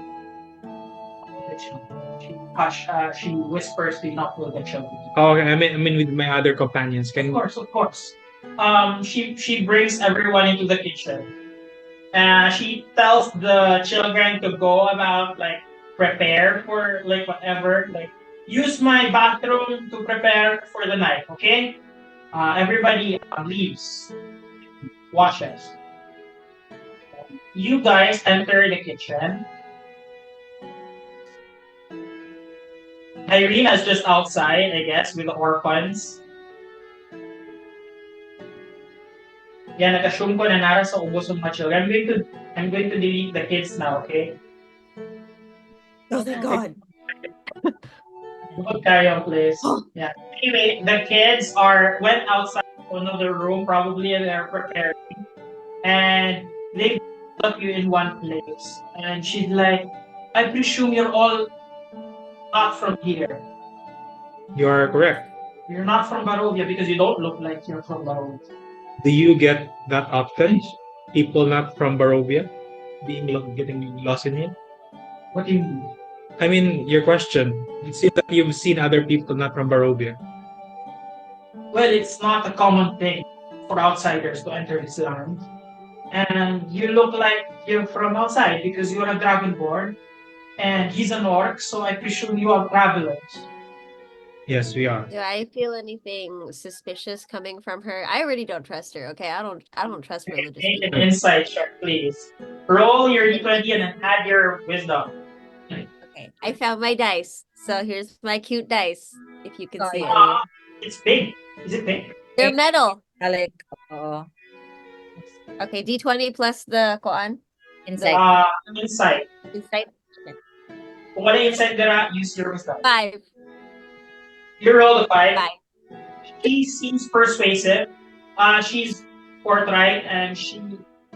C: She whispers to not to the children.
E: Oh, okay. I mean, with my other companions.
C: Of course, of course. She brings everyone into the kitchen. She tells the children to go about like prepare for like whatever, like use my bathroom to prepare for the night. Okay, everybody leaves, washes. You guys enter the kitchen. Irene is just outside, I guess, with the orphans. Yan, nag-assume ko na nara sa ubos ng mga children. I'm going to delete the kids now, okay?
B: Oh, thank God.
C: Don't carry on, please. Yeah. Anyway, the kids went outside to another room, probably, and they're preparing. And they put you in one place. And she's like, I presume you're all not from here.
E: You are correct.
C: You're not from Barovia because you don't look like you're from Barovia.
E: Do you get that often? People not from Barovia getting lost in here?
C: What do you mean?
E: I mean, your question. It seems that you've seen other people not from Barovia.
C: Well, it's not a common thing for outsiders to enter this land. And you look like you're from outside because you're a dragonborn and he's an orc, so I presume you are travelers.
E: Yes, we are.
B: Do I feel anything suspicious coming from her? I already don't trust her. Okay, I don't trust religious
C: Make an
B: people.
C: insight check, please. Roll your d20 and then add your wisdom.
B: Okay, I found my dice. So here's my cute dice. If you can see it.
C: It's big. Is it big?
B: They're metal.
D: Alec, oo.
B: Okay, D20 plus the koan.
D: Insight.
C: Insight.
B: Insight.
C: Kung wala insight dara, use your wisdom.
B: 5.
C: You roll a 5.
B: 5.
C: She seems persuasive. She's forthright and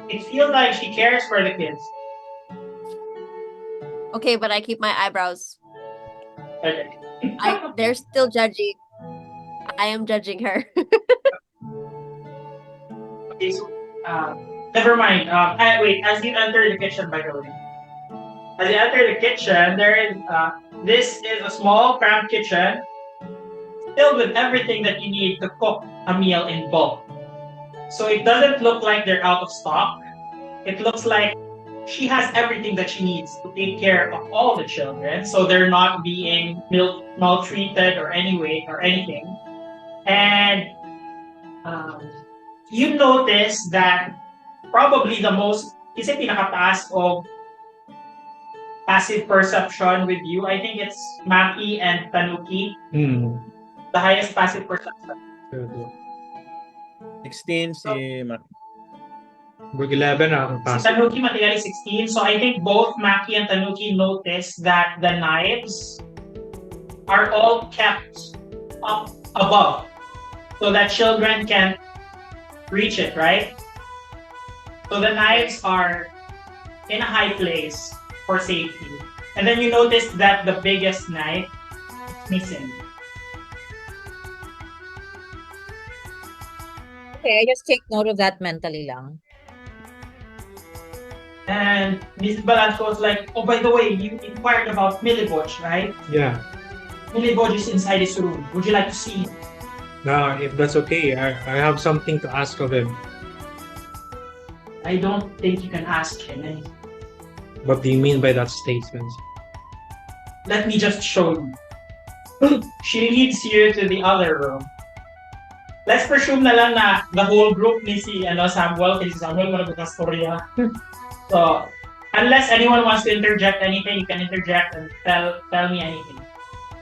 C: it feels like she cares for the kids.
B: Okay, but I keep my eyebrows.
C: Okay.
B: They're still judging. I am judging her.
C: Okay, so never mind. Wait, as you enter the kitchen, by the way. As you enter the kitchen, this is a small, cramped kitchen filled with everything that you need to cook a meal in bulk. So it doesn't look like they're out of stock. It looks like she has everything that she needs to take care of all the children, so they're not being maltreated or anything. And you notice that probably the most, kasi pinakataas of passive perception with you, I think it's Maki and Tanuki. The highest passive perception.
A: 16 si Mac.
E: Burg 11 ang
C: Si
E: pass.
C: Tanuki materially 16. So I think both Maki and Tanuki notice that the knives are all kept up above so that children can reach it, right? So the knives are in a high place for safety. And then you notice that the biggest knife is missing.
D: Okay, I just take note of that mentally lang.
C: And Mrs. Balanco was like, oh, by the way, you inquired about Milliboj, right?
E: Yeah.
C: Milliboj is inside his room. Would you like to see him?
E: Now, if that's okay, I have something to ask of him.
C: I don't think you can ask him anything.
E: What do you mean by that statement?
C: Let me just show you. She leads you to the other room. Let's presume na lang na the whole group ni si Samuel, kasi si Samuel manabukas storya. So, unless anyone wants to interject anything, you can interject and tell me anything.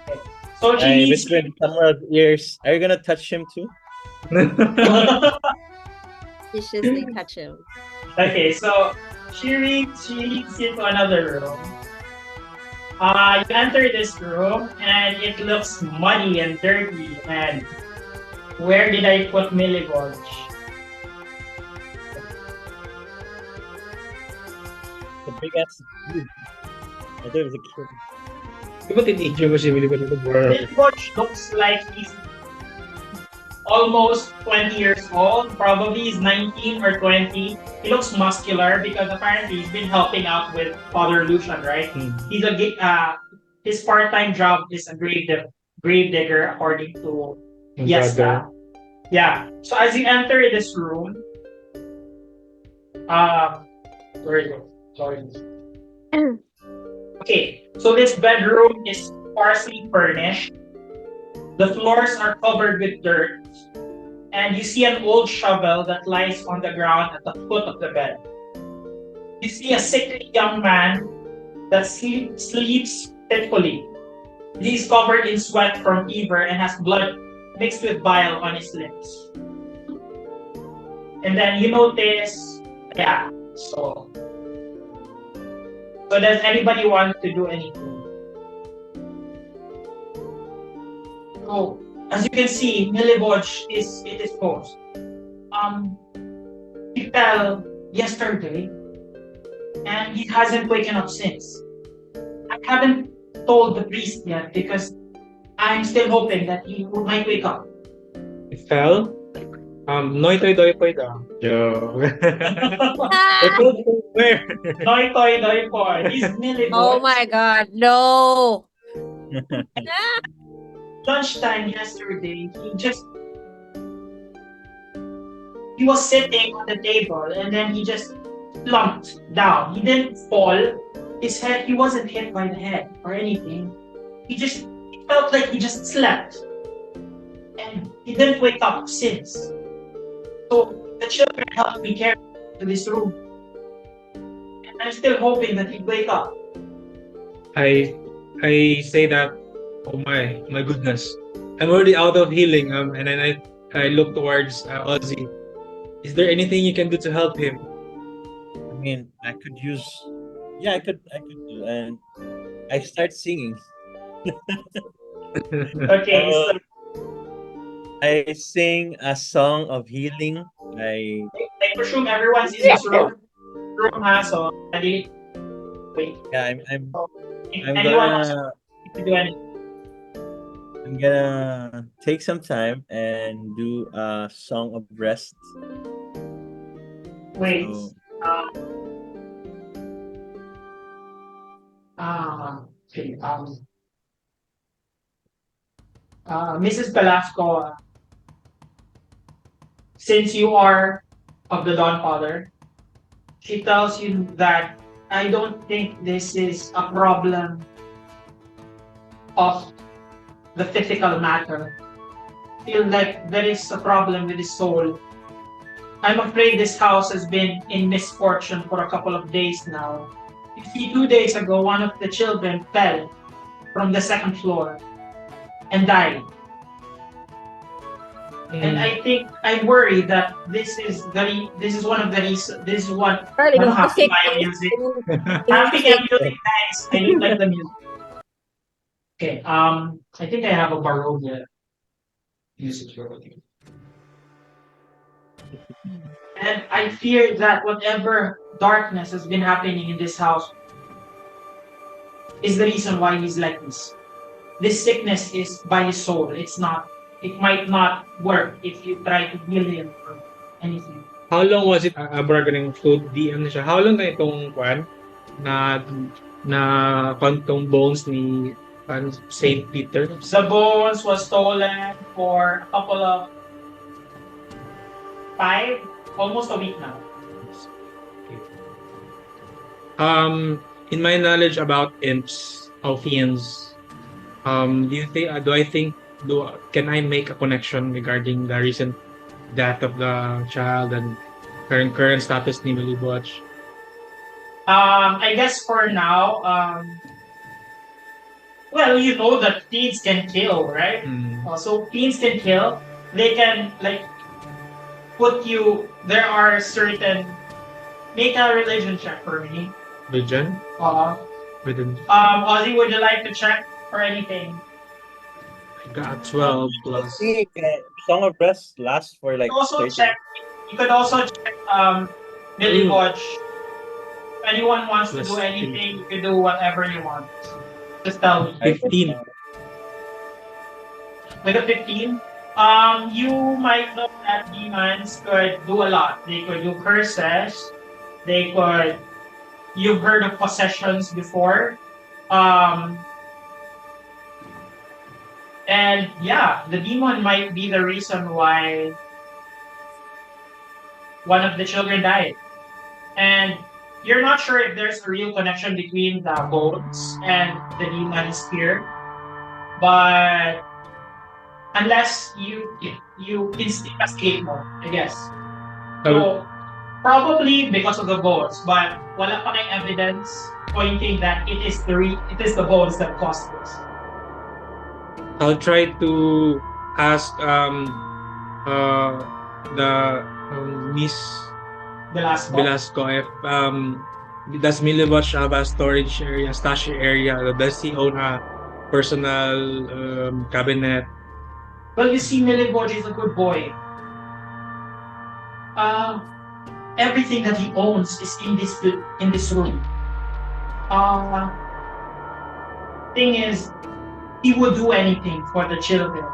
C: Okay. So she
A: I
C: leads
A: whispered in Samuel's ears, are you gonna touch him too?
B: Viciously touch him.
C: Okay, so she leads you to another room. You enter this room and it looks muddy and dirty. And where did I put Milliboj?
A: The big ass dude. I thought it was a kid.
E: Di ba teenager mo siya?
C: Billy Butch looks like he's almost 20 years old. Probably he's 19 or 20. He looks muscular because apparently he's been helping out with Father Lucian, right? He's his part-time job is a grave digger, according to Yesta. Yeah. So as you enter this room, where is it? Sorry. Okay, so this bedroom is sparsely furnished. The floors are covered with dirt, and you see an old shovel that lies on the ground at the foot of the bed. You see a sickly young man that sleeps fitfully. He's covered in sweat from fever and has blood mixed with bile on his lips. And then you notice, so does anybody want to do anything? So, as you can see, Milivoj is indisposed. He fell yesterday, and he hasn't waken up since. I haven't told the priest yet because I'm still hoping that he might wake up.
E: He fell? Noy toy doy poy daw. Joke. Where?
C: Noy toy doy poy. He's Milivoj.
B: Oh my god, no.
C: Lunchtime yesterday, he was sitting on the table and then he just slumped down. He didn't fall. He wasn't hit by the head or anything. It felt like he just slept. And he didn't wake up since. So the children helped me carry him to this room. And I'm still hoping that he'd wake up.
E: I say that, oh my goodness. I'm already out of healing. And then I look towards Ozzy. Is there anything you can do to help him?
A: I mean, I could use. Yeah, I could do, and I start singing.
C: Okay, so
A: I sing a song of healing. I
C: presume everyone's in this room. So wait.
A: yeah, I'm
C: Anyone wants
A: gonna
C: to do anything?
A: I'm gonna take some time and do a song of rest.
C: Wait.
A: So,
C: Okay. Mrs. Velasco, since you are of the Dawn Father, she tells you that I don't think this is a problem of the physical matter. I feel like there is a problem with his soul. I'm afraid this house has been in misfortune for a couple of days now. You see, 2 days ago, one of the children fell from the second floor and died. And I worry that this is one of the reasons. This is what I'm happy by music. Happy music, thanks. I do like the music. Okay, I think I have a Barovia music here. And I fear that whatever darkness has been happening in this house is the reason why he's like this. This sickness is by his soul. It might not work if you try to heal him or anything.
E: How long was it, bargaining food? Siya? How long na itong na kontong bones ni St. Peter?
C: The bones was stolen for a couple of 5, almost a week now.
E: In my knowledge about imps, Alfians, can I make a connection regarding the recent death of the child and current status ni Milivoj?
C: I guess for now, well, you know that fiends can kill, right? So fiends can kill. They can put you. There are certain. Make a religion check for me.
E: Religion?
C: Ozzy, would you like to check for anything?
E: I got 12 plus.
A: Song of rest lasts for like.
C: You could also check Milivoj. If anyone wants to do anything, you can do whatever you want. Just tell me.
A: I don't
E: 15.
A: know.
C: With a 15, you might know that demons could do a lot. They could do curses. They could. You've heard of possessions before. Um, and yeah, the demon might be the reason why one of the children died. And you're not sure if there's a real connection between the bones and the demons here, but unless you investigate more, I guess.
E: I'll,
C: So probably because of the bones, but wala pa kayong evidence pointing that it is the bones that caused this.
E: I'll try to ask the Miss
C: The last one.
E: Velasco if does Milivoch have a storage area, stash area? Does he own a personal cabinet?
C: Well, you see, Milivoj is a good boy. Everything that he owns is in this room. Thing is, he would do anything for the children.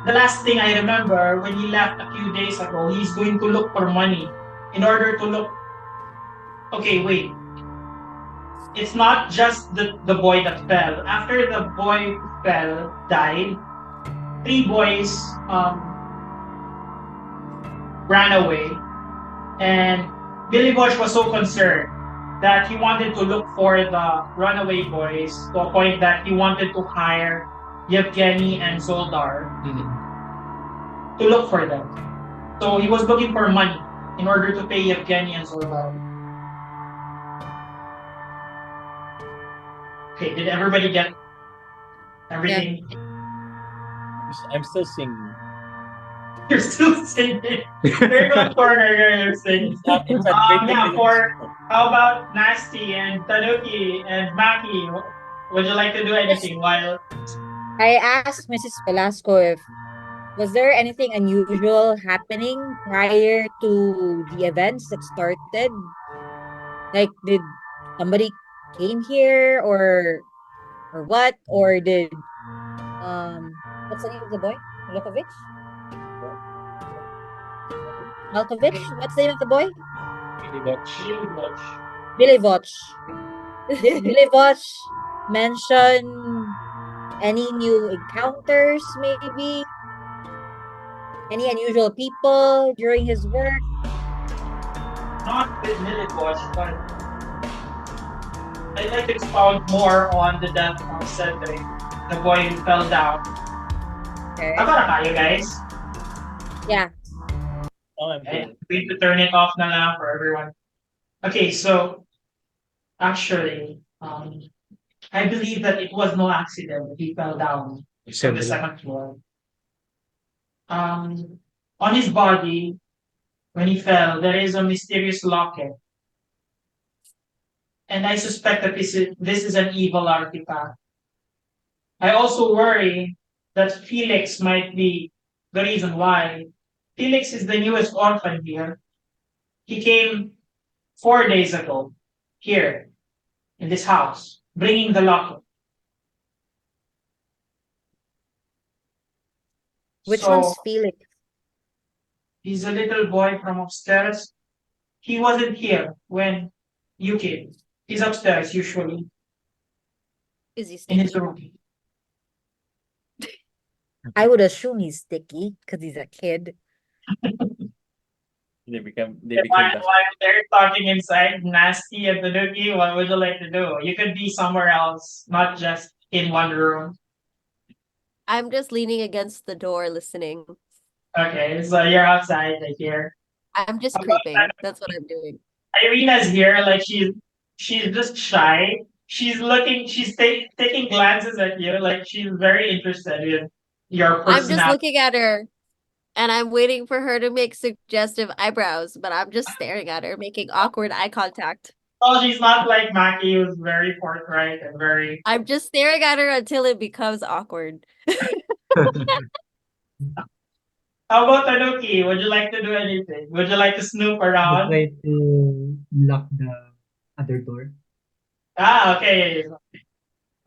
C: The last thing I remember when he left a few days ago, he's going to look for money in order to look. Okay, wait. It's not just the boy that fell. After the boy who fell died, 3 boys ran away, and Billy Bosch was so concerned that he wanted to look for the runaway boys to a point that he wanted to hire Yevgeny and Zoldar to look for them. So he was looking for money in order to pay Yevgeny and Zoldar. Okay, did everybody get everything?
A: I'm still singing.
C: You're still singing. Third one corner, you're singing.
A: It's a great
C: Yeah, for how about Nasty and Tanuki and Maki? Would you like to do anything while
D: I asked Mrs. Velasco if was there anything unusual happening prior to the events that started? Like, did somebody came here or what? Or did what's the name of the boy? Malkovich? Malkovich? What's the name of the boy?
E: Milivoch.
D: Billy Voch. Did Billy Voch mention any new encounters, maybe? Any unusual people during his work?
C: not with Militwatch, but I'd like to expound more on the death of Cedric, the boy who fell down.
D: Okay.
C: Tama na kayo, guys?
D: Yeah.
A: Oh, I'm
C: Okay,
A: good.
C: we need to turn it off na lang for everyone. Okay, so actually, I believe that it was no accident that he fell down from the second floor. On his body, when he fell, there is a mysterious locket. And I suspect that this is an evil artifact. I also worry that Felix might be the reason why. Felix is the newest orphan here. He came 4 days ago here in this house, bringing the locket.
D: Which
C: So,
D: one's Felix?
C: he's a little boy from upstairs. He wasn't here when you came. He's upstairs usually
B: Is he
C: in his
B: sticky?
C: room.
D: I would assume he's sticky because he's a kid.
A: They became
C: While
A: best.
C: they're talking inside, Nasty and Tanuki, what would you like to do? You could be somewhere else, not just in one room.
B: I'm just leaning against the door listening.
C: Okay, so you're outside, like here.
B: I'm just creeping. That's what I'm doing.
C: Irina's here, like she's just shy. She's looking, taking glances at you, like she's very interested in your
B: I'm just
C: personality.
B: looking at her and I'm waiting for her to make suggestive eyebrows, but I'm just staring at her, making awkward eye contact.
C: Oh, she's not like Maki, who's very forthright and very.
B: I'm just staring at her until it becomes awkward.
C: How about Tanuki? Would you like to do anything? Would you like to snoop
F: I
C: around?
F: try to lock the other door.
C: Ah, okay.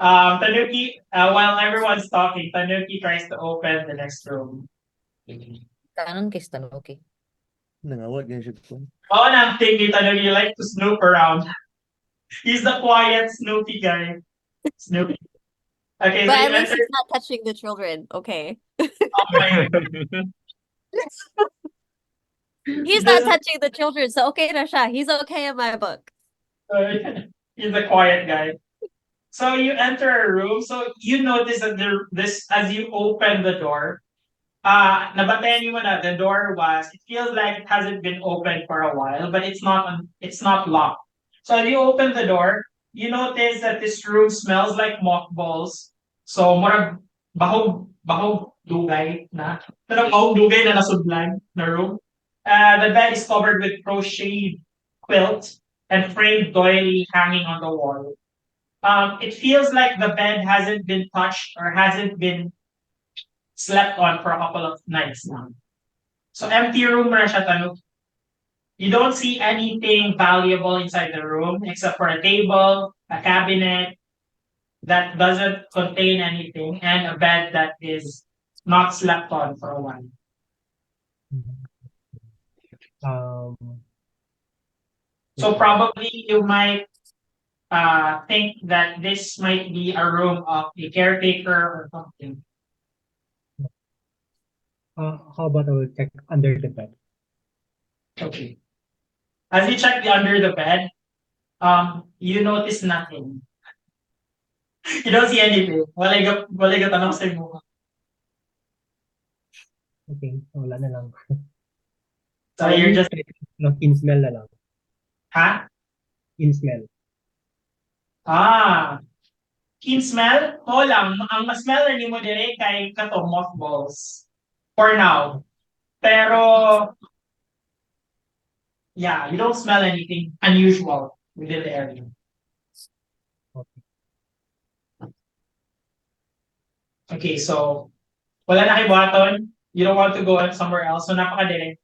C: Tanuki, while everyone's talking, Tanuki tries to open the next room.
D: Tanon kay Tanuki.
A: Nangawag na siya ko.
C: Oh, and I'm thinking, Tanuki, you like to snoop around. He's the quiet, Snoopy guy. Snoopy. Okay, so
B: But
C: you
B: at least
C: enter.
B: he's not touching the children. Okay.
C: Oh my.
B: He's not
C: This is
B: touching the children, so okay na siya. He's okay in my book.
C: he's a quiet guy. So you enter a room. So you notice that this as you open the door, nabatayan mo na the door was. It feels like it hasn't been opened for a while, but it's not locked. So as you open the door, you notice that this room smells like mothballs. So murag bahog dugay na. Pero bahog dugay na nasudlan na room. The bed is covered with crocheted quilt and framed doily hanging on the wall. It feels like the bed hasn't been touched or hasn't been slept on for a couple of nights now. So empty room na siya, Tanuk. You don't see anything valuable inside the room except for a table, a cabinet that doesn't contain anything, and a bed that is not slept on for a while.
F: Um,
C: So probably you might think that this might be a room of a caretaker or something.
F: how about I will check under the bed?
C: Okay. As you check under the bed, you notice nothing. You don't see anything. Walay ka tanong sa imo.
F: Okay, wala na lang.
C: So you're just,
F: No, in smell na lang.
C: ha?
F: In smell.
C: Keen smell? Oo lang. Ang mas-smell na mo dire kay kato mothballs. For now. Pero, yeah, you don't smell anything unusual within the area.
F: Okay.
C: Okay, so, wala na kay buhaton. You don't want to go somewhere else. So, napakadire.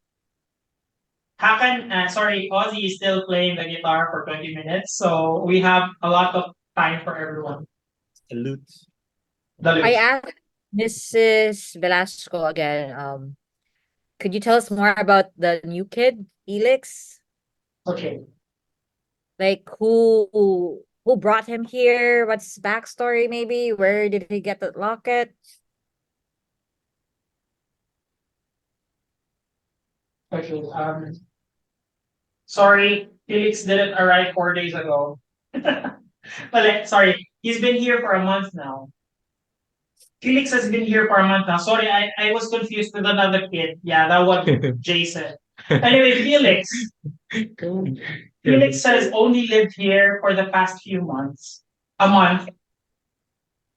C: Hakan, sorry, Ozzy is still playing the guitar for 20 minutes. So, we have a lot of time for everyone.
A: Salute.
C: The
D: I
C: list.
D: asked Mrs. Velasco again, could you tell us more about the new kid, Felix?
C: Okay.
D: Like who brought him here? What's his backstory maybe? Where did he get the locket?
C: Okay. Sorry, Felix didn't arrive 4 days ago. Well, sorry, he's been here for a month now. Felix has been here for a month now. Sorry, I was confused with another kid. Yeah, that was Jason. Anyway, Felix. Felix has only lived here for the past few months. A month.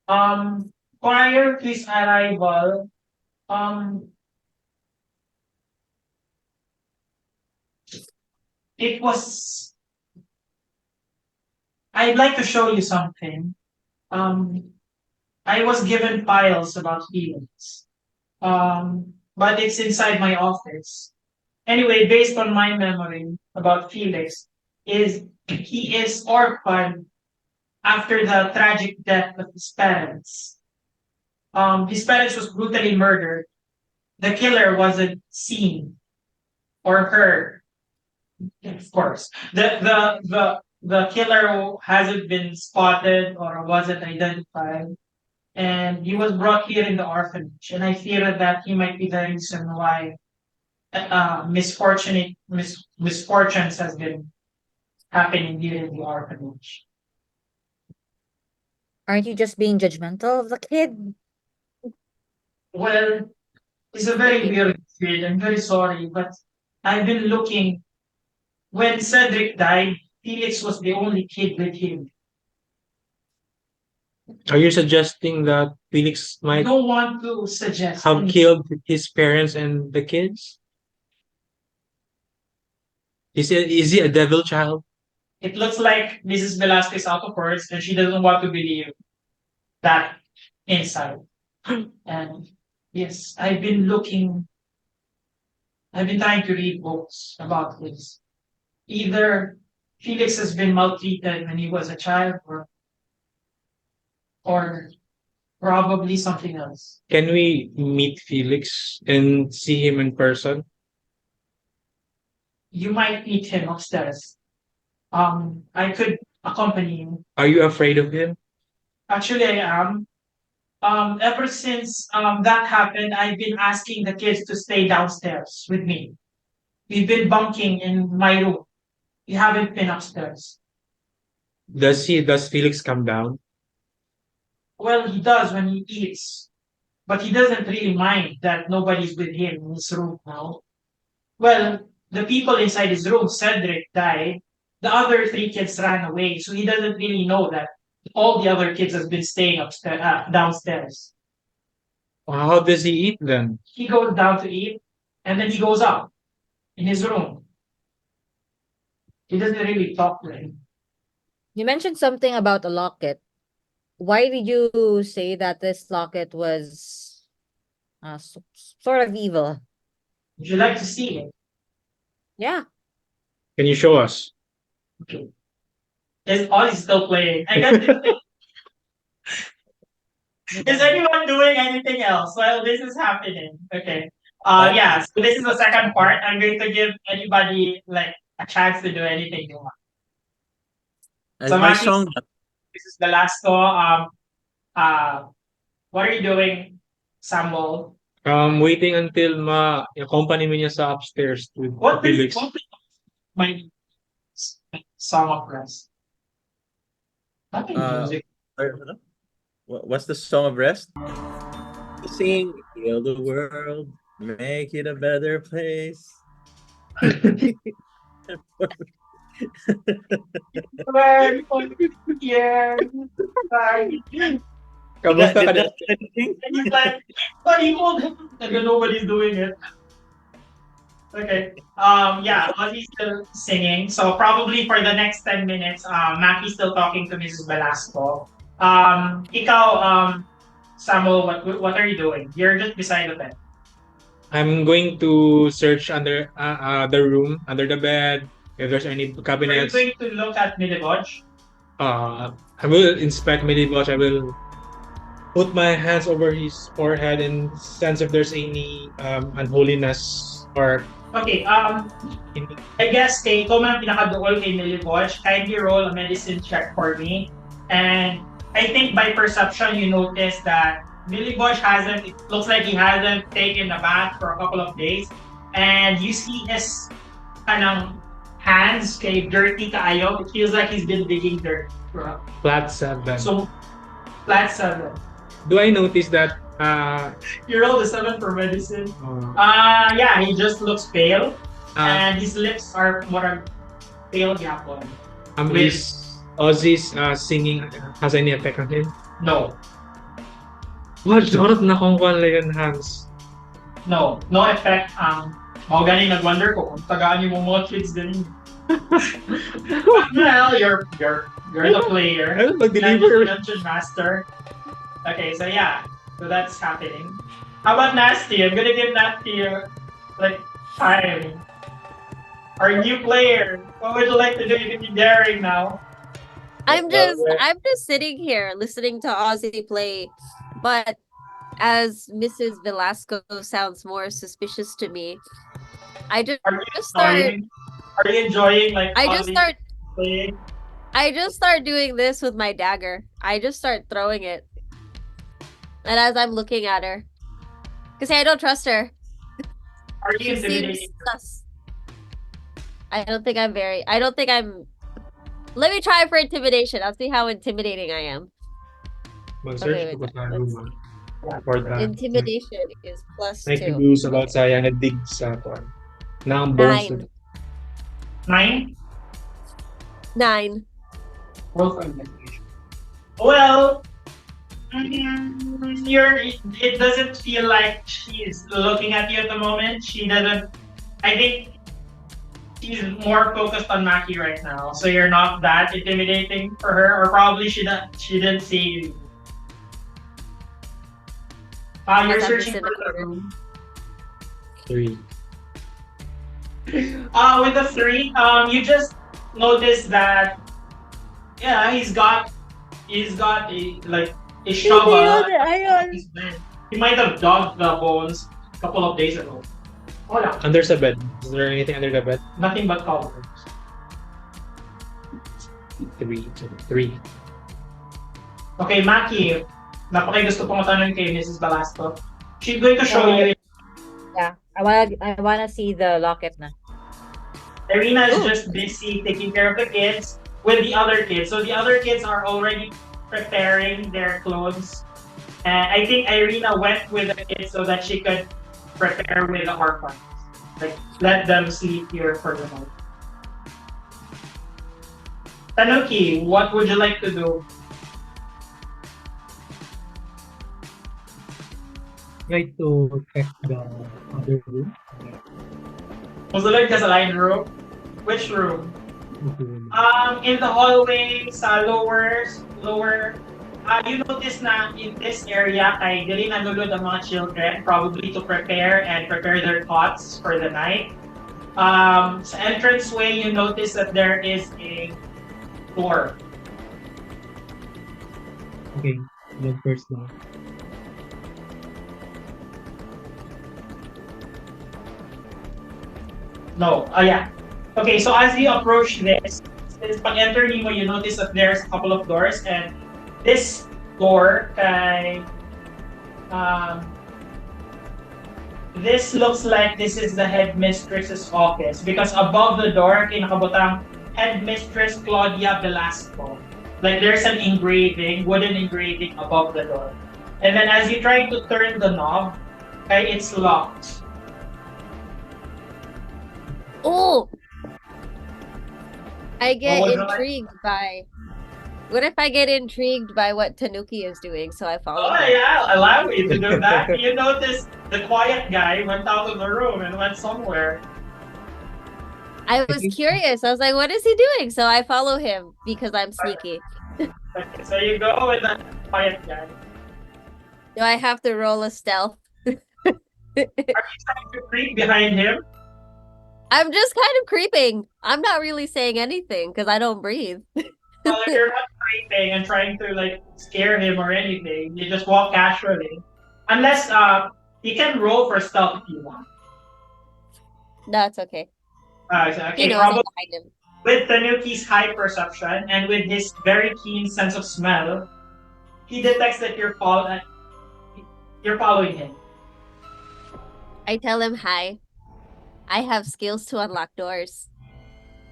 C: Prior to his arrival, it was. I'd like to show you something. I was given files about Felix. But it's inside my office. Anyway, based on my memory about Felix, is he is orphaned after the tragic death of his parents. His parents was brutally murdered. The killer wasn't seen or heard. Of course, the killer hasn't been spotted or wasn't identified, and he was brought here in the orphanage. And I fear that he might be the reason why misfortunes has been happening here in the orphanage.
D: Aren't you just being judgmental of the kid?
C: Well, it's a very weird kid. I'm very sorry, but I've been looking. When Cedric died, Felix was the only kid with him.
E: Are you suggesting that Felix
C: I
E: might
C: don't want to suggest
E: have
C: anything.
E: killed his parents and the kids? Is he a devil child?
C: It looks like Mrs. Velasquez out of words, and she doesn't want to believe that inside. And yes, I've been looking. I've been trying to read books about this. Either Felix has been maltreated when he was a child, or or probably something else.
E: Can we meet Felix and see him in person?
C: You might meet him upstairs. I could accompany you.
E: Are you afraid of him?
C: Actually, I am. Ever since that happened, I've been asking the kids to stay downstairs with me. We've been bunking in my room. We haven't been upstairs.
E: Does Felix come down?
C: Well, he does when he eats, but he doesn't really mind that nobody's with him in his room now. Well, the people inside his room, Cedric died. The other three kids ran away, so he doesn't really know that all the other kids has been staying upstairs, downstairs.
E: How does he eat then?
C: He goes down to eat, and then he goes up in his room. He doesn't really talk to him.
D: You mentioned something about a locket. Why did you say that this locket was sort of evil?
C: Would you like to see it?
D: Yeah.
E: Can you show us?
C: Okay. Is still playing. I got this. Is anyone doing anything else while this is happening? Okay. Yeah, so this is the second part. I'm going to give anybody like a chance to do anything you want.
A: As
C: So
A: my
C: Maki,
A: song,
C: this is the last go. What are you doing, Samuel?
E: Waiting until accompany mo niya sa upstairs with
C: What
E: Felix.
C: is my song of rest? Nothing music.
A: what's the song of rest? Sing, heal the world, make it a better place.
C: Yeah.
E: Kamusta ka
A: Did
E: na?
A: that do anything?
C: And he's like, what are you holding? And then nobody's doing it. Okay. Yeah, Ozzy's still singing. So probably for the next 10 minutes, Maki's still talking to Mrs. Velasco. Ikaw, Samuel, what are you doing? You're just beside the bed.
E: I'm going to search under the room, under the bed, if there's any
C: Are you
E: cabinets.
C: going to look at Milivoj?
E: I will inspect Medivosh. I will put my hands over his forehead and sense if there's any unholiness or
C: Okay, I guess kay ikaw man pinakaduol kay Milivoj, kindly roll a medicine check for me. And I think by perception you notice that Milivoj it looks like he hasn't taken a bath for a couple of days. And you see his kanang hands kay dirty kaayo. It feels like he's been digging dirt.
E: flat 7.
C: So, flat 7.
E: Do I notice that
C: You rolled a 7 for medicine. Yeah, he just looks pale. And his lips are more pale yapon.
E: is Ozzy's singing has any effect on him?
C: No.
E: What? Dorot na kong kwan lang hands.
C: No effect. Mga gani nag-wonder ko kung tagaan yung mga kids din. Well, you're the player.
E: Ano mag-deliver?
C: Dungeon master. Okay, so yeah. So that's happening. How about Nasty? I'm gonna give Nasty like time. Our new player. What would you like to do? You can be daring now.
B: I'm just sitting here listening to Ozzy play, but as Mrs. Velasco sounds more suspicious to me, I just start.
C: Are you enjoying like?
B: I just
C: Ozzy
B: start.
C: playing?
B: I just start doing this with my dagger. I just start throwing it, and as I'm looking at her, because I don't trust her.
C: Are you
B: She seems
C: intimidating?
B: sus. I don't think I'm. Let me try for intimidation. I'll see how intimidating I am.
E: Mag-search
B: Okay,
E: ko
B: wait,
E: sa
B: let's-
E: room. For that.
B: Intimidation is plus
E: Thank you,
B: 2.
E: Bruce, about sayang na-dig sa kwan. Nang bones.
B: 9.
C: 9?
B: 9.
C: Roll for investigation. Well, it doesn't feel like she's looking at you at the moment. She doesn't. I think she's more focused on Maki right now, so you're not that intimidating for her, or probably she didn't see you. You're
B: Yes, I'm just
C: searching
B: in
C: for
B: the
C: the
B: corner.
C: room.
E: 3.
C: With the 3, you just notice that, yeah, he's got a like a
D: Hindi
C: shovel.
D: yun, ayun.
C: His bed. He might have dug the bones a couple of days ago. Wala.
E: Under the bed. Is there anything under the bed?
C: Nothing but cobwebs.
E: Three.
C: Okay, Maki. Napaka-gusto kong matanong kay Mrs. Balasco. She's going to show you.
D: Yeah, I wanna see the locket na.
C: Irina is just busy taking care of the kids with the other kids. So the other kids are already preparing their clothes. And I think Irina went with the kids so that she could prepare with the orphans. Like, let them sleep here for the night. Tanuki, what would you like to do?
F: Try to check the other room.
C: Musulod ka sa line room? Which room?
F: Okay.
C: In the hallway, sa lower, you notice na in this area, kay dili nagulod ang mga children, probably to prepare their cots for the night. Sa entranceway, you notice that there is a door.
F: Okay, yun first now.
C: No, yeah. Okay, so as you approach this pag-enter mo, you notice that there's a couple of doors, and this door kay this looks like this is the headmistress's office because above the door kay nakabutang Headmistress Claudia Velasco. Like there's an engraving, wooden engraving above the door. And then as you try to turn the knob, kay it's locked.
B: Oh, I get
C: What would you like?
B: intrigued by. What if I get intrigued by what Tanuki is doing? So I follow
C: Oh
B: him.
C: yeah, allow me to do that. You notice the quiet guy went out of the room and went somewhere.
B: I was curious. I was like, what is he doing? So I follow him because I'm sneaky.
C: Okay, so you go with that quiet guy.
B: Do I have to roll a stealth?
C: Are you trying to creep behind him?
B: I'm just kind of creeping. I'm not really saying anything because I don't breathe.
C: Well, if you're not creeping and trying to like scare him or anything, you just walk casually. Unless you can roll for stealth if you want.
B: No, it's okay.
C: Okay,
B: He knows I'm
C: probably
B: behind him.
C: with Tanuki's high perception and with his very keen sense of smell, he detects that you're following him.
B: I tell him hi. I have skills to unlock doors.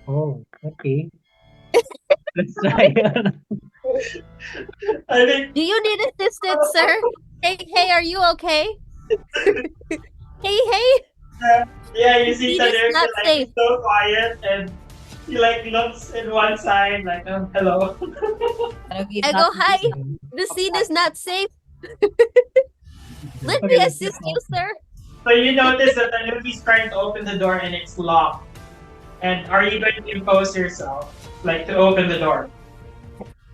F: Oh, okay. Let's try.
C: I think
B: Do you need assistance, sir? Hey, are you okay? hey.
C: yeah, you see
B: He is
C: Tanuki
B: not
C: like
B: safe.
C: he's so quiet and he like looks in one side like hello.
B: I go, hi. The scene is not safe. Let me
F: Okay, let's
B: assist
F: just
B: you, sir.
C: So you notice that Tanuki's trying to open the door and it's locked. And are you going to impose yourself, like to open the door?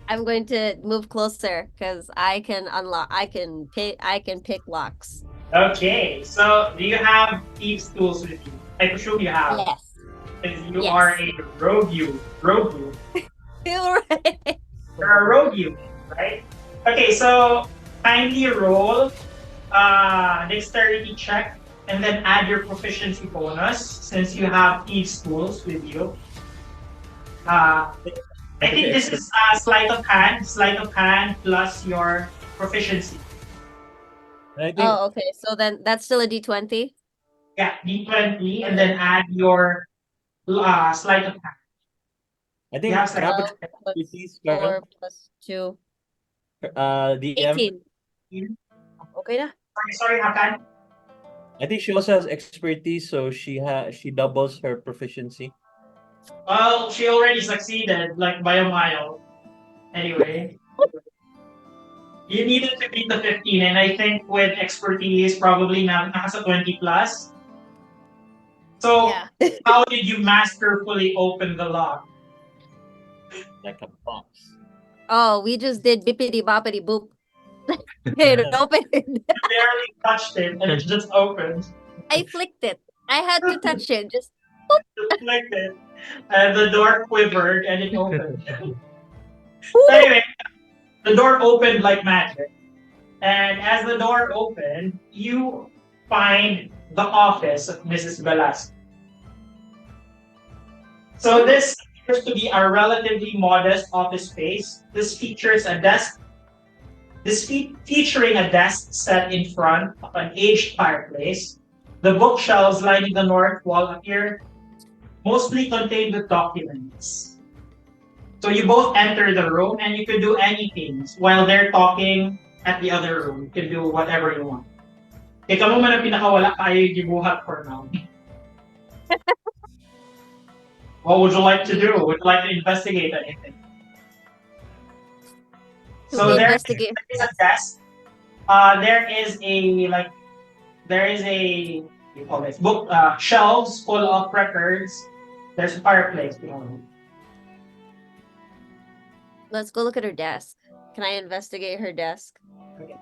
B: I'm going to move closer because I can unlock. I can pick locks.
C: Okay, so do you have thieves' tools with you? I presume you have.
B: Yes.
C: Because you
B: Yes.
C: are a rogue.
B: You're right.
C: You're a rogue, right? Okay, so kindly roll dexterity check and then add your proficiency bonus since you have thieves' tools with you. I think this is sleight of hand plus your proficiency.
A: I think
B: Oh, okay. So then that's still a D20.
C: Yeah, D20 and then add your sleight of hand.
A: I think
C: Yeah, it's like-
A: rapid
B: 12 plus
A: expertise,
B: 4 plus 2.
A: DM.
B: 18. Okay na.
C: Sorry, Hakan.
A: I think she also has expertise, so she doubles her proficiency.
C: Well, she already succeeded, like by a mile. Anyway. You needed to beat the 15, and I think with expertise, probably nasa 20 plus. So,
B: Yeah.
C: how did you masterfully open the lock?
A: Like a box.
B: Oh, we just did bippity boppity boop. It opened.
C: You barely touched it, and it just opened.
B: I flicked it. I had to touch it. Just
C: Just like it. And the door quivered, and it opened. Anyway, the door opened like magic. And as the door opened, you find the office of Mrs. Velasco. So this appears to be a relatively modest office space. This features a desk. Featuring a desk set in front of an aged fireplace. The bookshelves lining the north wall appear mostly contained with documents. So you both enter the room and you can do anything while they're talking at the other room. You can do whatever you want. Ikaw mo man ang pinakawala, kaya yung gibuhat for now. What would you like to do? Would you like to investigate anything? So there is a desk. There is a what do you call this? Book shelves full of records. There's a fireplace.
B: Let's go look at her desk. Can I investigate her desk?
C: Okay.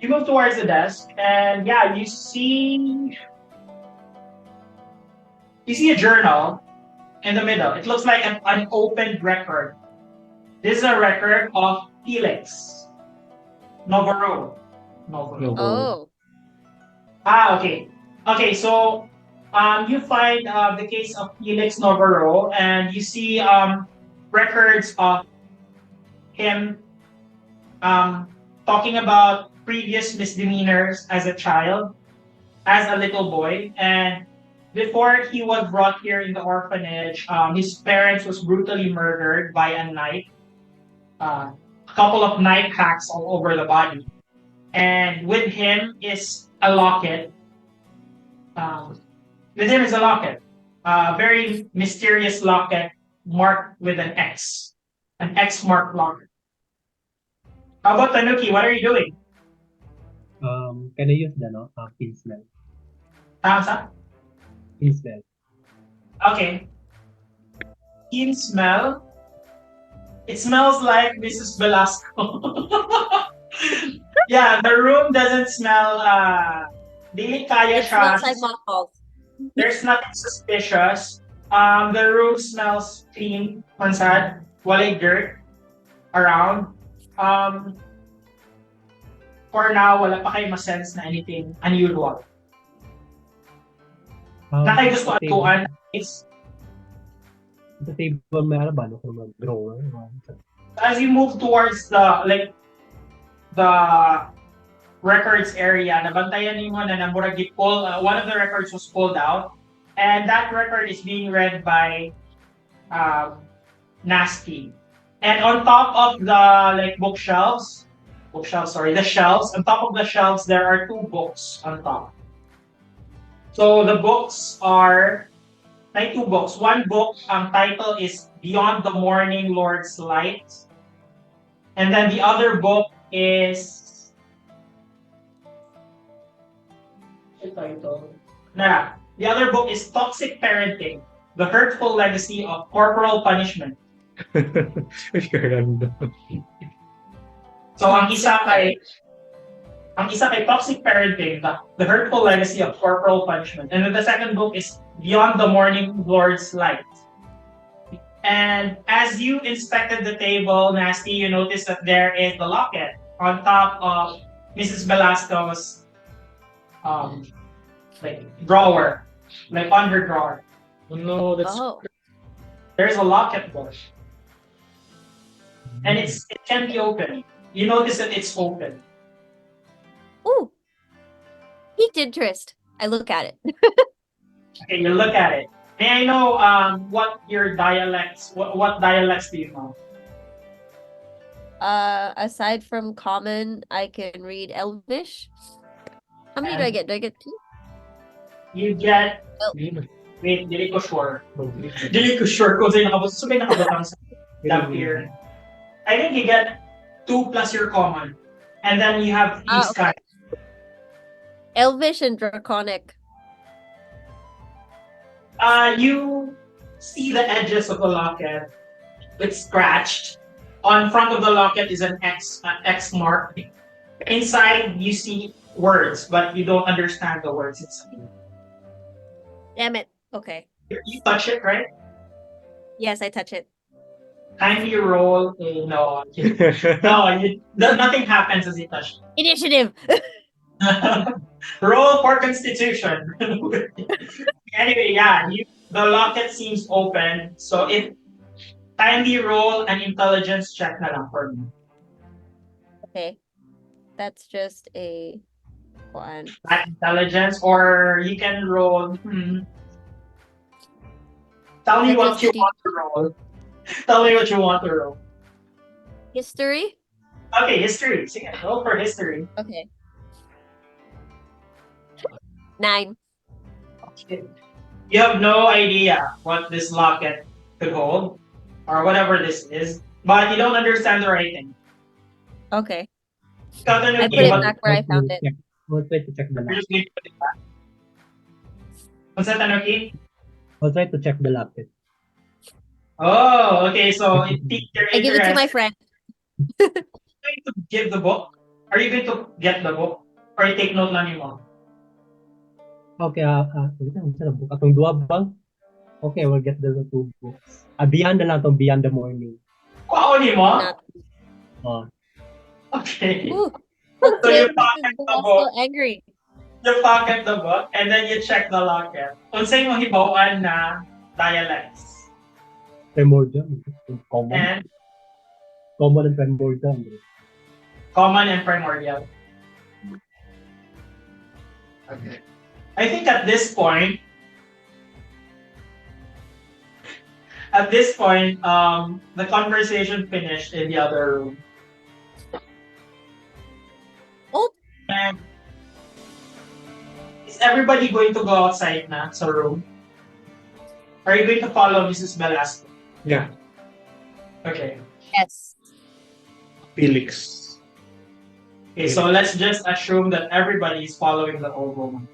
C: You move towards the desk, and yeah, you see a journal in the middle. It looks like an unopened record. This is a record of Felix Novarro.
B: Oh.
C: Okay. Okay, so you find the case of Felix Novarro, and you see records of him talking about previous misdemeanors as a child, as a little boy, and before he was brought here in the orphanage, his parents was brutally murdered by a knife. A couple of knife hacks all over the body. And with him is a locket. With him is a locket. A very mysterious locket marked with an X. An X-marked locket. How about Tanuki? What are you doing?
F: Can I use the pin smell?
C: Tama?
F: Pin smell.
C: Okay. Pin smell. It smells like Mrs. Velasco. Yeah, the room doesn't smell dili kaya
B: It
C: siya.
B: smells like mothballs.
C: There's nothing suspicious. The room smells clean, mansad, walay dirt around. For now, wala pa kayo masense na anything unusual. Na kayo gusto atuan is
F: the table may ano ba? From a drawer?
C: as you move towards the records area, nabantayan niyo na namurag pull. One of the records was pulled out, and that record is being read by Nasty. And on top of the bookshelves, the shelves. On top of the shelves, there are two books on top. So the books are two books. One book, title is Beyond the Morning Lord's Light. And then the other book is the other book is Toxic Parenting, The Hurtful Legacy of Corporal Punishment. So ang isa kay Toxic Parenting, the Hurtful Legacy of Corporal Punishment. And then the second book is Beyond the Morning Lord's Light. And as you inspected the table, Nasty, you noticed that there is the locket on top of Mrs. Velasco's drawer, under drawer.
E: Oh no, that's
C: There's a locket book. And it can be opened. You notice that it's open.
B: Ooh. Piqued interest. I look at it.
C: Okay, you look at it. May I know what your dialects? What dialects do you know?
B: Aside from common, I can read Elvish. How many do I get? Do I get 2?
C: You get. Wait, dili ko sure. Dili ko sure kung sa'yo nakabatang sa lab here. I think you get 2 plus your common, and then you have 3 sky.
B: Elvish and Draconic.
C: You see the edges of the locket. It's scratched. On front of the locket is an X mark. Inside, you see words, but you don't understand the words inside.
B: Damn it. Okay.
C: You touch it, right?
B: Yes, I touch it.
C: kindly roll a no. Nothing happens as you touch.
B: Initiative.
C: Roll for Constitution. Anyway, yeah, the locket seems open, so it kindly roll an intelligence check na lang for me.
B: Okay. That's just a one.
C: That intelligence, or you can roll. Tell me
B: That
C: what
B: just
C: you want to roll. Tell me what you want to roll.
B: History?
C: Okay, history. Sige, roll for history.
B: Okay. 9.
C: Okay. You have no idea what this locket could hold, or whatever this is, but you don't understand the writing.
B: Okay.
C: Tatanungin,
B: I put it
C: what-
B: back where I found it.
F: I'll try to check the
C: You're
F: locket.
C: just going to put it back. What's that, Tanuki?
F: I'll try to check the locket.
C: Oh, okay. So it piqued your
B: I give it to
C: interest.
B: my friend.
C: Are you going to give the book? Are you going to get the book? Or you take note lang mo?
F: Okay, wait lang, saan ang book? Atong duwa bang? Okay, we'll get the two books. Beyond na lang itong Beyond the Morning.
C: Kuhaon mo?
B: Not.
F: Oh,
C: Okay.
B: Ooh.
C: So
B: Okay,
C: you pocket
B: this is
C: the
B: so
C: book.
B: angry.
C: You pocket the book, and then you check the locket. Unsay mo hibawan na dialects.
F: Primordial. Common.
C: And
F: Common and primordial.
C: common and primordial. Okay. I think at this point, the conversation finished in the other room.
B: Oh.
C: And is everybody going to go outside na sa room? Are you going to follow Mrs. Velasco?
E: Yeah,
C: Okay.
B: Yes.
E: Felix.
C: Okay, so let's just assume that everybody is following the old woman.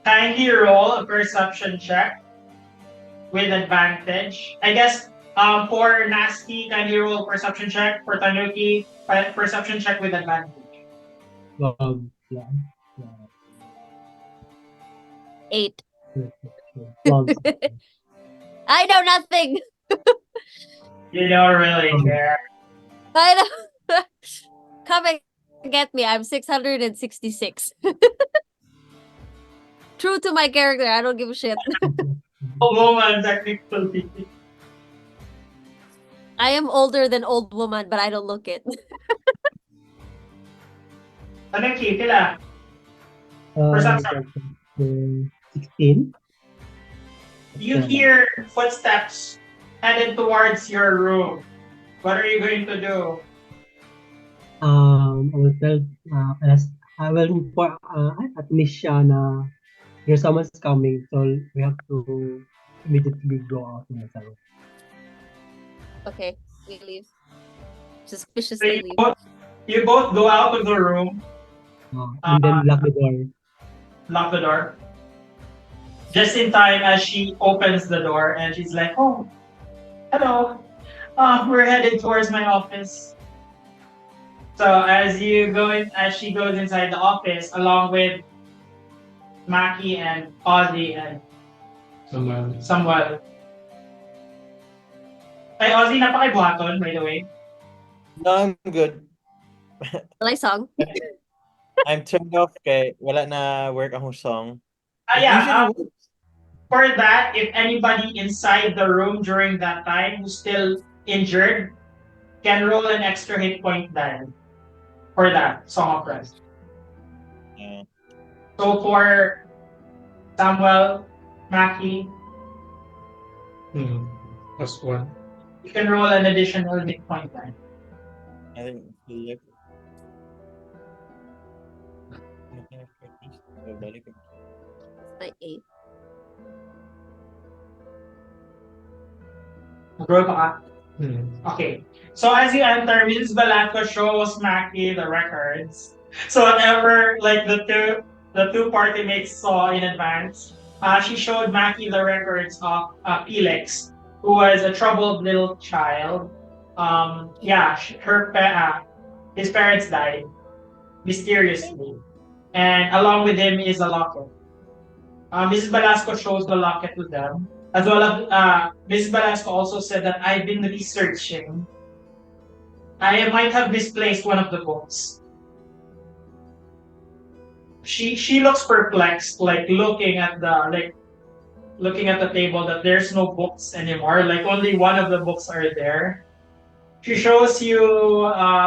C: Kindly roll a perception check with advantage. I guess for Nasty, kindly roll a perception check. For Tanuki, perception check with advantage.
F: Yeah.
B: 8.
F: Well,
B: I know nothing.
C: You don't really care.
B: I know. Come and get me. I'm 666. True to my character. I don't give a shit.
C: Old woman, technically.
B: I am older than old woman, but I don't look it.
C: Tanuki, pila? Perception.
F: 16.
C: You hear footsteps headed towards your room. What are you going to do?
F: I will tell, I will inform at Nisha na there's someone's coming, so we have to immediately go out in the room.
B: Okay, we leave.
C: So
B: Suspiciously leave.
C: you both go out of the room,
F: And then lock the door.
C: lock the door. Just in time as she opens the door and she's like, "Oh, hello. We're headed towards my office." So as she goes inside the office along with Maki and Ozzy and Samuel. Ay, Ozzy, napakaibuhaton, by the way.
A: No, I'm good.
B: Walay song.
A: I'm turned off kay wala na work akong song. It
C: Yeah,
A: usually works.
C: for that, if anybody inside the room during that time who's still injured can roll an extra hit point die for that Song of Rest.
A: Yeah.
C: So for Samuel, Maki,
E: +1.
C: you can roll an additional hit point die.
A: I think like
B: My 8.
C: Roll pa ka? Okay. So as you enter, Mrs. Balatco shows Maki the records. So whatever like the two party mates saw in advance, she showed Maki the records of Felix, who was a troubled little child. His parents died mysteriously, and along with him is a locket. Mrs. Velasco shows the locket to them, As well as Ms. Velasco also said that I've been researching. I might have misplaced one of the books. She looks perplexed, like looking at the table that there's no books anymore. Like only one of the books are there. She shows you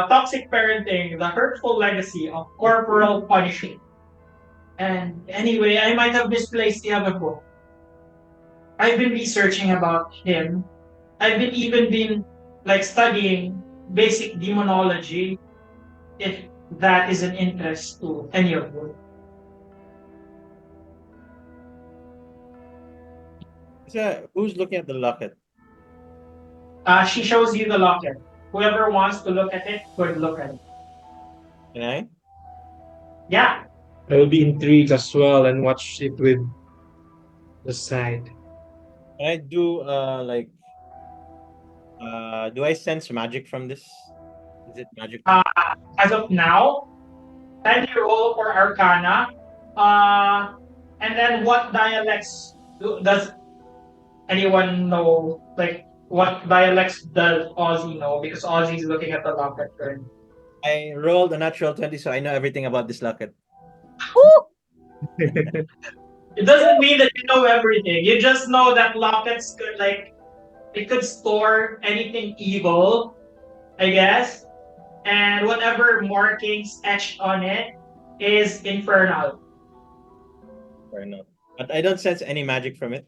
C: toxic parenting, the hurtful legacy of corporal punishing. And anyway, I might have misplaced the other book. I've been researching about him. I've been even been like studying basic demonology, if that is an interest to any of you.
A: So, who's looking at the locket?
C: She shows you the locket. Whoever wants to look at it could look at it.
A: Can I?
C: Yeah.
E: I will be intrigued as well and watch it with the side.
A: Can I do do I sense magic from this? Is it magic?
C: As of now, can you roll for Arcana? And then what dialects does anyone know? Like, what dialects does Ozzy know? Because Ozzy is looking at the locket currently.
A: I rolled a natural 20, so I know everything about this locket.
C: It doesn't mean that you know everything. You just know that lockets could it could store anything evil, I guess. And whatever markings etched on it is infernal.
A: Fair enough. But I don't sense any magic from it.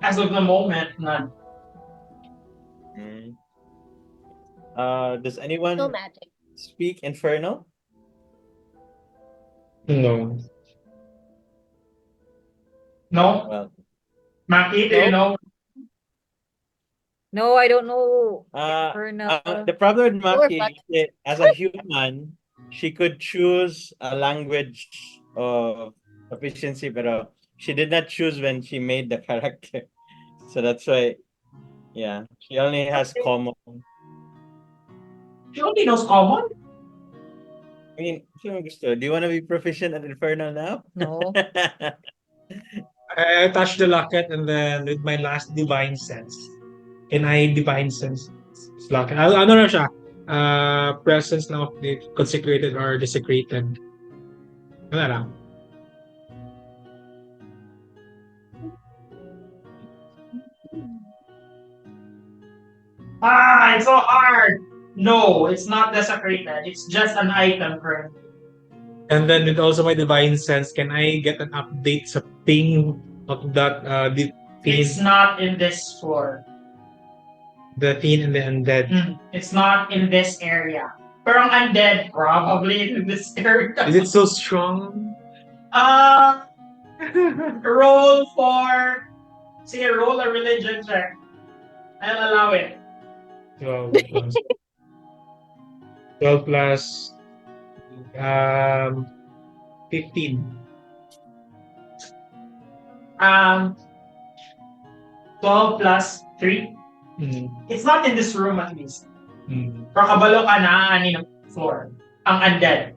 C: As of the moment, none.
A: Does anyone
B: No magic.
A: speak infernal?
E: No.
C: No?
A: Well,
C: Maki, do you know?
D: No, I don't know.
A: the
D: Infernal.
A: problem with
B: Or
A: Maki,
B: but-
A: as a human, she could choose a language of proficiency, but she did not choose when she made the character. So that's why, yeah, she only has common.
C: She only knows common?
A: I mean, sino gusto? Do you want to be proficient at infernal now?
D: No.
E: I touched the locket and then with my last divine sense. Can I divine sense this locket? Ano na siya? Presence na of the consecrated or desecrated. Wala lang.
C: It's so hard. No, it's not desecrated. It's just an item currently.
E: And then with also my divine sense, can I get an update sa thing of that the
C: It's
E: thing,
C: not in this floor.
E: the thing and the undead?
C: It's not in this area. Pero ang undead, probably in this area.
E: Is it so strong?
C: Roll roll a religion check. I'll allow it.
E: 12 plus 12 plus 15.
C: 12 plus 3. It's not in this room at least. Pero kabalo ka na ani ng floor. Ang undead.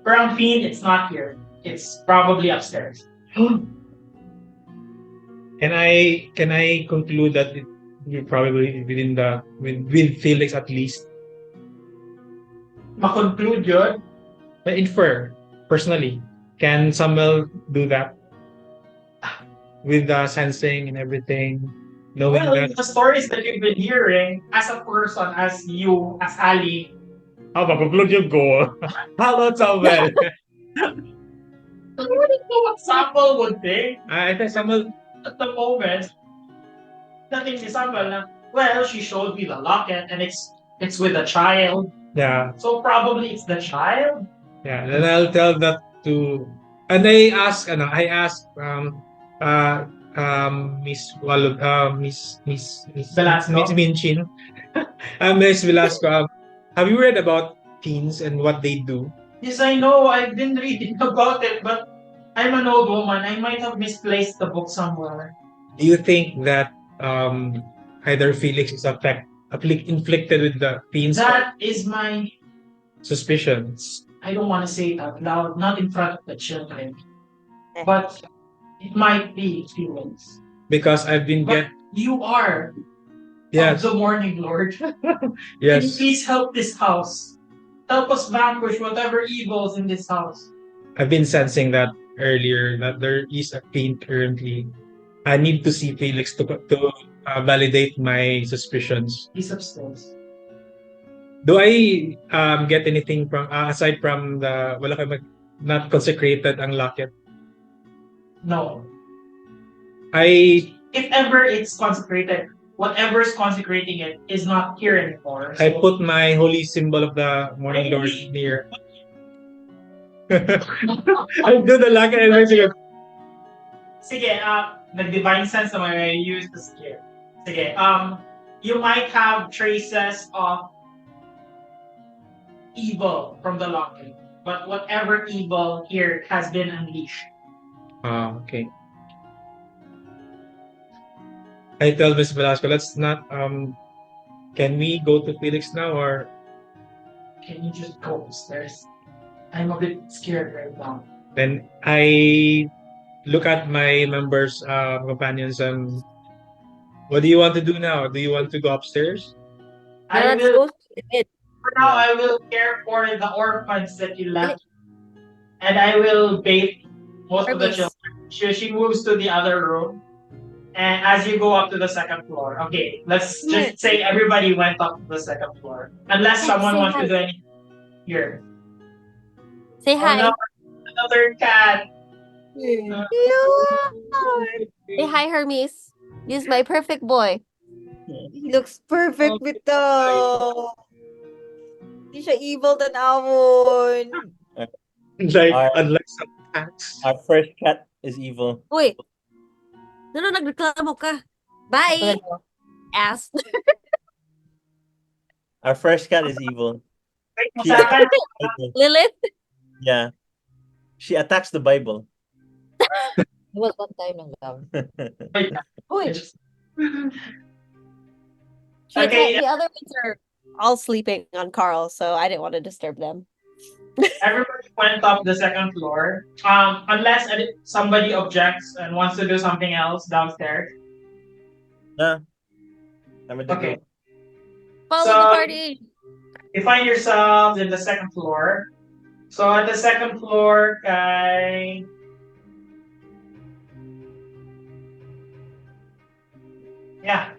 C: Pero ang fiend, it's not here. It's probably upstairs.
E: Can I conclude that it will probably with Felix at least?
C: Ma-conclude yun.
E: Infer personally. Can Samuel do that with the sensing and everything? Knowing
C: Well,
E: that
C: the stories that you've been hearing as a person, as you, as Ali.
E: mapapagload yung go. Hello, Samuel.
C: I wouldn't know what Samuel would think
E: I think Samuel.
C: at the moment. Nothing si Samuel na, well, she showed me the locket and it's with a child.
E: Yeah.
C: So probably it's the child.
E: Yeah, then I'll tell that to, and I ask Miss
C: Velasco.
E: Miss Minchin, Miss Velasco, have you read about teens and what they do?
C: Yes, I know. I've been reading about it, but I'm an old woman. I might have misplaced the book somewhere.
E: Do you think that either Felix is inflicted with the teens
C: That is my.
E: suspicions?
C: I don't want to say it out loud, not in front of the children, but it might be feelings.
E: because I've been
C: But you are
E: yes,
C: of the morning, Lord. Can you
E: yes.
C: please help this house? Help us vanquish whatever evils in this house.
E: I've been sensing that earlier that there is a pain currently. I need to see Felix to validate my suspicions.
C: He's upstairs.
E: Do I get anything from aside from the wala kayo not consecrated ang locket?
C: No.
E: I
C: If ever it's consecrated, whatever is consecrating it is not here anymore.
E: I put my holy symbol of the morning Lord
C: Really?
E: near. I do the locket and I say,
C: Sige, nag-divine sense naman I use the skill. Sige, you might have traces of evil from the locket, but whatever evil here has been unleashed.
E: okay. I tell Miss Velasco, let's not can we go to Felix now or
C: Can you just go upstairs? I'm a bit scared right now.
E: then I look at my members companions and what do you want to do now? Do you want to go upstairs?
C: I
B: Let's
C: will,
B: go to bed.
C: for now, I will care for the orphans that you left, and I will bathe most of the
B: Hermes.
C: children. She moves to the other room, and as you go up to the second floor, okay, let's just say everybody went up to the second floor, unless someone
B: say
C: wants
B: hi.
C: to do anything here.
B: Say
C: Oh
B: hi.
C: no, another cat.
B: Cute. Say hi, Hermes. He's my perfect boy.
D: He looks perfect with the... Hindi siya evil tanawon.
E: Unlike some cats.
A: Our first cat is evil.
B: Uy. No, nagreklamo ka. Bye. Ass.
A: Our first cat is evil.
C: Wait,
A: She
C: sa akin,
A: attacks the Bible.
B: Lilith.
A: Yeah. She attacks the Bible.
D: It was one time lang love.
C: wait,
B: Uy.
C: just-
B: Okay.
C: Okay.
B: The other ones are all sleeping on Carl, so I didn't want to disturb them.
C: Everybody went up the second floor. Unless somebody objects and wants to do something else downstairs.
A: Nah. I'm a
C: Okay.
B: Follow
C: So-
B: the party.
C: You find yourselves in the second floor. So at the second floor, yeah.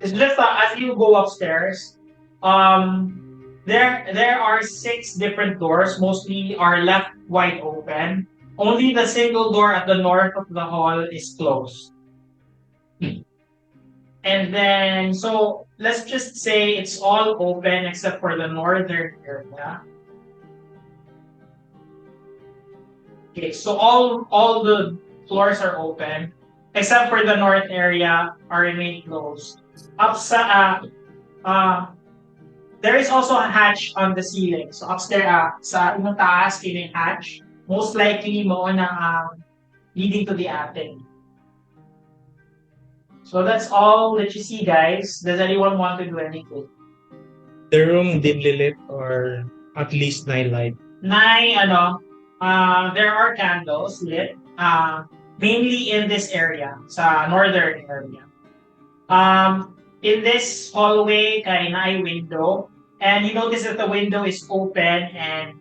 C: It's just as you go upstairs, there are 6 different doors. Mostly are left wide open. Only the single door at the north of the hall is closed. And then, so let's just say it's all open except for the northern area. Okay, so all the floors are open except for the north area are remain closed. There is also a hatch on the ceiling. So upstairs, sa yung taas, yung hatch, most likely mo na leading to the attic. So that's all that you see, guys. Does anyone want to do anything?
E: The room dimly lit or at least night light.
C: There are candles lit, mainly in this area, sa northern area. In this hallway, kay na window, and you notice that the window is open and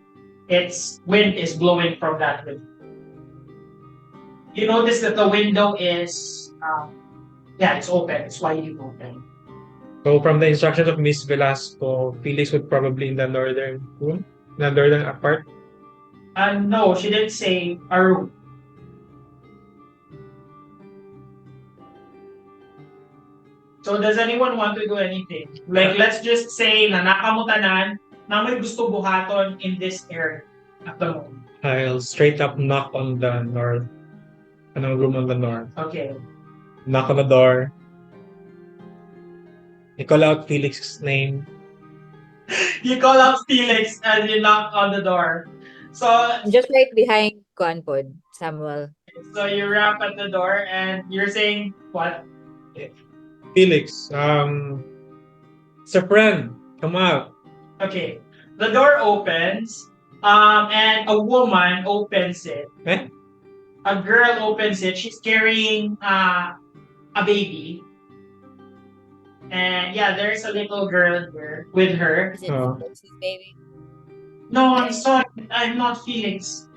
C: its wind is blowing from that window. You notice that the window is, it's open. It's widely open.
E: So from the instructions of Miss Velasco, Felix would probably in the northern room, the northern part.
C: No, she didn't say a room. So does anyone want to do anything? Like, let's just say na nakamutanan na may gusto buhaton in this area at the moment.
E: I'll straight up knock on the north. Anong room on the north?
C: Okay.
E: Knock on the door. I call out Felix's name.
C: You call out Felix and you knock on the door. So
D: Just right behind Conpod, Samuel.
C: you rap at the door and you're saying what?
E: Felix, it's a friend. Come out.
C: Okay. The door opens, and a woman opens it.
E: Eh?
C: a girl opens it. She's carrying a baby. And yeah, there's a little girl here with her.
B: Is it
E: Oh.
B: Felix's baby?
C: No, I'm sorry. I'm not Felix.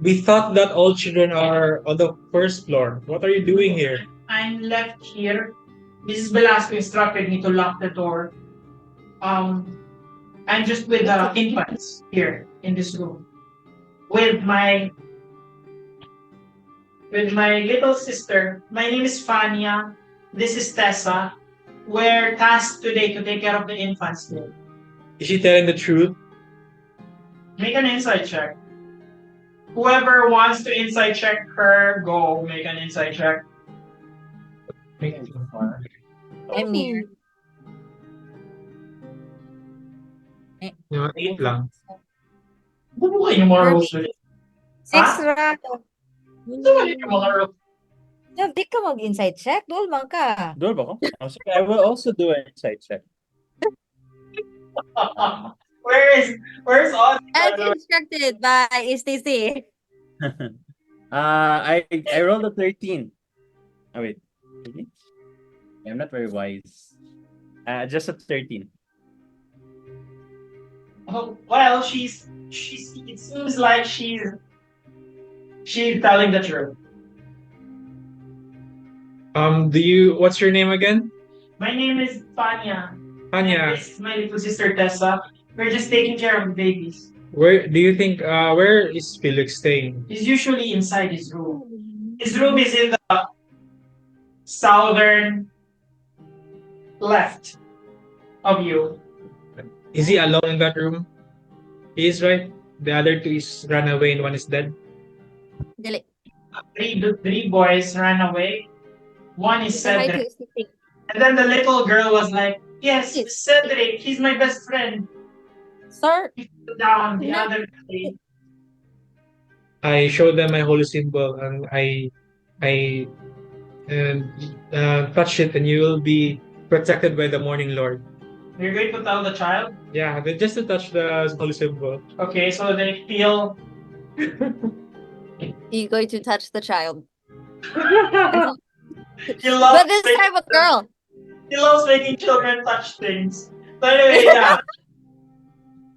E: We thought that all children are on the first floor. What are you doing here?
C: I'm left here. Mrs. Velasco instructed me to lock the door. I'm just with the infants here in this room. With my little sister. My name is Fania. This is Tessa. We're tasked today to take care of the infants here.
E: Is she telling the truth?
C: Make an insight check. Whoever wants to insight check her, go make an insight check.
D: I'm near.
E: Yung 8 lang.
C: Bubuhay yung mga
B: Kirby.
C: rules ulit.
D: 6
C: Ah?
D: ra.
C: Bubuhay yung mga rules.
D: Jeff, di ka mag-inside check. Dol man ka.
A: Duel ba ko? Oh, sige, I will also do an insight check.
C: Where's all
B: As instructed by Stacy.
A: I rolled a 13. Oh wait. Really? I'm not very wise. Just a 13.
C: Oh, well, she's it seems like she's telling the truth.
E: What's your name again?
C: My name is Fania.
E: Anya,
C: This is my little sister Tessa. We're just taking care of the babies.
E: where do you think, where is Felix staying?
C: He's usually inside his room. His room is in the southern left of you.
E: Is he alone in that room? He is, right? The other two is run away and one is dead.
B: Dali.
C: Three boys ran away. One is
B: Say hi to
C: Cedric.
B: Stacy.
C: And then the little girl was like, yes,
B: Yes.
C: Cedric, he's my best friend.
B: Sir,
C: Down the
B: No.
C: other day.
E: I show them my holy symbol and I touch it and you will be protected by the morning Lord.
C: You're going to tell the child?
E: Yeah, just to touch the holy symbol.
C: Okay, so they feel
B: you're going to touch the child.
C: he loves,
B: But this time a girl.
C: he loves making children touch things. So anyway, yeah.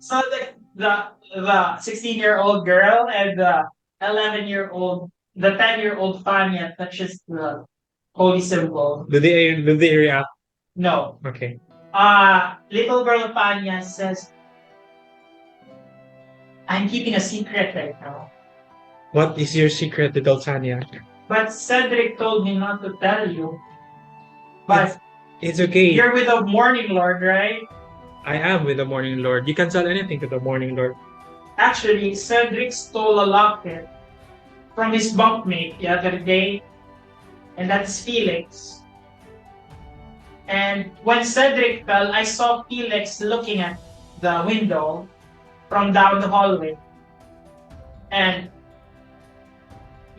C: So the 16-year-old girl and the 10-year-old Fania touches the holy symbol.
E: Do they react?
C: No.
E: Okay.
C: Little girl Fania says, I'm keeping a secret right now.
E: What is your secret, little Tanya?
C: But Cedric told me not to tell you. But
E: It's okay.
C: you're with the Morning Lord, right?
E: I am with the morning Lord. You can tell anything to the morning Lord.
C: Actually, Cedric stole a locket from his bunkmate the other day, and that's Felix. And when Cedric fell, I saw Felix looking at the window from down the hallway. And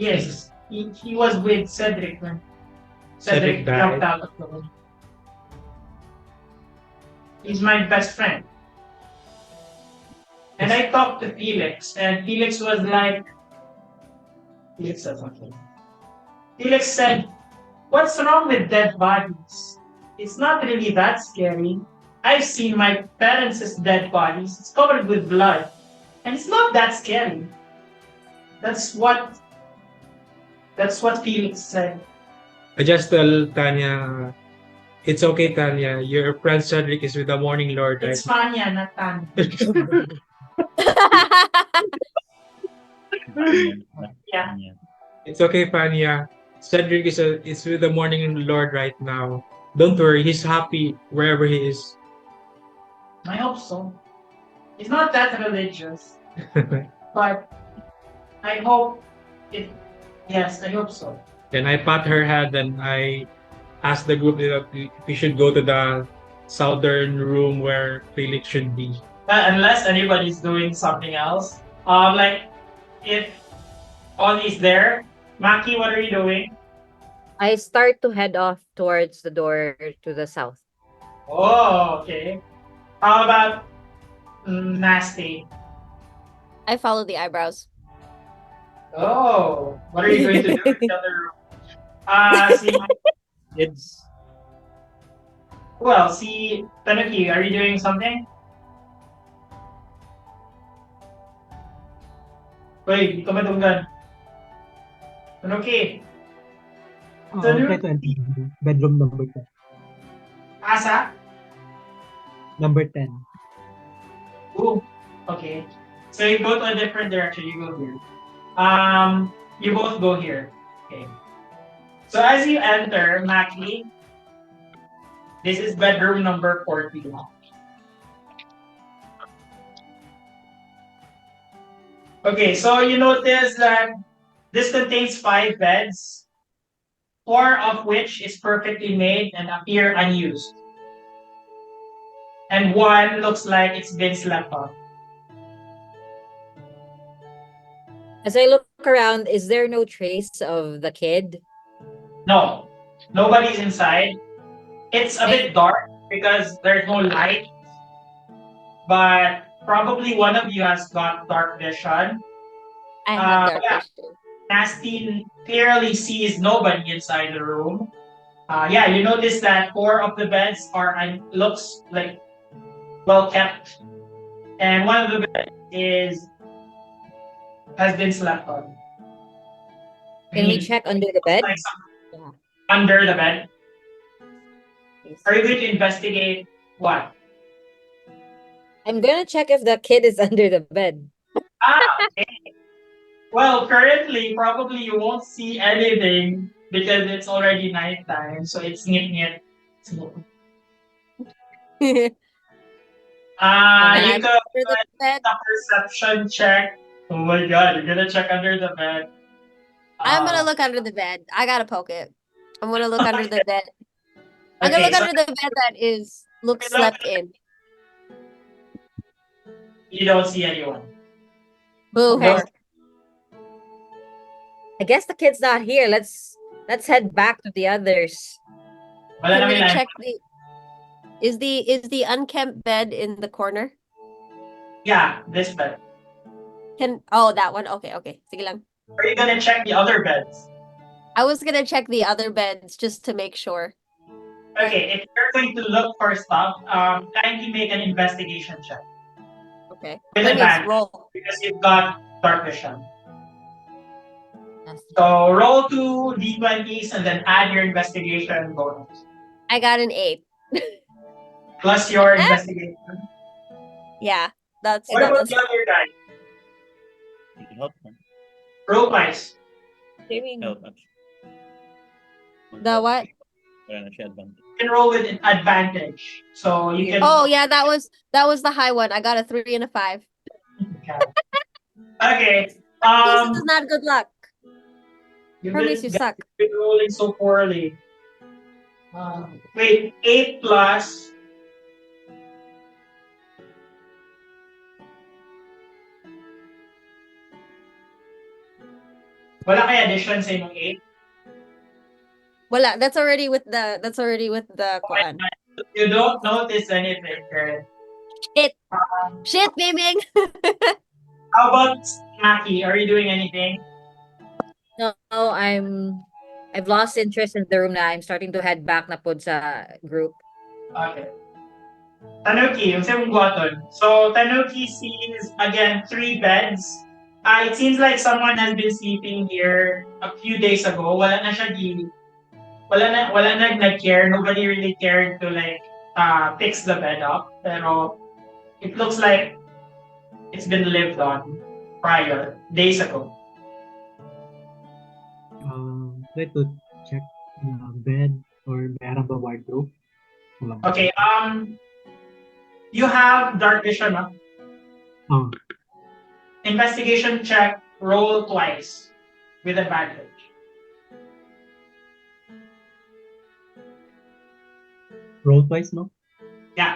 C: yes, he was with Cedric when
E: Cedric
C: Cedric
E: died.
C: jumped out of the window. He's my best friend. And I talked to Felix, and Felix was like, Felix said something. Felix said, what's wrong with dead bodies? It's not really that scary. I've seen my parents' dead bodies. It's covered with blood. And it's not that scary. That's what Felix said.
E: I just tell Tanya, it's okay, Tanya. Your friend Cedric is with the morning Lord, right?
C: It's Fania, not Tanya. Yeah.
E: It's okay, Fania. Cedric is with the morning Lord right now. Don't worry, he's happy wherever he is.
C: I hope so. He's not that religious, but I hope it. Yes, I hope so.
E: Then I pat her head and I ask the group that we should go to the southern room where Felix should be.
C: Unless anybody's doing something else. Like if Ollie's there, Maki, what are you doing?
D: I start to head off towards the door to the south.
C: Oh, okay. How about Nasty?
B: I follow the eyebrows.
C: Oh, what are you going to do in the other room? See,
A: Kids.
C: well, see, Tanuki, are you doing something? Wait, di ka madunggan. Tanuki,
F: I'll try to
C: Tanuki,
F: enter bedroom number 10.
C: asa?
F: Number 10.
C: Ooh, okay. So you go to a different direction. You go here. You both go here. Okay. So as you enter, Maki, this is bedroom number 14. Okay, so you notice that this contains 5 beds, 4 of which is perfectly made and appear unused. And 1 looks like it's been slept on.
D: As I look around, is there no trace of the kid?
C: No, nobody's inside. It's a bit dark because there's no light, but probably one of you has got dark vision.
B: I have dark
C: Yeah.
B: vision.
C: Nasty clearly sees nobody inside the room. You notice that 4 of the beds looks like well kept, and one of the beds has been slept on.
D: Can we check under the bed?
C: Like under the bed.
B: Yes.
C: Are you going to investigate what?
D: I'm gonna check if the kid is under the bed.
C: Okay. Well, currently, probably you won't see anything because it's already nighttime, so it's ngit.
B: Can
C: You
B: I
C: could
B: look under the bed?
C: a perception check. Oh my god, you're gonna check under the bed.
B: I'm gonna look under the bed. I gotta poke it. I'm gonna look under the bed. I'm gonna
C: Okay,
B: look
C: so
B: under the bed that looks slept in.
C: you don't see anyone.
B: Boo.
C: Okay.
B: Whore.
D: I guess the kid's not here. Let's head back to the others.
C: Wala
B: Can
C: namin
B: we
C: lang.
B: check is the unkempt bed in the corner?
C: Yeah, this bed.
B: That one. Okay. Sige lang.
C: Are you gonna check the other beds?
B: I was gonna check the other beds just to make sure.
C: Okay, if you're going to look for stuff, kindly make an investigation check.
B: Okay.
C: With
B: Let me
C: advantage,
B: roll.
C: because you've got dark vision. So roll 2 d20s and then add your investigation bonus.
B: I got an 8.
C: Plus your investigation.
B: Yeah, that's
C: What about
B: that's
C: the other guy?
A: Help them.
C: Roll twice.
A: Help them.
B: the what?
A: Wala na siya advantage.
C: You can roll with an advantage. So you can.
B: Oh yeah, that was the high one. I got a 3 and a 5.
C: Okay.
B: This is not good luck.
C: You've
B: Promise you suck.
C: been rolling so poorly. Wait, 8 plus. Wala kay addition sa inyong 8?
B: Wala, that's already with the kuan.
C: You don't notice anything, right?
B: Shit, Biming.
C: How about Maki? Are you doing anything?
D: No, I've lost interest in the room na. I'm starting to head back na po sa group.
C: Okay. Tanuki, yung sa'yo button. So, Tanuki sees, again, 3 beds. It seems like someone has been sleeping here a few days ago. Wala na nag-care. Nobody really cared to fix the bed up. Pero it looks like it's been lived on prior, days ago.
F: Try to check bed or meron ba wardrobe.
C: Okay, you have dark vision, huh?
F: Oh.
C: Investigation check, roll twice with advantage.
F: Roll twice, no?
C: Yeah.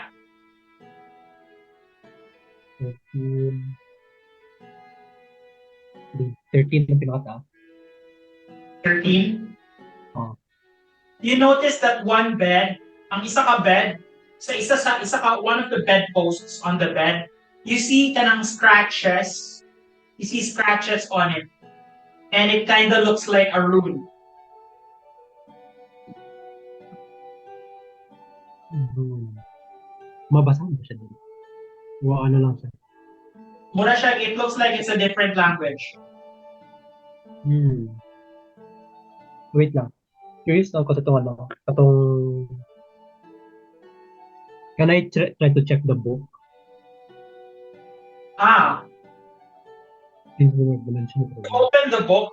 F: 13 na pinakataas.
C: 13.
F: Oh.
C: You notice that one bed, ang isa ka bed, one of the bed posts on the bed, you see kanang scratches. You see scratches on it. and it kind of looks like a rune.
F: Mabasa mo siya din. O ano lang siya.
C: Mura siya, it looks like it's a different language.
F: Wait lang. Curious lang ko itong ano. Itong... Can I try to check the book?
C: Open the book.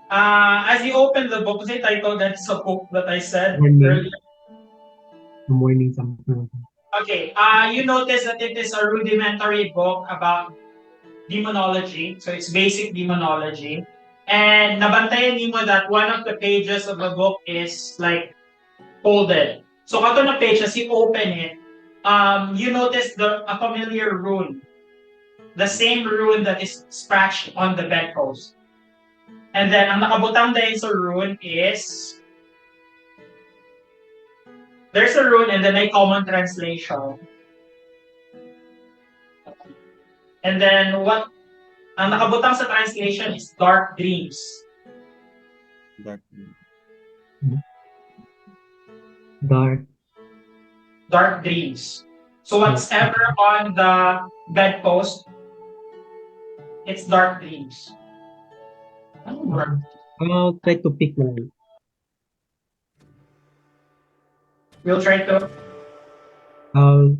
C: As you open the book, kasi title that's a book that I said earlier.
F: The morning something.
C: Okay, you notice that it is a rudimentary book about demonology. So it's basic demonology. And nabantayan mo that one of the pages of the book is like folded. So kato na page, as you open it, you notice a familiar rune. The same rune that is scratched on the bedpost. And then, ang nakabutang dahil sa rune is... There's a rune and then a common translation. And then, ang nakabutang sa translation is dark dreams. Dark dreams. So whatever on the bedpost, it's dark dreams.
F: I'll try to pick one.
C: We'll try to...
F: I'll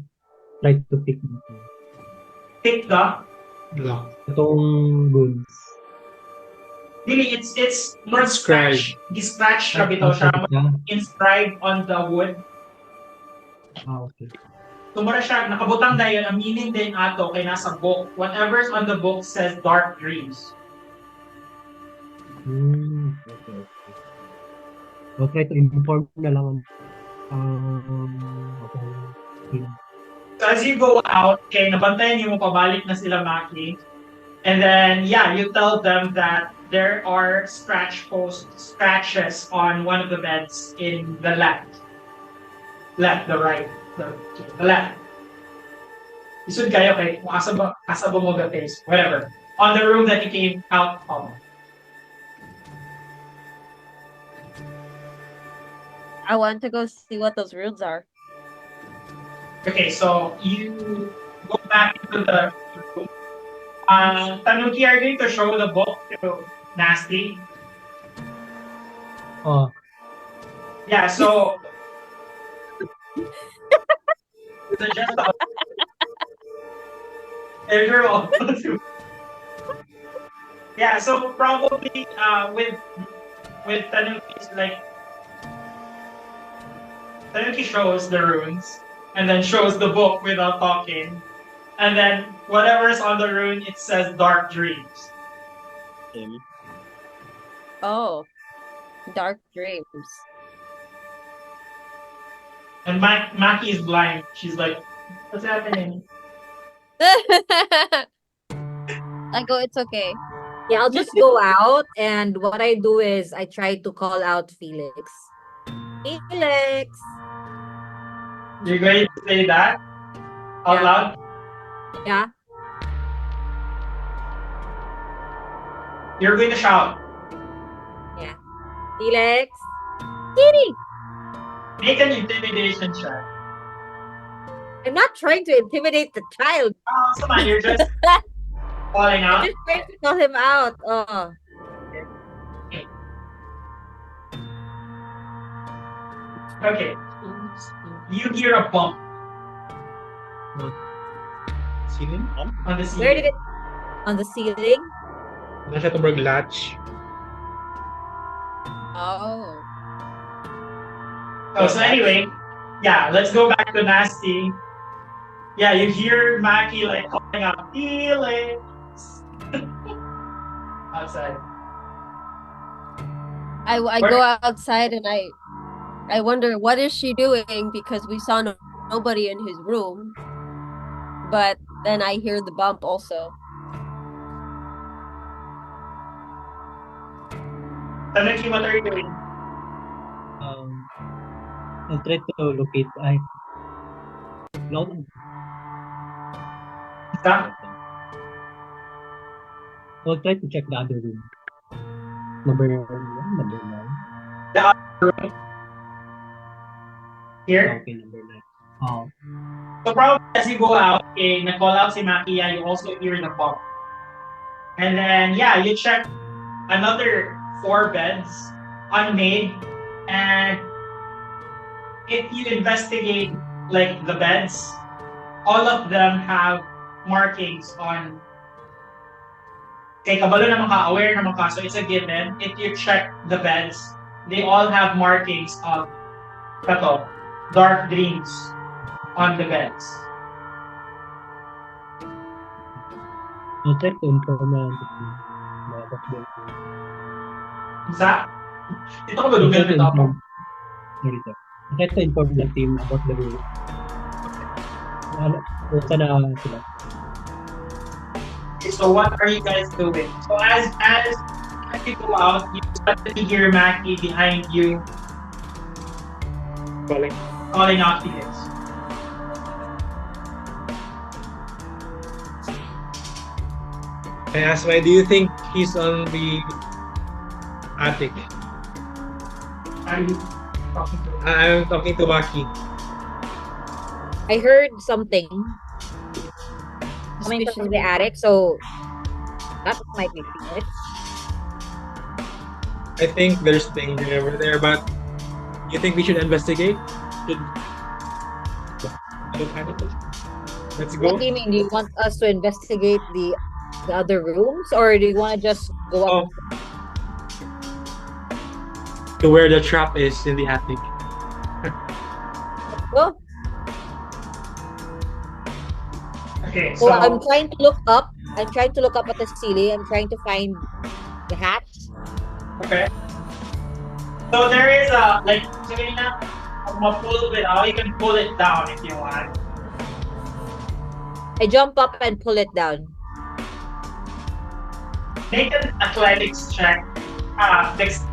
F: try to pick one.
C: Pick the...
F: Itong runes.
C: Really, it's not scratch. Scratch siya inscribed on the wood.
F: Okay.
C: Tumara siya, nakabutang dayon, ang meaning din ato kay nasa book. Whatever's on the book says dark dreams.
F: Okay. I'll try to inform na lang. Okay.
C: So as you go out, okay, nabantayan niyo mo pabalik na sila Maki. And then, yeah, you tell them that there are scratches on one of the beds in the left. The right. The left. Isud kayo kay asa ba mo the face? Whatever. On the room that you came out of.
B: I want to go see what those runes are.
C: Okay, so you go back into the room. Tanuki, are you going to show the book to Nasty?
F: Oh.
C: Yeah, so... just yeah, so probably with Tanuki's like... Tanuki shows the runes, and then shows the book without talking. And then whatever's on the rune, it says dark dreams.
B: Oh, dark dreams.
C: And Maki is blind. She's like, what's happening?
B: I go, it's okay.
D: Yeah, I'll just go out, and what I do is I try to call out Felix. Felix!
C: You're going to say that out loud?
D: Yeah.
C: You're going to shout.
D: Yeah. Felix! Kitty!
C: Make an intimidation check.
D: I'm not trying to intimidate the child.
C: Oh, come on, you're just calling out.
D: I'm just trying to call him out. Oh.
C: Okay. You hear a bump.
E: Ceiling?
C: On the ceiling.
D: Where did it? On the ceiling?
E: Wala siya itong latch.
B: Oh.
C: Oh, so anyway, yeah, let's go back to Nasty. Yeah, you hear Maki like calling out, Felix! Outside.
B: I go outside and I wonder what is she doing because we saw nobody in his room. But then I hear the bump also.
C: Tanuki, what are you doing?
F: I'll try to locate. I'll try to check the other room. Number 9.
C: The other room here.
F: Okay, number 9. Oh,
C: So probably as you go out, nag-call out si Makia, you also hear the pop. And then, yeah, you check another 4 beds, unmade. And if you investigate, like, the beds, all of them have markings on kabalo naman ka, aware naman ka, so it's a given. If you check the beds, they all have markings of dark greens on the beds.
F: I'll try to inform na lang about the
C: Isa? Ito ko ba lumiyan ito ako?
F: Sorry, sir. I'll try to inform the team about the room. Kung saan na sila.
C: Okay, so what are you guys doing? So as you go out, you suddenly hear Mackie behind you calling out Felix.
E: I asked, why do you think he's on the attic?
C: Are you talking to him?
E: I'm talking to Maki.
D: I heard something coming from the attic, so that might be Felix.
E: I think there's danger over there, but you think we should investigate? Let's go.
D: What do you mean? Do you want us to investigate the other rooms, or do you want to just go up?
E: To where the trap is in the attic.
D: Well,
C: Okay,
D: so
C: so
D: I'm trying to look up. I'm trying to look up at the ceiling. I'm trying to find the hatch.
C: okay. So there is a so kanina, pull it out, you can pull it down if you want.
D: I jump up and pull it down.
C: Make an athletics check. Athletics.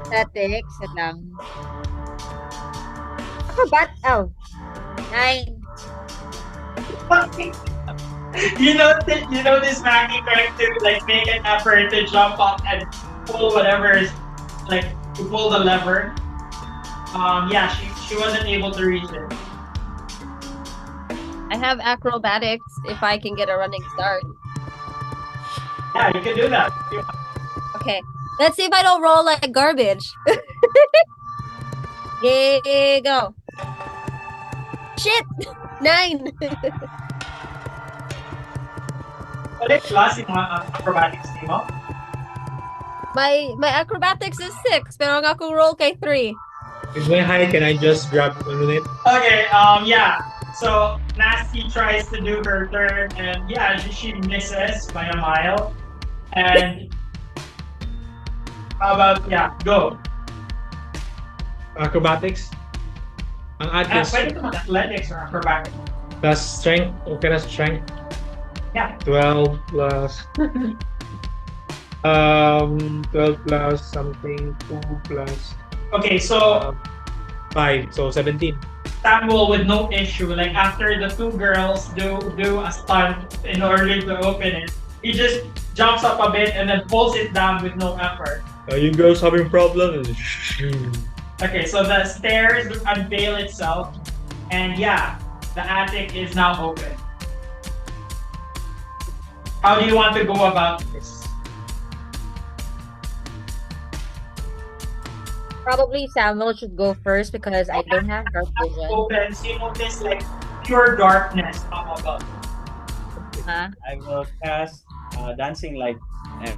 D: Athletics, wait lang. Oh, 9.
C: You know this Maggie trying to like make an effort to jump up and pull whatever is like to pull the lever. Yeah, she wasn't able to reach it.
B: I have acrobatics if I can get a running start.
C: Yeah, you can do that.
B: Okay, let's see if I don't roll like garbage. Yay, go. Shit! 9!
C: Ulit plus yung mga acrobatics mo.
B: My acrobatics is 6, pero ang ako roll kay 3.
E: With my height, can I just grab 1 minute?
C: Okay, yeah. So Nasty tries to do her turn, and yeah, she misses by a mile. And how about go?
E: Acrobatics? Ang atlas
C: Pwede naman athletics or acrobatics.
E: plus strength. Okay na strength.
C: Yeah.
E: 12 plus 12 plus something 2 plus
C: Okay, so
E: 5, so 17.
C: Samuel with no issue. Like after the 2 girls do a stunt in order to open it, he just jumps up a bit and then pulls it down with no effort.
E: Are you girls having problems?
C: Okay, so the stairs unveil itself, and yeah, the attic is now open. How do you want to go about this?
D: Probably Samuel should go first because I don't have dark vision.
C: Opens, you notice like pure darkness up above.
D: Huh?
A: I will cast dancing light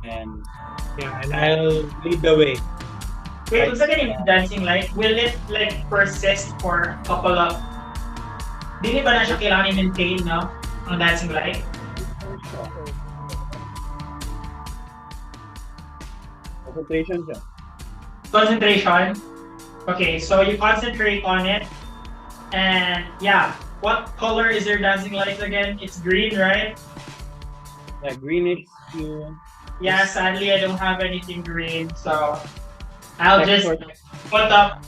A: and
E: Yeah, and I'll lead the way.
C: Wait, what's again yung dancing light? Will it like persist for a couple of... Di ba na siya kailangan i-maintain, no? Ang dancing light?
A: concentration siya.
C: Concentration. Okay, so you concentrate on it. And yeah, what color is your dancing light again? It's green, right?
A: Yeah, greenish to...
C: Yeah, sadly I don't have anything green, so I'll just
A: Export.
C: put up.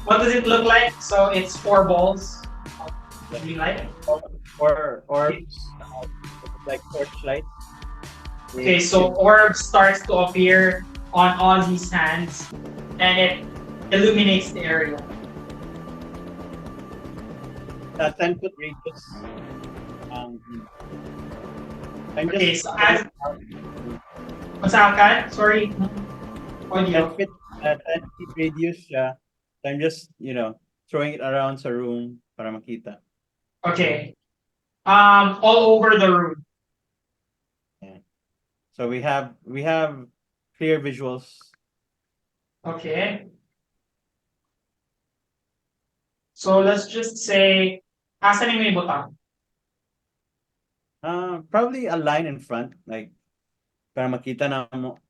C: What does it look like? So it's 4 balls. Green light.
A: or like torchlight.
C: Okay, so orb starts to appear on Ozzy's hands, and it illuminates the area.
A: 10-foot radius. I'm
C: Okay,
A: just
C: so as what's that, Kat? Sorry,
A: 10 feet, 10 feet radius siya. So I'm just, throwing it around sa room para makita.
C: Okay. All over the room.
A: Yeah. So we have clear visuals.
C: Okay. So let's just say, asan yung may butang?
A: Probably a line in front, like para makita na mo.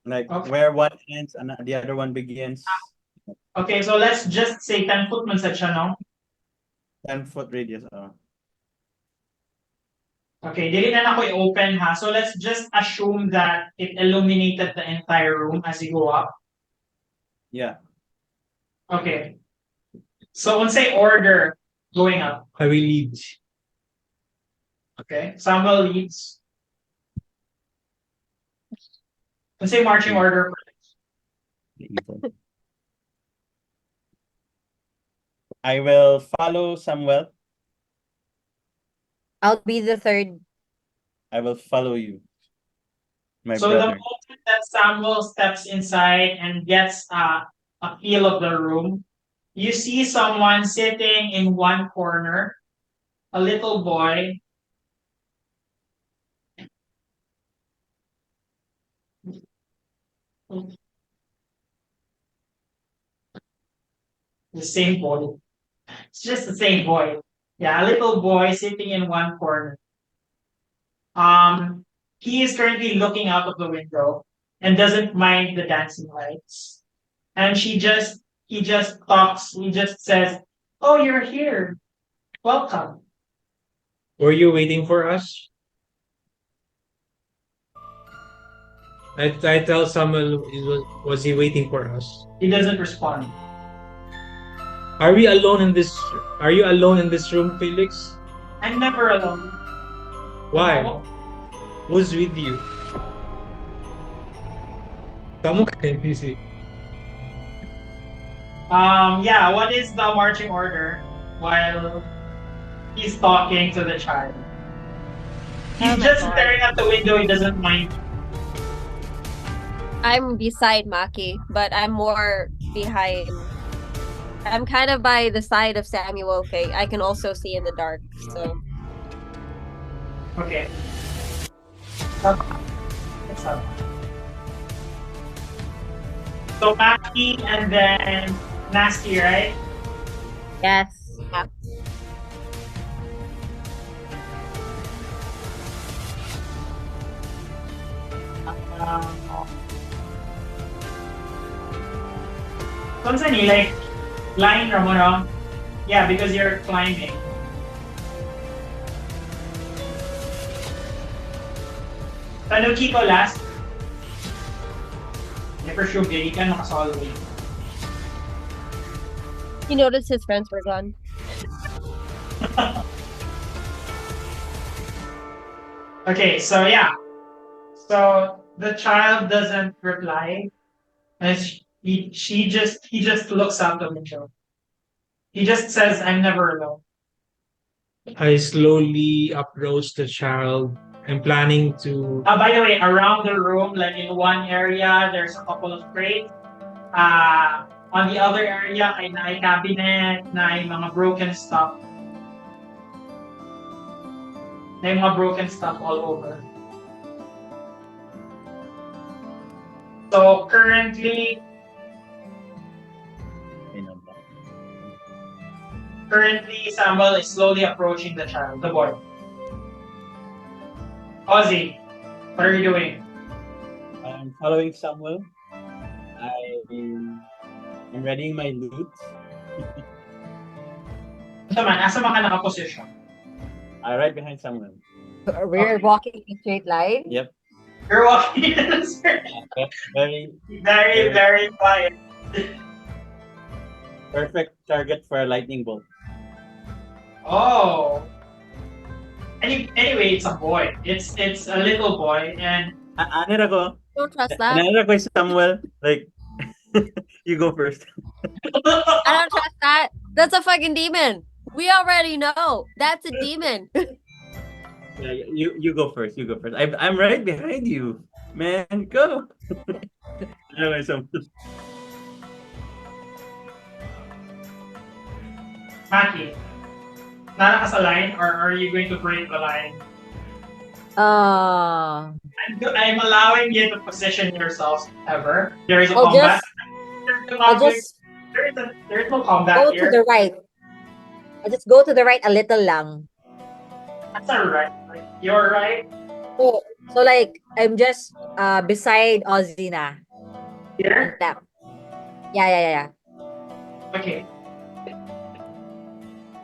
A: Like
C: Okay.
A: where one ends and the other one begins.
C: Okay, so let's just say 10 foot man siya, no?
A: 10-foot radius.
C: Okay, dili na ako i-open ha. So let's just assume that it illuminated the entire room as you go up.
A: Yeah.
C: Okay. So unsay order going up?
E: I will lead.
C: Okay. Samuel leads. Unsay marching order?
A: I will follow Samuel.
D: I'll be the third.
A: I will follow you, my
C: So the
A: brother.
C: moment that Samuel steps inside and gets a feel of the room, you see someone sitting in one corner, a little boy. The same boy. It's just the same boy. Yeah, a little boy sitting in one corner. He is currently looking out of the window and doesn't mind the dancing lights. And he just talks, he just says, "Oh, you're here. Welcome."
E: Were you waiting for us? I tell Samuel, was he waiting for us?
C: He doesn't respond.
E: Are you alone in this room, Felix?
C: I'm never alone.
E: Why?
C: No.
E: Who's with you? Kamu kayo busy.
C: Yeah, what is the marching order while he's talking to the child? He's
B: Oh my
C: just
B: God.
C: staring at the window, he doesn't mind.
B: I'm beside Maki, but I'm more behind. I'm kind of by the side of Samuel. Okay, I can also see in the dark. So
C: Okay. It's up. So Maki and then Nasty, right?
D: Yes.
C: Saan ni like line mo no? Yeah, because you're climbing. Tanuki ko last. Never sure gay ka nakasolve.
B: he noticed his friends were gone.
C: Okay, so yeah. So the child doesn't reply. And he just looks out the window. He just says, "I'm never alone."
E: I slowly approach the child. I'm planning to.
C: By the way, around the room, like in one area, there's a couple of crates. On the other area, ay na cabinet, na mga broken stuff. Na mga broken stuff all over. So currently Samuel is slowly approaching the child, the boy. Ozzy, what are you doing?
A: I'm following Samuel. I'm readying my loot.
C: Asa man ka nakaposition?
A: Right behind Samuel.
D: We're walking in a straight line.
A: Yep.
C: You're walking in the street.
A: Very.
C: Very quiet.
A: Perfect target for a lightning bolt.
C: Oh. Anyway, it's a boy. It's a little boy, and
A: Ano ko?
B: Don't trust that.
A: Ano ko Samuel? Like, you go first.
B: I don't trust that. That's a fucking demon. We already know. That's a demon.
A: Yeah, you go first. You go first. I'm right behind you, man. Go. Anyway, so
C: Maki, nana ka sa line, or are you going to break the line? I'm allowing you to position yourselves ever. There is a
D: I'll
C: combat.
D: I'll just
C: There is no combat
D: go
C: here.
D: to the right. I'll just go to the right a little lang.
C: That's alright. Like, you're right.
D: So like I'm just beside Ozzy na.
C: Here?
D: Yeah.
C: Okay.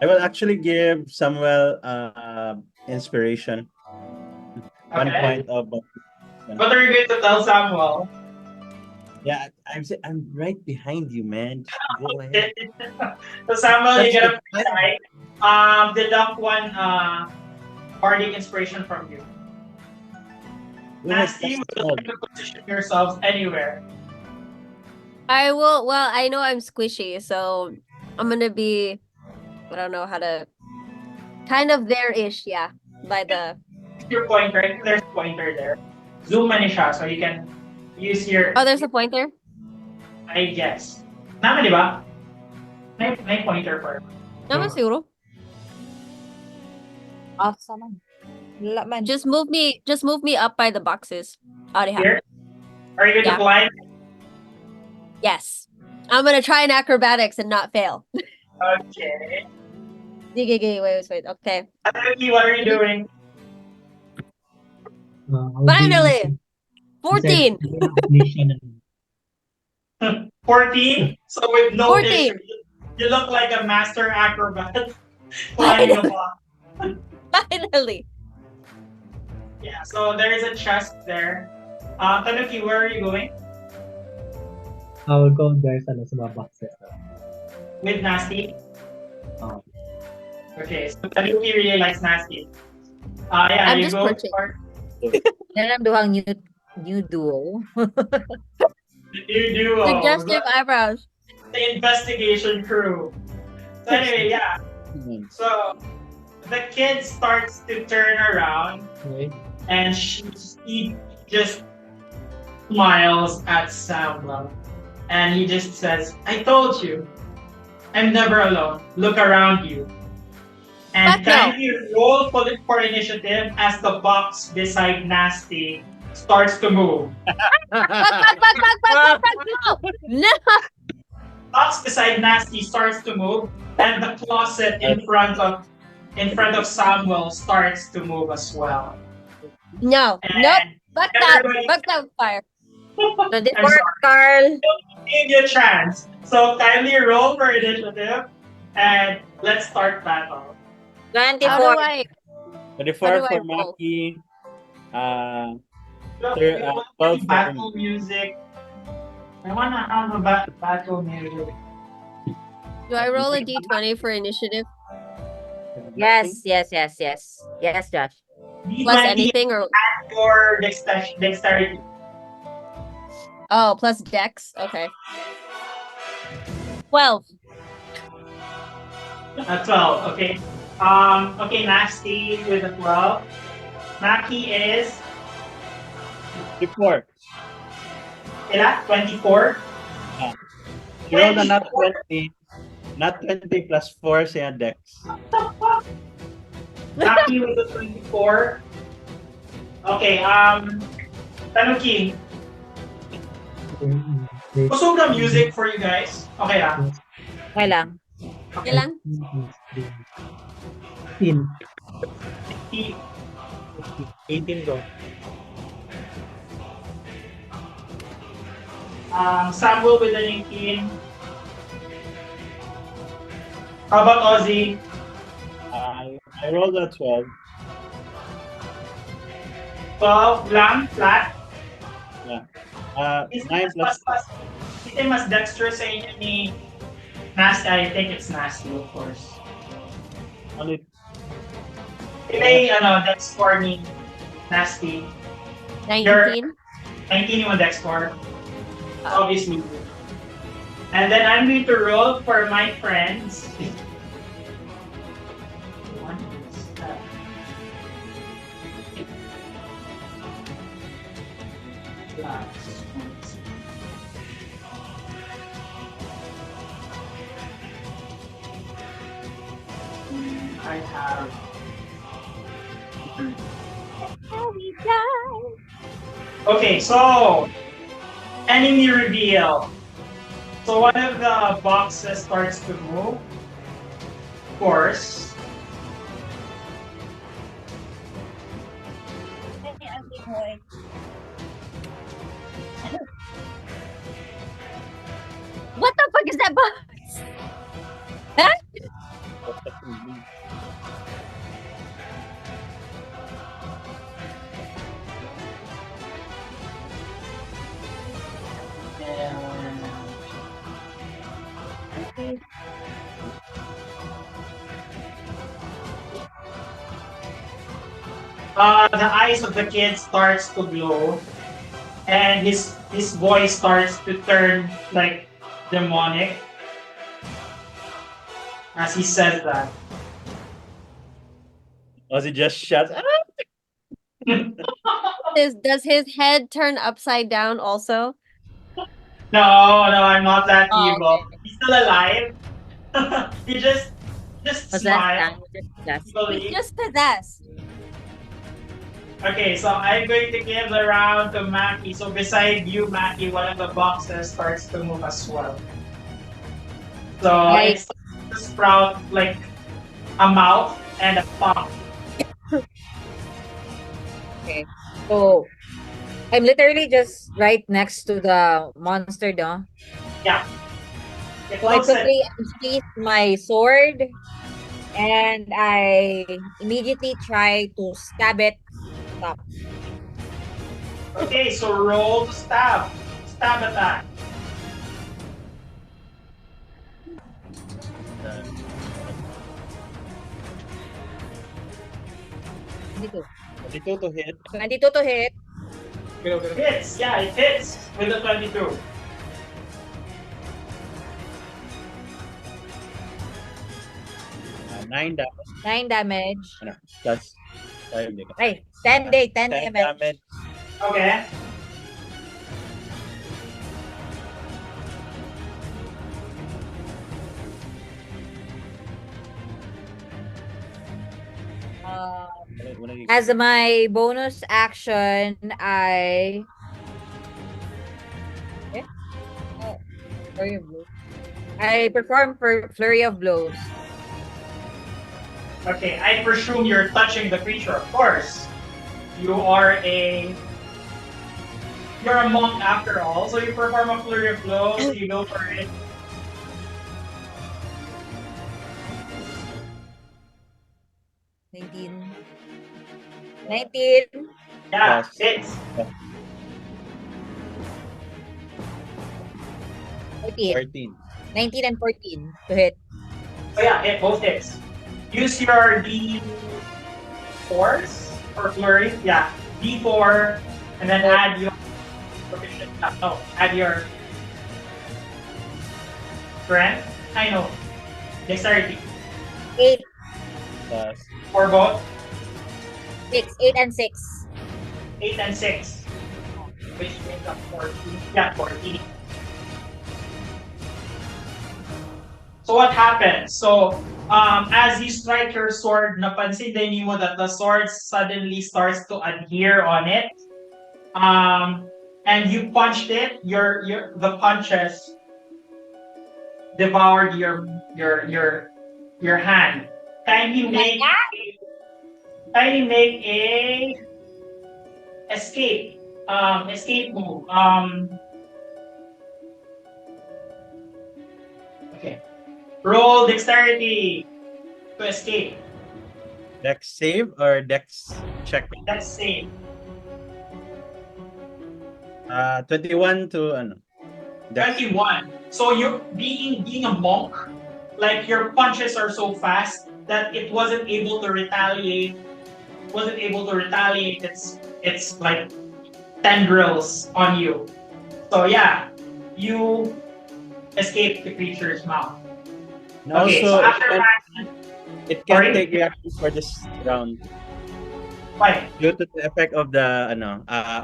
A: I will actually give Samuel inspiration. 1
C: Okay.
A: point of.
C: What are you going to tell Samuel?
A: Yeah, I'm right behind you, man. Go ahead.
C: So Samuel, you
A: That's
C: get a deduct one bardic inspiration from you. Nasty, would you like to position yourselves anywhere?
B: I will. Well, I know I'm squishy, so I'm gonna be. I don't know how to. Kind of there-ish, yeah. By the.
C: Your pointer, I think there's a pointer there. Zoom man siya, so you can use your.
B: Oh, there's a pointer.
C: I guess. Nama, di ba? May pointer for.
B: Naman siguro.
D: Awesome. Man.
B: Just move me up by the boxes.
C: Here? Are you going to climb?
B: Yes. I'm gonna try an acrobatics and not fail.
C: Okay.
B: Wait. Okay.
C: Vallaki, what are you doing?
B: Finally! 14!
C: 14? So with no
B: 14.
C: issue, you look like a master acrobat climbing a box.
B: Finally!
C: Yeah, so there is a chest there. Tanuki, where are you going?
F: I will go there sa mga boxes.
C: With Nasty?
F: Oh.
C: Okay, so Tanuki really likes Nasty. Yeah,
B: I'm
C: you
B: just
C: go
B: punching.
C: for
D: Yan ang duhang new duo.
C: the new duo.
B: Suggestive eyebrows.
C: The investigation crew. So anyway, yeah. So the kid starts to turn around,
F: Okay.
C: and he just smiles at Samuel, and he just says, "I told you, I'm never alone. Look around you." And
B: Fuck no.
C: kindly roll for initiative as the box beside Nasty starts to move.
B: Fuck, no!
C: Box beside Nasty starts to move, and the closet in front of Samuel starts to move as well.
B: No.
C: And
B: Nope. Fuck that.
C: everybody-
B: Fuck that fire.
D: 24,
C: sorry.
D: Carl.
C: Give you a chance. So kindly roll for initiative, and let's start battle.
D: 24.
B: How do I
A: 24
B: How do I
A: for
B: roll?
A: Maki.
C: Look,
A: There,
C: we want
A: 12
C: battle music. I wanna have a battle music.
B: do I roll a d20 for initiative?
D: Yes, Josh.
B: Plus anything or
C: Your dexterity.
B: oh, plus dex. Okay. 12.
C: 12. Okay. Okay, Nasty with a 12. Maki is
A: 24.
C: ila? 24.
A: You rolled a not 20. Not 20 plus 4 sa dex.
C: Maki with a 24. Okay, Tanuki. Gusto the music for you guys? Okay lang.
D: Okay lang.
B: Okay lang?
F: 18.
E: 18 go.
C: Samuel with an 18. How about Ozzy?
A: I rolled a 12.
C: 12 lang, flat.
A: Yeah. 9 plus.
C: Ito mas dexterous sa inyo ni Nasty, I think it's nasty, of course.
A: Ano it?
C: May, dex score ni nasty.
B: 19.
C: 19 yung dex score. Obviously. And then I'm going to roll for my friends. I have. Okay, so enemy reveal. So one of the boxes starts to move. Of course.
B: What the fuck is that box? Huh?
C: The eyes of the kid starts to glow, and his voice starts to turn like demonic as he says that.
A: Ozzy just shouts.
B: Does his head turn upside down also?
C: No, I'm not that
B: Oh,
C: evil.
B: okay.
C: He's still alive. He just smile.
B: He's just possessed.
C: Okay, so I'm going to give the round to Maki. So beside you, Maki, one of the boxes starts to move as well. So it starts to sprout like a mouth and a tongue.
D: Okay. So I'm literally just right next to the monster, no?
C: Yeah.
D: So I quickly unsheath my sword and I immediately try to stab it. Stop.
C: Okay, so roll to stab. Stab attack.
D: Dito.
A: 22 to hit.
D: 22 to hit.
C: Hits, yeah, it hits with a 22.
A: Nine damage.
D: 9 damage.
A: Ano? Plus 5.
D: Ay, 10 damage.
A: Damage.
C: Okay.
D: As my bonus action, I perform for flurry of blows.
C: Okay, I presume you're touching the creature, of course. You're a monk after all, so you perform a flurry of blows, you go for it.
D: Nineteen.
C: Yeah,
A: Yes.
C: hits.
D: 14. 19 and 14 to hit.
C: So yeah, hit both hits. Use your D4s for flurry. Yeah, D4, and then add your proficient. Add your strength. I know. Dexterity.
D: 8.
A: Plus
C: For both.
D: 6. 8 and 6.
C: 8 and 6. Which makes up 14. Yeah, 14. So what happens? So as you strike your sword, napansin din mo that the sword suddenly starts to adhere on it. And you punched it. The punches devoured your hand. Kindly make a escape move. Okay. Roll dexterity to escape.
A: Dex save or Dex check?
C: That's save.
A: 21 to ano? Dex.
C: 21. So you being a monk, like your punches are so fast that it wasn't able to retaliate. It's like tendrils on you. So yeah, you escape the creature's mouth.
A: And
C: Okay, so
A: also,
C: after
A: it can't
C: sorry,
A: take reactions for this round
C: why?
A: due to the effect of the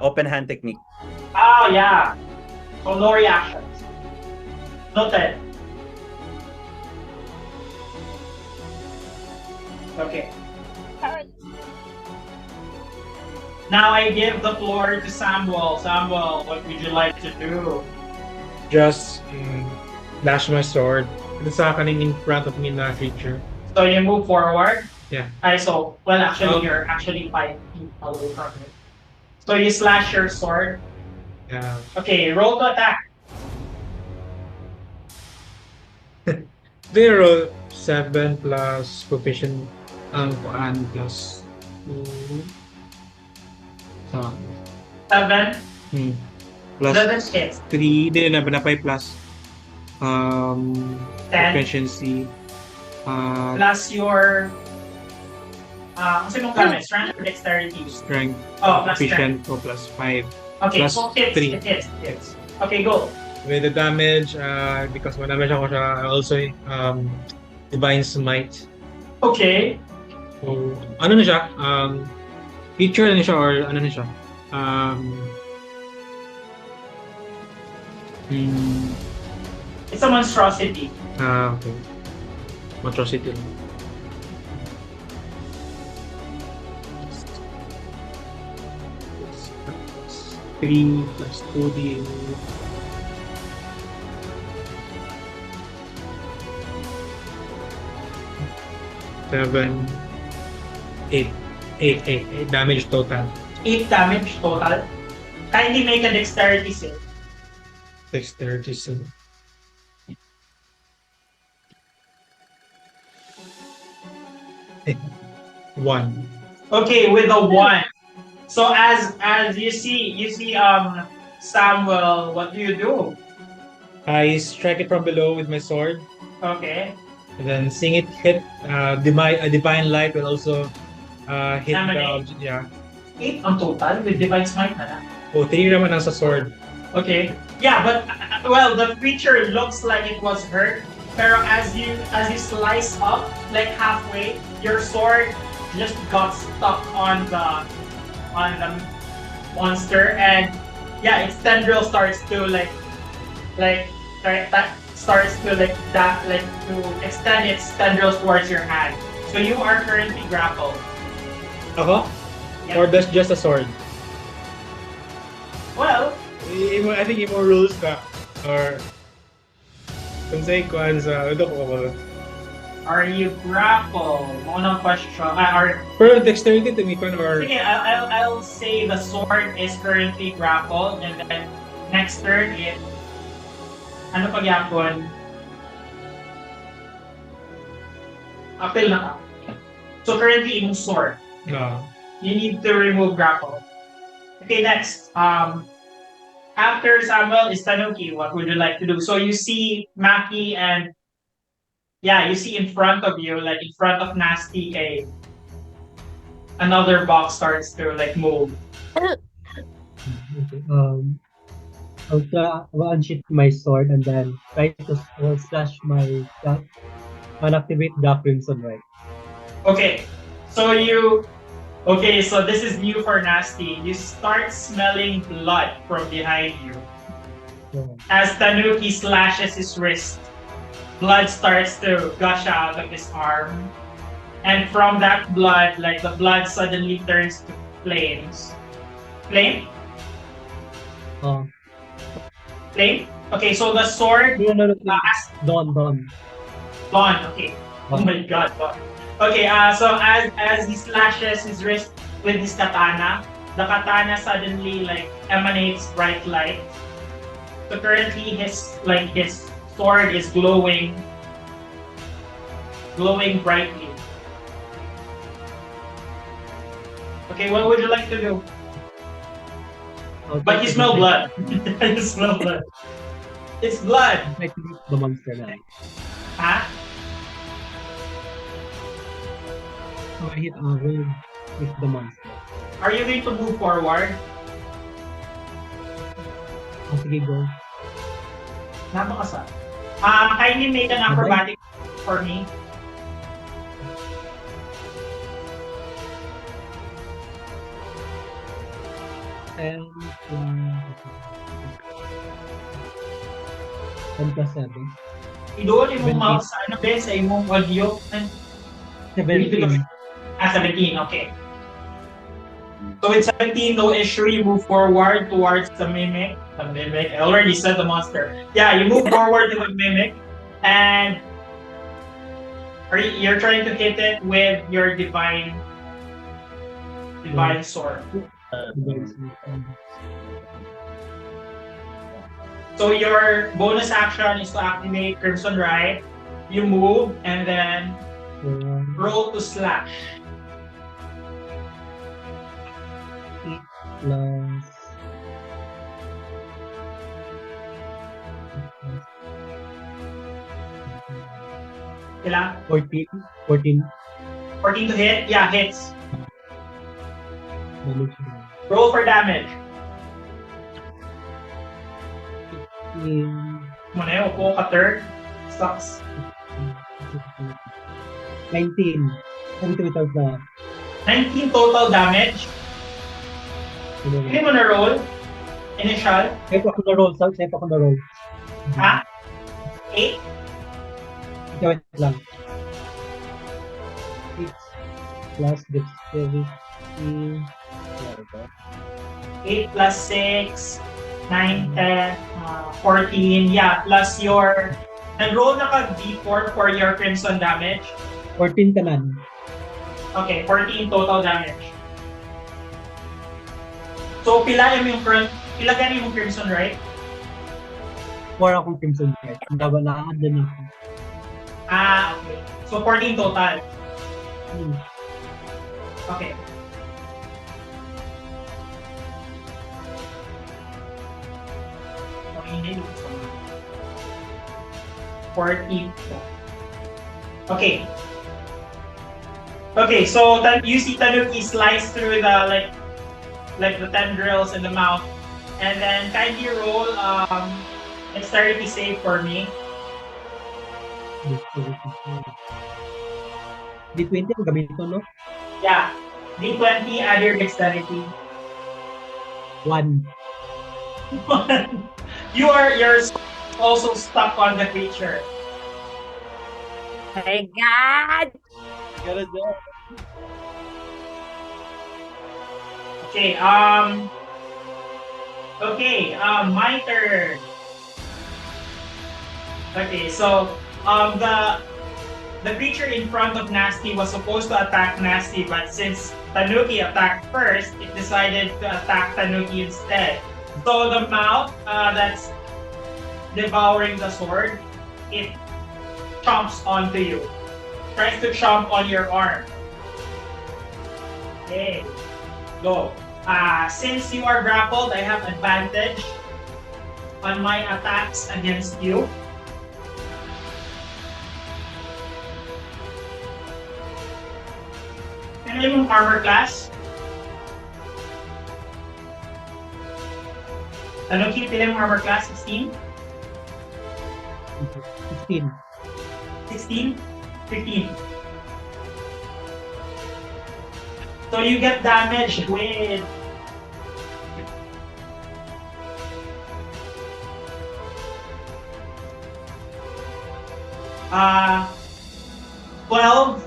A: open hand technique.
C: Oh yeah. So no reactions. Noted. Okay. Now I give the floor to Samuel. Samuel, what would you like to do?
E: Just dash my sword. Ito sa kaning in front of me na creature.
C: So you move forward.
E: Yeah.
C: So well, actually,
E: Oh.
C: you're actually 5 feet away from it. So you slash your sword.
E: Yeah.
C: Okay, roll to attack.
E: They roll 7 plus proficient and plus 2. So,
C: 7.
E: plus
C: 7 hits.
E: 3. Then na 5 plus
C: 10.
E: proficiency.
C: Plus your kasi mong gamit, strength or dexterity?
E: Strength.
C: Oh, plus 10.
E: Proficient ko plus 5.
C: Okay,
E: plus
C: so hits,
E: 3.
C: it hits. Okay, go.
E: With the damage, because damage ako siya, I also Divine Smite.
C: Okay.
E: So, ano na siya? Feature na siya or ano na siya?
C: It's a monstrosity.
E: Okay. Monstrosity. 3 plus 2d. 7, 8. 8 damage total.
C: 8 damage total. Kindly make a dexterity save.
E: Dexterity save. 1.
C: Okay, with a 1. So as you see Samuel, what do you do?
E: I strike it from below with my sword.
C: Okay.
E: And then seeing it hit, a divine light will also hit the
C: Emanate.
E: object. Yeah.
C: 8 on total with divine smite na lang.
E: Oh, 3 naman ang sa sword.
C: Okay. Yeah, but well, the creature looks like it was hurt. Pero as you slice up like halfway, your sword just got stuck on the monster, and yeah, its tendril starts to extend its tendrils towards your hand. So you are currently grappled.
E: Ako?
C: Yep.
E: Or that's just a sword?
C: Well,
E: I think imo rules ka. Or kung sa ikuan sa ito ko.
C: are you grappled? Unang question.
E: Pero dexterity to me or
C: Sige, I'll say the sword is currently grappled, and then next turn it ano pag yapon? Apel na ka. So currently yung sword.
E: no.
C: You need to remove grapple. Okay, next. After Samuel is Tanuki, what would you like to do? So you see Maki and you see in front of you, like in front of Nasty K, another box starts to like move.
F: Okay. I'll unsheath my sword and then try to slash my unactivate the crimson right.
C: Okay, so this is new for Nasty. You start smelling blood from behind you. As Tanuki slashes his wrist, blood starts to gush out of his arm. And from that blood, like the blood suddenly turns to flames. Flame? Flame? Okay, so the sword...
F: No. Dawn.
C: Dawn, okay. Oh my god, Dawn. Okay, so as he slashes his wrist with his katana, the katana suddenly like emanates bright light. So currently his sword is glowing brightly. Okay, what would you like to do? But you smell blood. You smell blood. It's blood.
F: Try to hit the monster now.
C: Huh?
F: So I will hit the monster.
C: Are you going to move forward?
F: Oh, sige, go.
C: Napakasa. Kindly make an acrobatic for me.
F: And 10 plus 7.
C: Doon yung mouse sa ano ba, sa imong audio.
F: 17.
C: 17, okay. So with 17, no issue, you move forward towards the mimic. The mimic, I already said the monster. Yeah, you move forward to the mimic, and you're trying to hit it with your divine sword. So your bonus action is to activate Crimson Rite. You move and then roll to slash.
F: 8 plus...
C: Kailan?
F: 14. 14.
C: 14 to hit? Yeah, hits.
F: Damage.
C: Roll for damage. Muna yun, upo ka third. Sucks.
F: 19. Wait na.
C: 19 total damage. Hindi mo na roll. Initial.
F: Save ako na roll.
C: Ha? 8?
F: Wait lang. 6 plus dexterity.
C: 8 plus 6, 9, 10, 14. Yeah, plus your... Nag-roll na ka D4 for your crimson damage.
F: 14 tanan.
C: Okay, 14 total damage. So, pila yung gani yung crimson, right?
F: 4 akong crimson right. Na-add na ako.
C: Okay. So, 14 total. Okay. Okay, 14. Okay. Okay, so you see Tanuki slice through the like the tendrils in the mouth, and then kindly roll dexterity save for me.
F: D20 ang gamitin ko, no?
C: Yeah. D20, add your dexterity.
F: 1.
C: You're also stuck on the creature.
D: My God!
A: Get it there.
C: Okay, my turn. Okay, so the creature in front of Nasty was supposed to attack Nasty, but since Tanuki attacked first, it decided to attack Tanuki instead. So the mouth that's devouring the sword, it chomps onto you. Tries to chomp on your arm. Okay, go. Since you are grappled, I have advantage on my attacks against you. Ano yung armor class? Ano keep yung armor class? 16?
F: 16.
C: 16? 15. So you get damaged with 12.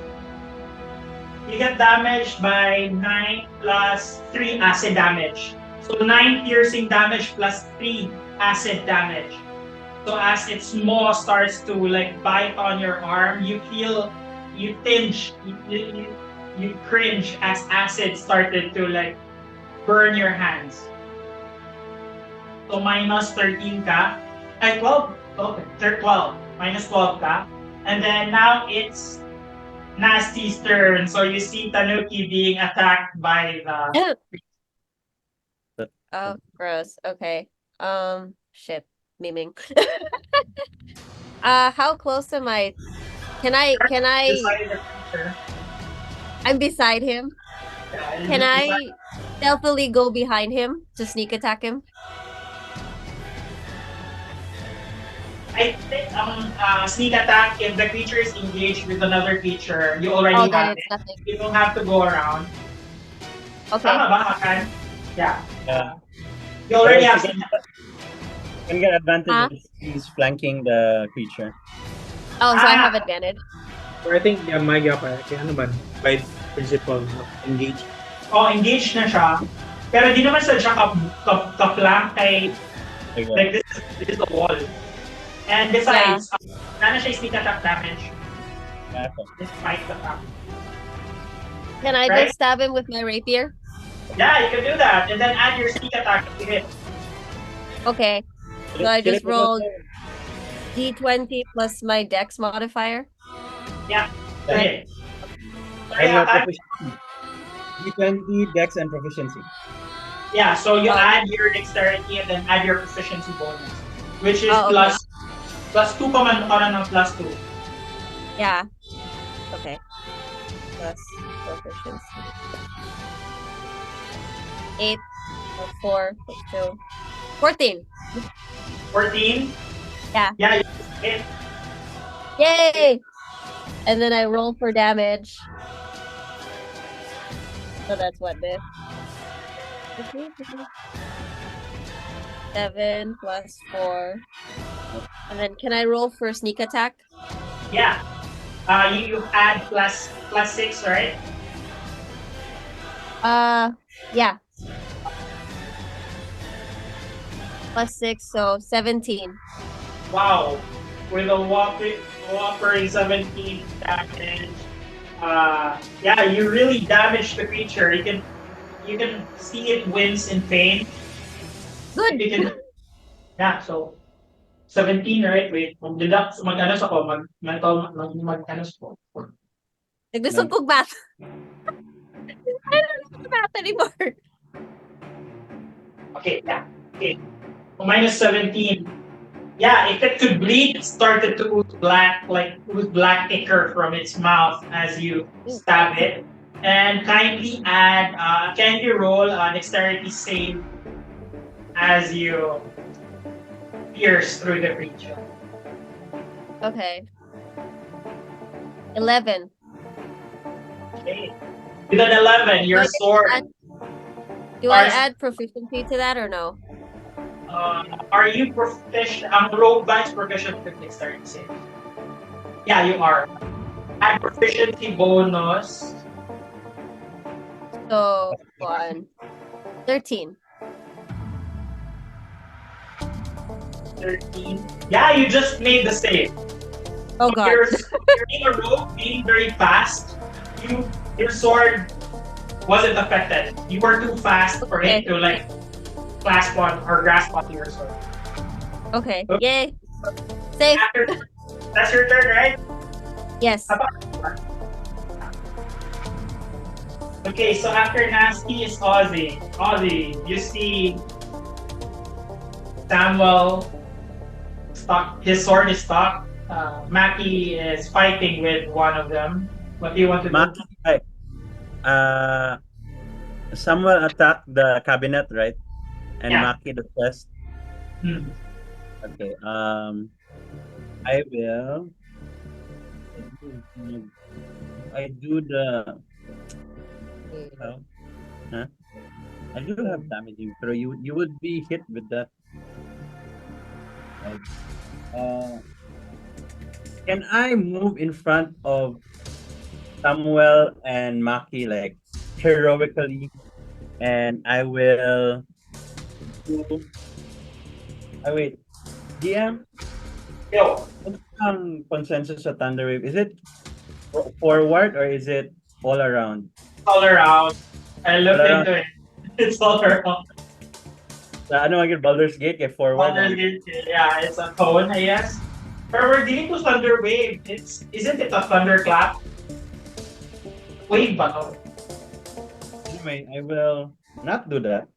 C: You get damaged by 9 plus 3 acid damage. So 9 piercing damage plus 3 acid damage. So as its maw starts to bite on your arm, you feel, you tinge, you cringe as acid started to burn your hands. So minus 13 ka. 12? Okay, 12. Minus 12 ka. And then now it's Nasty's turn. So you see Tanuki being attacked by the...
B: Oh, gross. Okay. Shit. memeing. How close am I? Can I
C: Beside the creature.
B: I'm beside him.
C: Yeah, and
B: Can
C: just
B: I stealthily go behind him to sneak attack him?
C: I think sneak attack, if the creature is engaged with another creature, you already
B: Oh, then
C: have
B: it's
C: it.
B: nothing.
C: You don't have to go around.
B: Okay.
C: Tama ba, Hakan? Yeah.
A: Yeah.
C: You already have
A: He
C: sneak
A: can get advantage
B: Huh?
A: if he's flanking the creature.
B: Oh, so I have advantage.
E: So I think Maya pa, kaya ano man, by principle, engage.
C: engaged na siya. Pero di naman sa siya ka-flank kay
A: Like
C: like
A: that.
C: this is the wall. And besides, na siya sneak attack damage.
A: Yeah, okay.
C: Despite the fact.
B: Can I
C: Right?
B: go stab him with my rapier?
C: Yeah, you can do that. And then add your sneak attack to hit.
B: Okay. So I just rolled D20 plus my dex modifier.
C: Yeah. To
B: Right.
C: hit.
A: And your
C: Hakan?
A: proficiency. D20, dex, and proficiency.
C: Yeah, so you
B: Oh.
C: add your dexterity and then add your proficiency bonus. Which is
B: Oh, okay.
C: plus 2 pa man para ng plus 2.
B: Yeah. Okay. Plus proficiency. 8 plus 4 plus 2. 14.
C: 14?
B: Yeah.
C: Yeah, you hit.
B: Yay! And then I roll for damage. So that's what this. 7 plus 4. And then can I roll for sneak attack?
C: Yeah. You add plus 6, right?
B: Yeah. Plus 6, so 17.
C: Wow. With a whopping 17 damage. Yeah, you really damaged the creature. You can see it wince in pain.
B: Good.
C: You can, yeah, so 17, right? Wait, mag-deduct, mag-ano sa ko, mag-ano sa ko.
B: Gusto kong math. I don't know the math anymore.
C: Okay, yeah. Okay. So minus 17. Yeah, if it could bleed, it started to ooze black ichor from its mouth as you stab it. And kindly add, can you roll a dexterity save as you pierce through the creature?
B: Okay. 11.
C: Okay. With an 11, your sword.
B: Do I add proficiency to that or no?
C: Are you proficient? Rogue Vice proficient with dexterity save. Yeah, you are. Add proficiency bonus.
B: So, 13.
C: 13. Yeah, you just made the save.
B: Oh god.
C: You're being a rogue, being very fast. Your sword wasn't affected. You were too fast for it to like clasp on or grasp onto your sword.
B: Okay. Yay. Safe.
C: That's your turn, right?
B: Yes.
C: Okay, so after Nasty is Ozzy. Ozzy, you see Samuel stuck. His sword is stuck. Maki is fighting with one of them. What do you want to do?
A: Maki, Samuel attacked the cabinet, right? And Maki the chest. Okay. I will. I do the. I do have damaging throw. You would be hit with that. Right. Can I move in front of Samuel and Maki like heroically, and I will do. Wait, DM.
C: Yo.
A: Consensus sa Thunder Wave. Is it forward or is it all around?
C: All around. I looked into it. It's all around.
A: Ano ang Baldur's Gate kay forward?
C: Baldur's Gate, yeah, it's a cone, I guess. But we're dealing with Thunder Wave. Isn't it a thunderclap? Wave ba to?
A: Anyway, I will not do that.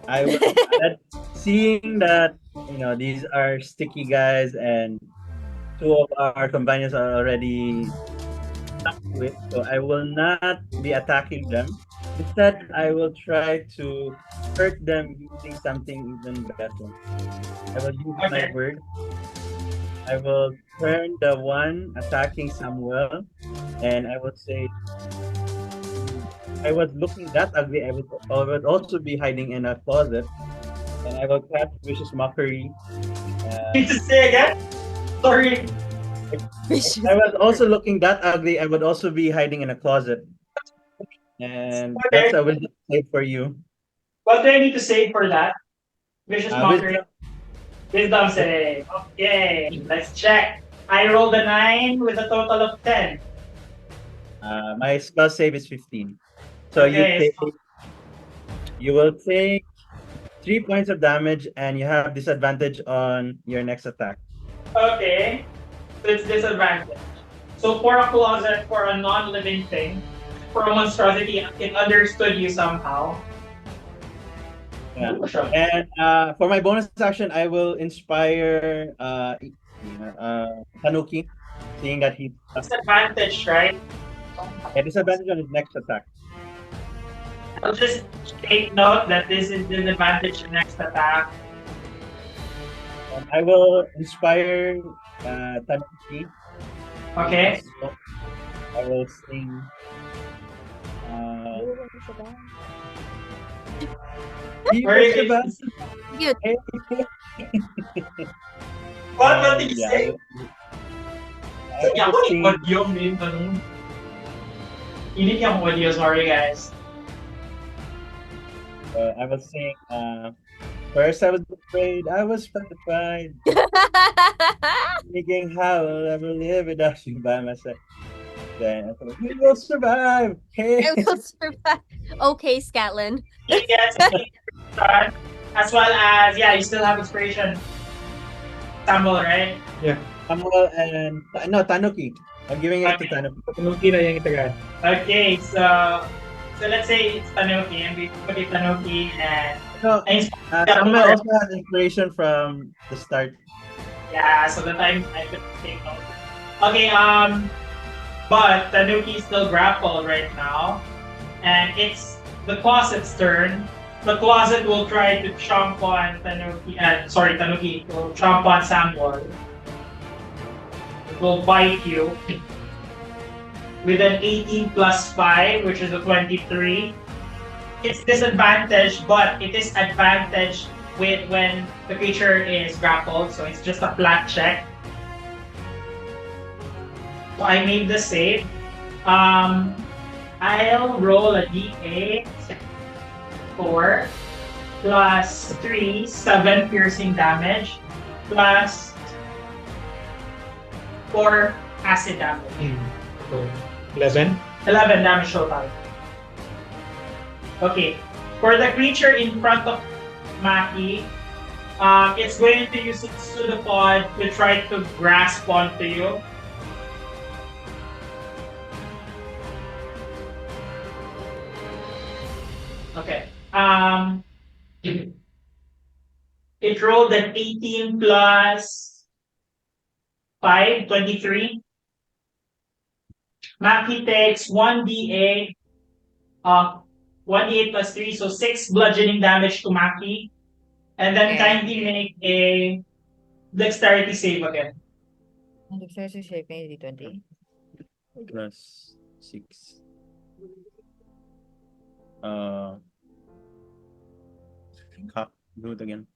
A: I will add, seeing that these are sticky guys, and two of our companions are already stuck to it. So I will not be attacking them. Instead, I will try to hurt them using something even better. I will use my
C: Okay.
A: word. I will turn the one attacking Samuel, and I will say, I was looking that ugly. I would also be hiding in a closet, and I will cast vicious mockery.
C: Need to say again? Sorry.
B: Vicious
A: I was also
B: mockery.
A: looking that ugly. I would also be hiding in a closet, and that's
C: Okay.
A: a wisdom save for you.
C: What do I need to say for that? Vicious mockery.
A: Wisdom.
C: Wisdom save. Okay. Let's check. I rolled a 9 with a total of 10.
A: My spell save is 15. So
C: Okay.
A: you will take 3 points of damage, and you have disadvantage on your next attack.
C: Okay. So it's disadvantage. So for a closet, for a non-living thing, for a monstrosity, it understood you somehow.
A: Yeah. And for my bonus action, I will inspire Tanuki, seeing that he's
C: Disadvantage, right?
A: at disadvantage on his next attack.
C: I'll just take note that this is disadvantage next attack.
A: I will inspire Tanuki.
C: Okay.
A: So I will sing.
C: Very good.
B: Cute.
C: What did you
A: Yeah,
C: say?
A: I
C: Yeah,
A: will sing.
C: audio din tanong. Hindi yung audio, sorry guys.
A: I will sing. First, I was afraid. I was petrified. Thinking how will I ever live without you by my side. Then I thought, we will survive. Hey.
B: I will survive. Okay, Scatlin.
C: Yes, as well as, yeah, you still have inspiration. Samuel, right?
A: Samuel and no, Tanuki. I'm giving it to Tanuki.
E: Tanuki na yung itagan.
C: Okay, so let's say it's Tanuki, and we put it Tanuki, and
A: No, Samuel also has inspiration from the start.
C: yeah, so the time I could take note. Okay, but Tanuki is still grappled right now, and it's the closet's turn. The closet will try to chomp on Tanuki. Tanuki will chomp on Samuel. It will bite you with an 18 plus 5, which is a 23. It's disadvantage, but it is advantage with when the creature is grappled, so it's just a flat check. So I made the save. I'll roll a d8. 4 plus 3, 7 piercing damage, plus 4 acid damage.
E: So, 11.
C: 11 damage total. Okay. For the creature in front of Maki, it's going to use its pseudopod to try to grasp onto you. Okay. It rolled an 18 plus 5, 23. Maki takes 1d8, 1d8 plus 3, so 6 bludgeoning damage to Maki. And then kindly make a dexterity save again.
D: Dexterity save, D20.
A: Plus 6. Do it again.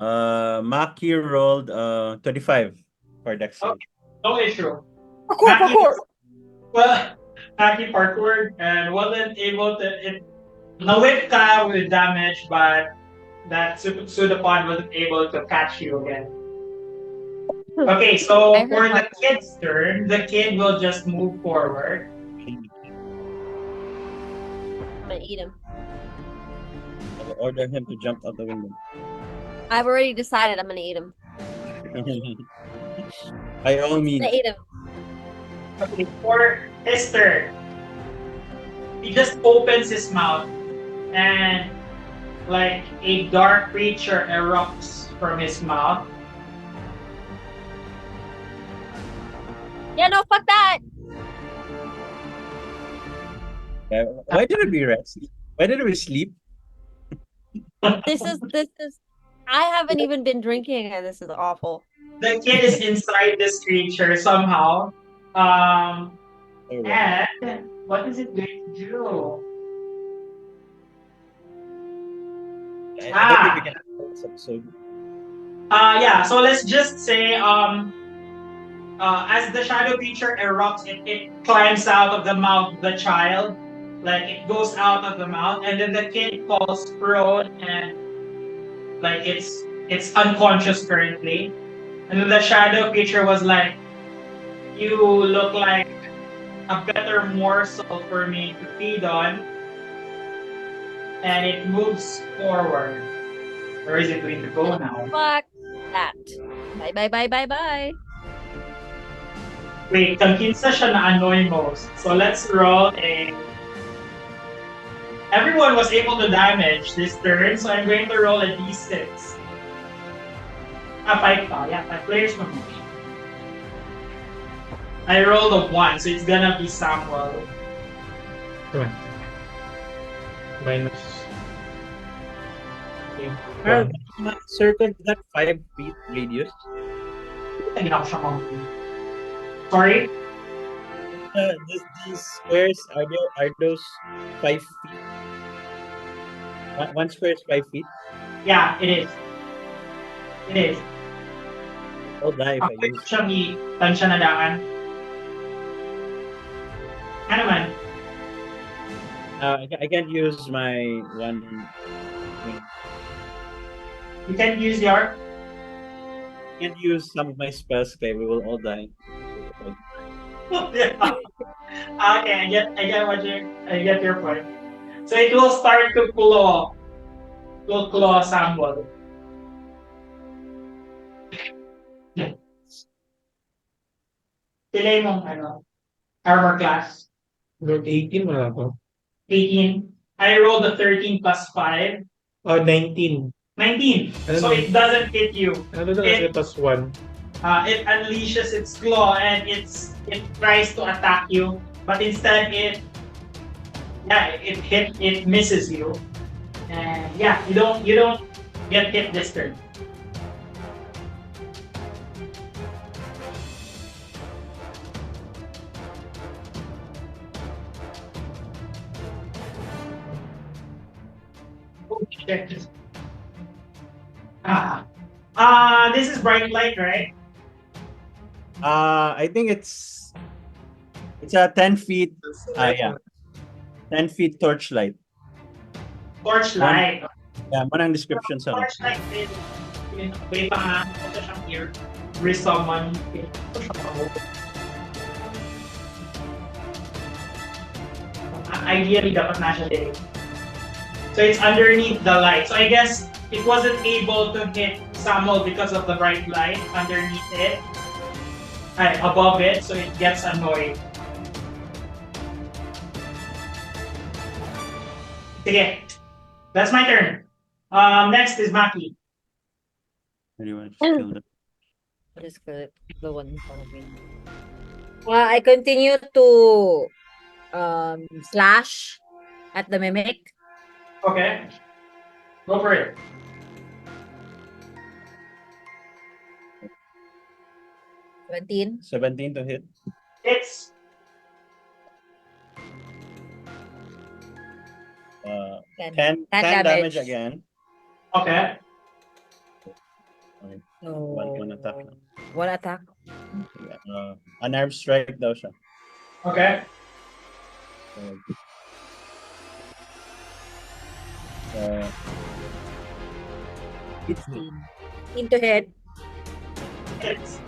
A: Maki rolled 25 for dex save.
C: Okay. No issue.
B: Parkour.
C: Well, Maki parkour and wasn't able to. Nawit ka with damage, but that pseudopod wasn't able to catch you again. Okay, so
B: I heard
C: for the
B: parkour.
C: kid's turn, the kid will just move forward.
B: I'm gonna eat him.
A: I will order him to jump out the window.
B: I've already decided I'm gonna eat him.
A: By all
B: I'm
A: means.
B: gonna eat him.
C: Okay, for his turn, he just opens his mouth and like a dark creature erupts from his mouth.
B: Yeah, no, fuck that.
A: Why did we rest? Why did we sleep?
B: This is I haven't even been drinking and this is awful.
C: The kid is inside this creature somehow. And what is it going to do?
A: I don't think we can have this episode.
C: Yeah, so let's just say as the shadow creature erupts, it climbs out of the mouth of the child. Like it goes out of the mouth, and then the kid falls prone and like it's unconscious currently. And then the shadow creature was like, "You look like a better morsel for me to feed on." And it moves forward. Where is it going to go now?
B: Fuck that. Bye, bye, bye, bye, bye.
C: Wait, kinsa siya na-annoy most. So let's roll a... Everyone was able to damage this turn, so I'm going to roll a d6. 5 pa. Yeah, 5 players naman. I rolled a 1, so it's gonna be Samuel.
E: Come on. Minus. Okay.
A: Circle that 5 feet radius.
C: Hindi ako siya monkey. Sorry?
A: These squares are those 5 feet? One square is 5 feet.
C: Yeah, it is. It is.
A: I'll die if I
C: Pwede
A: use.
C: siyang i-tansya na daan. Ano man?
A: I can't use my one.
C: You can use your...
A: I can't use some of my spells. Okay, we will all die.
C: Okay, I get your point. So it will start to claw. To claw Samuel. Pila mong armor class?
E: Road 18 wala ko.
C: 18. I rolled a 13 plus 5.
E: Oh, 19.
C: 19. So it doesn't hit you.
E: Ano doon kasi plus 1?
C: It unleashes its claw and it tries to attack you, but instead it misses you, and yeah, you don't get hit this turn. Oh shit! This is bright light, right?
A: I think it's a 10 feet. Yeah, 10 feet torchlight.
C: Torchlight.
A: Yeah, manang description sa.
C: Torchlight is may mga ito siyang here. Resummon. Ideally, dapat nasa day. So it's underneath the light. So I guess it wasn't able to hit Samuel because of the bright light underneath it. Above it, so it gets annoyed. Sige. That's my turn. Next is Maki.
A: Anyone kill them?
D: Just the one in front of me. I continue to slash at the mimic.
C: Okay. Go for it.
D: $17.
A: 17 to hit.
C: It's
A: 10 damage again.
C: okay.
D: So,
A: One attack.
D: one attack.
A: Unarmed strike daw siya.
C: Okay.
A: So,
D: 16. Into hit.
C: It's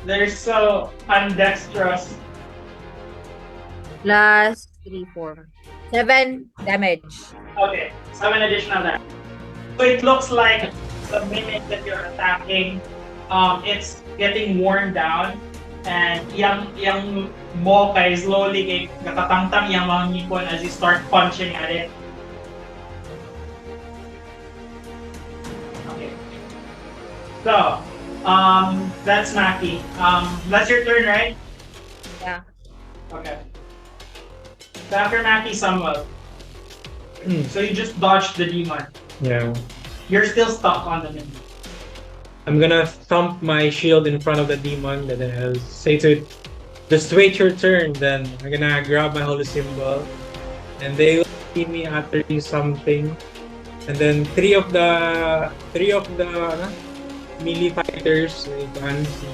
C: they're so undexterous.
D: Plus 3, 4. 7 damage.
C: Okay, 7 additional damage. So it looks like the mimic that you're attacking, it's getting worn down, and yung mo kay slowly kay nakatangtang yung mga ngipon as you start punching at it. So, that's Maki. That's your turn, right?
D: Yeah.
C: Okay. So after Maki, Samuel. So you just dodged the demon.
E: Yeah.
C: You're still stuck on the menu.
E: I'm gonna thump my shield in front of the demon, and then I'll say to it, just wait your turn. Then I'm gonna grab my holy symbol, and they will see me uttering something. And then three of the melee fighters, si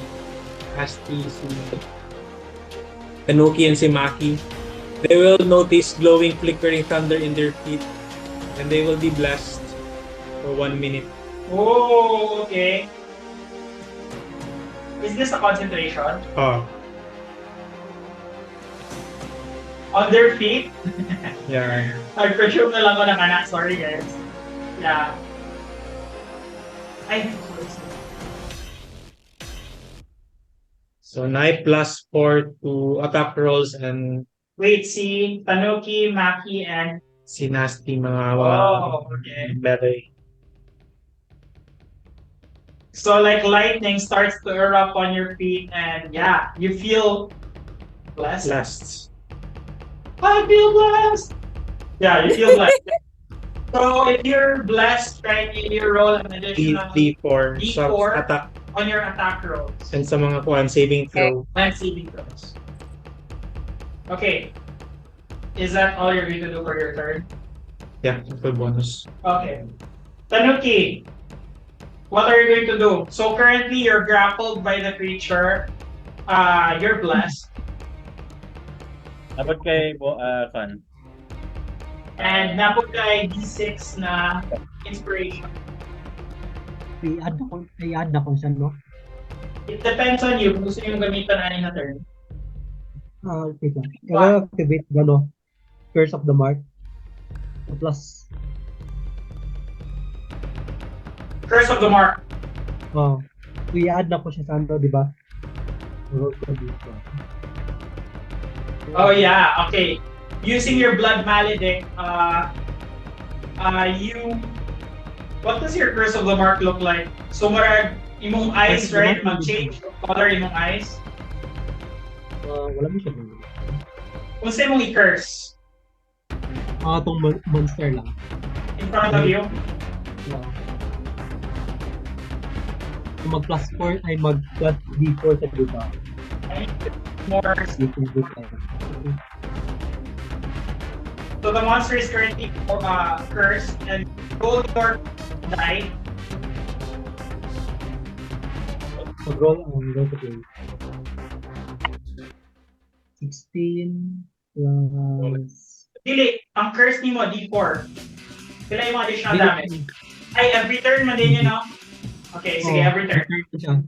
E: Asti, si Tanuki, and si Maki, they will notice glowing, flickering thunder in their feet, and they will be blessed for 1 minute.
C: Oh, okay. Is this a concentration?
E: Oh,
C: On their feet?
E: yeah.
C: Nag-presume na lang ko na kana. Sorry, guys. Yeah. Ay,
E: So 9 plus 4 to attack rolls, and
C: wait, si Tanuki, Maki, and...
E: si Nasty mga
C: Oh, okay.
E: melee.
C: So like lightning starts to erupt on your feet and yeah, you feel blessed.
E: Blessed.
C: I feel blessed. Yeah, you feel blessed. So if you're blessed, right, you roll an additional
E: D4 sa
C: D4
E: attack
C: on your attack rolls
E: and sa mga kuan saving throw.
C: and saving throws. Okay. Is that all you're going to do for your turn?
E: Yeah, full bonus.
C: Okay. Tanuki, what are you going to do? So currently you're grappled by the creature. You're blessed.
A: Dapat kay Kan.
C: And napod kay D6 na inspiration.
F: I-add na ko siya, no?
C: It depends on you kung gusto yung gamitan na turn.
F: Okay lang. Kaya activate gano, Curse of the Mark. Plus,
C: Curse of the Mark.
F: i-add na ko siya sa ano, di ba? Roll ko dito.
C: Oh yeah, okay. Using your blood maledict, what does your Curse of the Mark look like? So marag imong eyes, right? Mag-change yung color imong eyes.
F: Wala mo siya.
C: Kung saan mong i-curse?
F: Itong monster lang.
C: In front of you?
F: Kung mag-plus 4 ay mag-plus D4 sa diba?
C: More. So the monster is currently cursed and roll your die.
F: Mag-roll ang play. 16 plus...
C: Dili, ang curse ni mo, D4. Sila yung mga additional damage. Ay, every turn man din yun, no? Okay, sige, every turn.
F: Siya.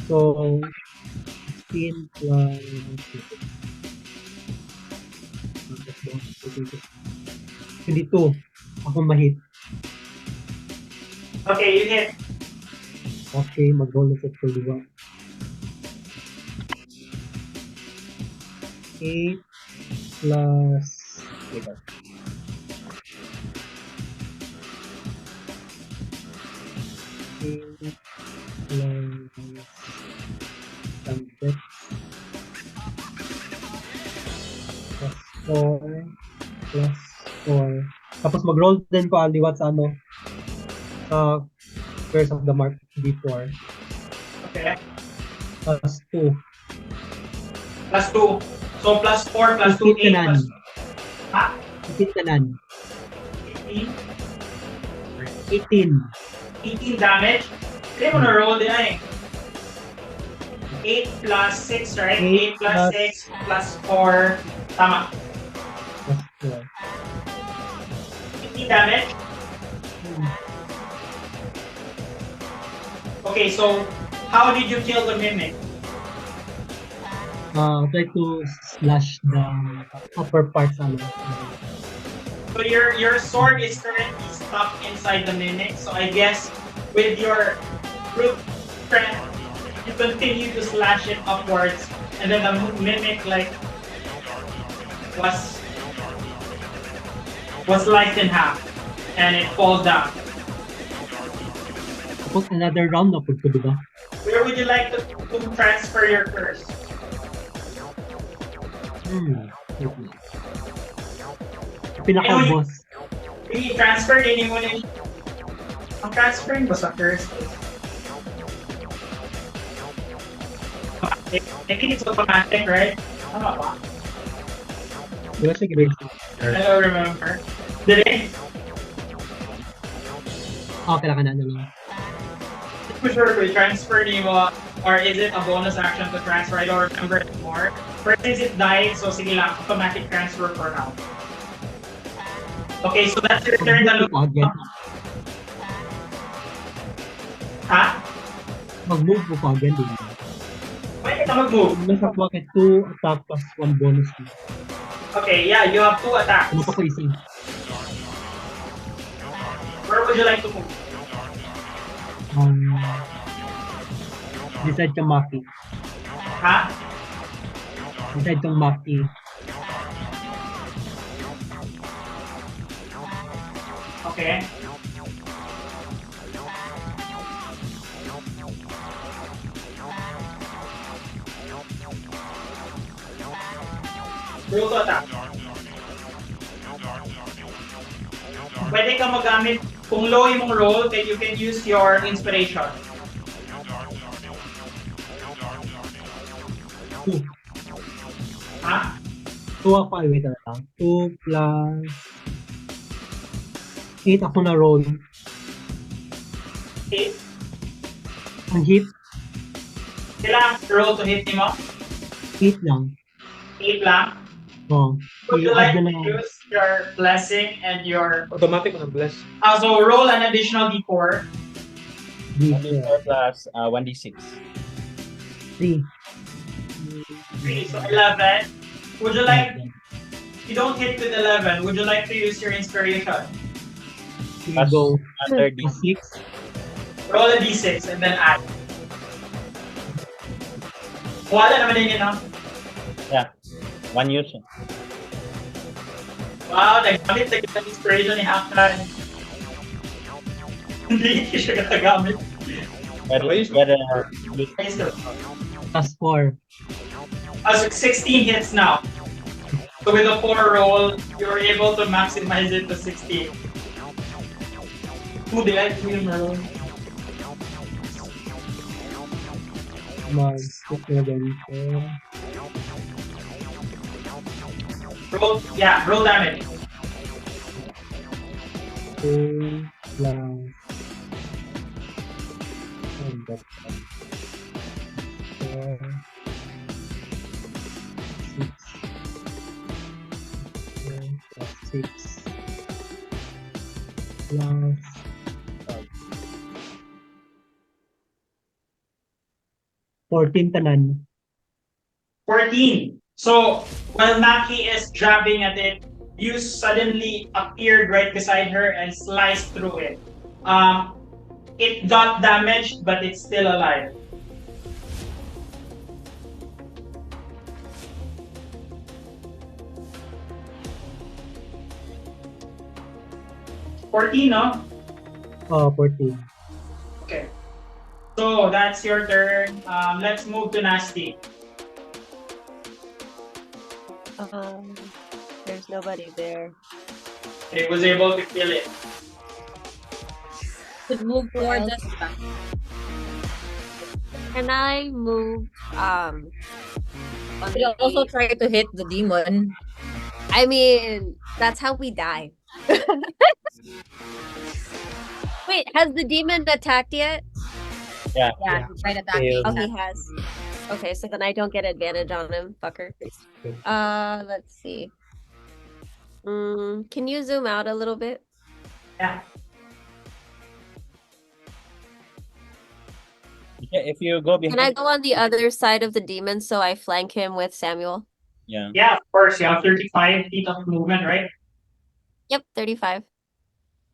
F: So, 16 plus... 22. Ako ma-hit.
C: Okay, you hit.
F: Okay, mag-roll na set ko, diba? 8 plus... Diba? 8 plus... Sunset. Plus 4 plus 4. Tapos mag-roll din ko ang liwat sa ano sa Curse of the Mark D4.
C: Okay.
F: Plus 2.
C: Plus 2. So plus 4 plus 2, 8 plus... Ha?
F: 18 tanan.
C: 18?
F: 18.
C: 18 damage? Hindi mo na-roll din ay. 8 plus 6, right? 8 plus 6 plus 4. Tama.
F: Plus 4.
C: 18 damage? Okay, so how did you kill the mimic?
F: Try to slash the upper parts ano.
C: So your sword is currently stuck inside the mimic. So I guess with your brute strength, you continue to slash it upwards, and then the mimic like was sliced in half, and it falls down.
F: Tapos another round na po, diba?
C: Where would you like to transfer your curse?
F: Wait lang. Pinaka-boss.
C: I-transfer din mo na. Ang transferring ba sa curse? I think it's automatic, right? Tama ba?
F: Diba siya grade 6?
C: I don't remember. Did it?
F: Kailangan na lang.
C: For sure, we transfer mo, or is it a bonus action to transfer? I don't remember anymore. First since it died, so sige lang, automatic transfer for now. Okay, so that's your turn na look. Ha?
F: Mag-move po pa again, diba?
C: Pwede ka mag-move.
F: Nasa pocket 2 attack plus 1 bonus.
C: Okay, yeah, you have 2 attacks.
F: Ano pa ko ising?
C: Where would you like to move?
F: Decide kang Maki.
C: Ha?
F: Decide kang Maki.
C: Okay. Roll to attack. Pwede ka magamit, kung low yung roll, then you can use your inspiration.
F: 2.
C: Ha?
F: 2 ako, wait na lang. 2 plus 8 ako na roll.
C: 8.
F: Ang hit,
C: Kailangan roll to hit mo?
F: 8 lang.
C: 8 lang. Would you like
F: I-add
C: to
F: na lang.
C: use your blessing and your...
E: Automatic na bless.
C: So roll an additional d4.
A: 1d4 plus 1d6.
F: 3.
C: Okay, so 11. Would you like... You don't hit with 11. Would you like to use your inspiration?
F: Go.
A: Under d6.
F: 6.
C: Roll a d6 and then add. Wala naman din yun, no?
A: Yeah. 1 use.
C: Wow, nagamit na kita inspiration ni Hakan. Hindi siya nagagamit.
A: Better
F: Plus 4.
C: So 16 hits now. So with a 4 roll, you're able to maximize it to 16. Who did I do roll?
F: Mag-put na ganito.
C: Roll, yeah, roll damage.
F: 2 plus... Four, 6 plus 14 tanan.
C: 14. So while Maki is jabbing at it, you suddenly appeared right beside her and sliced through it. It got damaged, but it's still alive. No?
F: 14.
C: Okay. So that's your turn. Let's move to Nasty.
B: There's nobody there.
C: It was able to kill it.
D: Could move towards us.
B: Can I move
D: Could also try to hit the demon.
B: I mean, that's how we die. Wait, has the demon attacked yet?
A: Yeah.
D: Yeah, he tried attacking.
B: Oh, he has. Okay, so then I don't get advantage on him, fucker. Let's see. Can you zoom out a little bit?
C: Yeah.
A: If you go behind.
B: Can I go on the other side of the demon so I flank him with Samuel?
A: Yeah.
C: Yeah, of course. You have 35 feet of movement, right?
B: Yep, 35.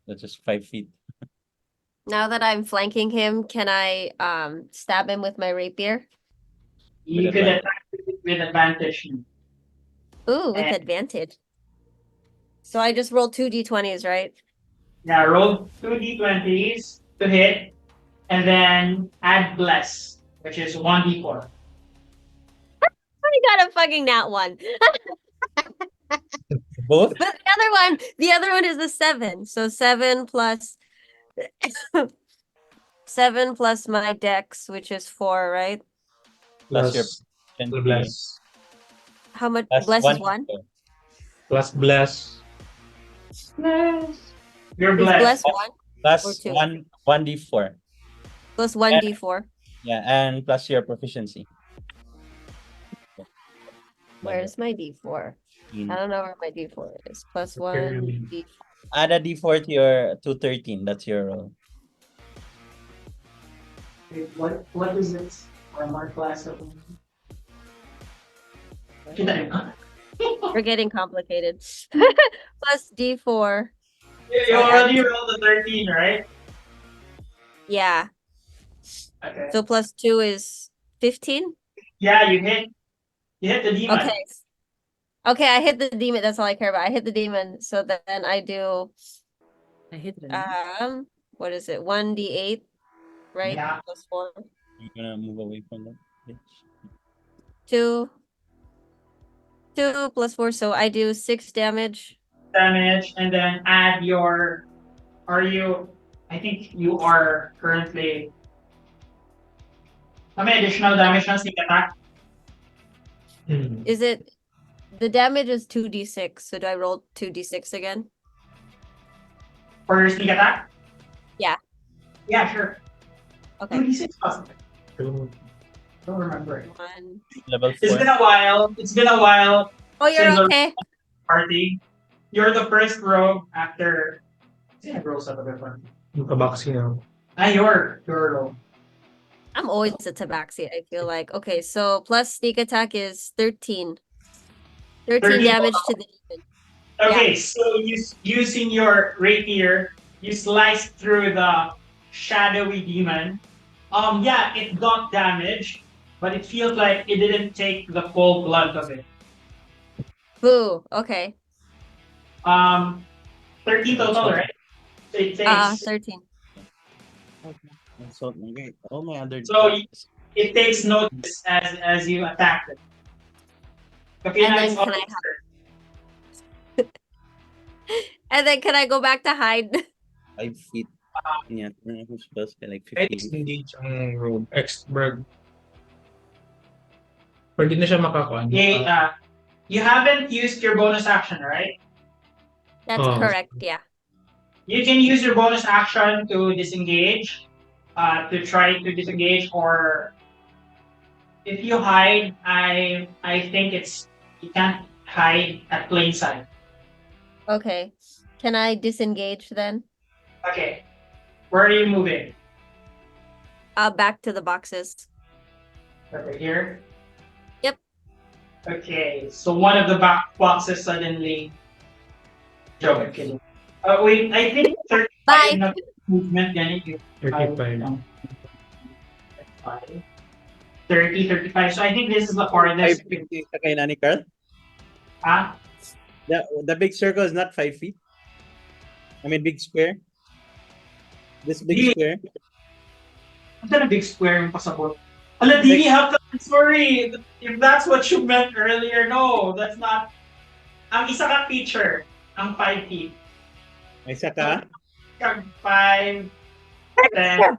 A: That's just 5 feet.
B: Now that I'm flanking him, can I stab him with my rapier?
C: You could attack with advantage.
B: Ooh, with advantage. So I just rolled 2 d20s, right?
C: Yeah, roll 2 d20s to hit. and then add bless, which is 1d4.
B: I got a fucking nat one.
A: Both?
B: But the other one is a 7. So 7 plus 7 plus my dex, which is 4, right?
A: Plus your
E: Plus
A: proficiency.
E: bless.
B: How much?
A: Plus
B: Bless is 1.
E: Plus bless.
C: You're
B: Is
C: blessed.
B: bless 1 or
A: Plus
B: 2?
A: 1d4.
B: Plus 1d4.
A: Yeah, and plus your proficiency.
B: Where's my d4? I don't know where my d4 is. Plus 1 d4.
A: Add a d4 to your 213. That's your roll.
C: Wait, what is this? Armor class of
B: We're getting complicated. Plus d4.
C: You already rolled a 13, right?
B: Yeah.
C: Okay.
B: So plus 2 is 15?
C: Yeah, you hit the demon.
B: Okay. Okay, I hit the demon. That's all I care about. I hit the demon. So then I do
D: I hit it.
B: what is it? 1d8, right?
C: Yeah.
B: Plus 4.
A: I'm gonna move away from that bitch.
B: 2 plus 4, so I do 6 damage.
C: Damage, and then add your. I think you are currently. How many additional damage on sneak attack?
B: Is it the damage is 2d6, so do I roll 2d6 again?
C: For your sneak attack?
B: Yeah.
C: Yeah, sure.
B: Okay.
C: 2d6 possible. Don't remember it.
B: 1.
A: Level 4.
C: It's been a while.
B: Oh, you're
C: Since the
B: okay.
C: party. You're the first rogue after. Yeah, rogues have a good one.
E: Yung kabaksi na.
C: You're rogue.
B: I'm always a tabaxi, I feel like. Okay, so plus sneak attack is 13. 13 damage to the demon.
C: Okay, so using your rapier, you slice through the shadowy demon. Yeah, it got damaged, but it feels like it didn't take the full blood of it.
B: Boo. Okay.
C: 13 total, right? So it takes
B: 13.
A: So, okay. All my other.
C: So it takes notice as you attack it. Okay,
B: And
C: now
B: then
C: it's
B: can And then can I go back to hide?
A: 5 feet. Yeah, who's supposed to be like
E: Kahit
A: 15.
E: engage ang rogue. X-Berg. Pwede na siya makakuan.
C: Okay, you haven't used your bonus action, right?
B: That's correct, yeah.
C: You can use your bonus action to disengage, to try to disengage, or if you hide, I think you can't hide at plain sight.
B: Okay. Can I disengage then?
C: Okay, where are you moving?
B: Back to the boxes.
C: Over here.
B: Yep.
C: Okay, so one of the back boxes suddenly. Joke. Wait, I think 35
B: Bye.
C: movement. Yan,
E: 35.
C: 30, 35. So I think this is the farthest.
A: 5 feet sa kay Nani Carl?
C: Huh?
A: The big circle is not 5 feet. I mean, big square. This big square.
C: I've done a big square yung pasabot. Ala, Dini, sorry. If that's what you meant earlier, no, that's not. Ang isa ka feature, ang 5 feet.
A: May isa ka?
C: 5, 10,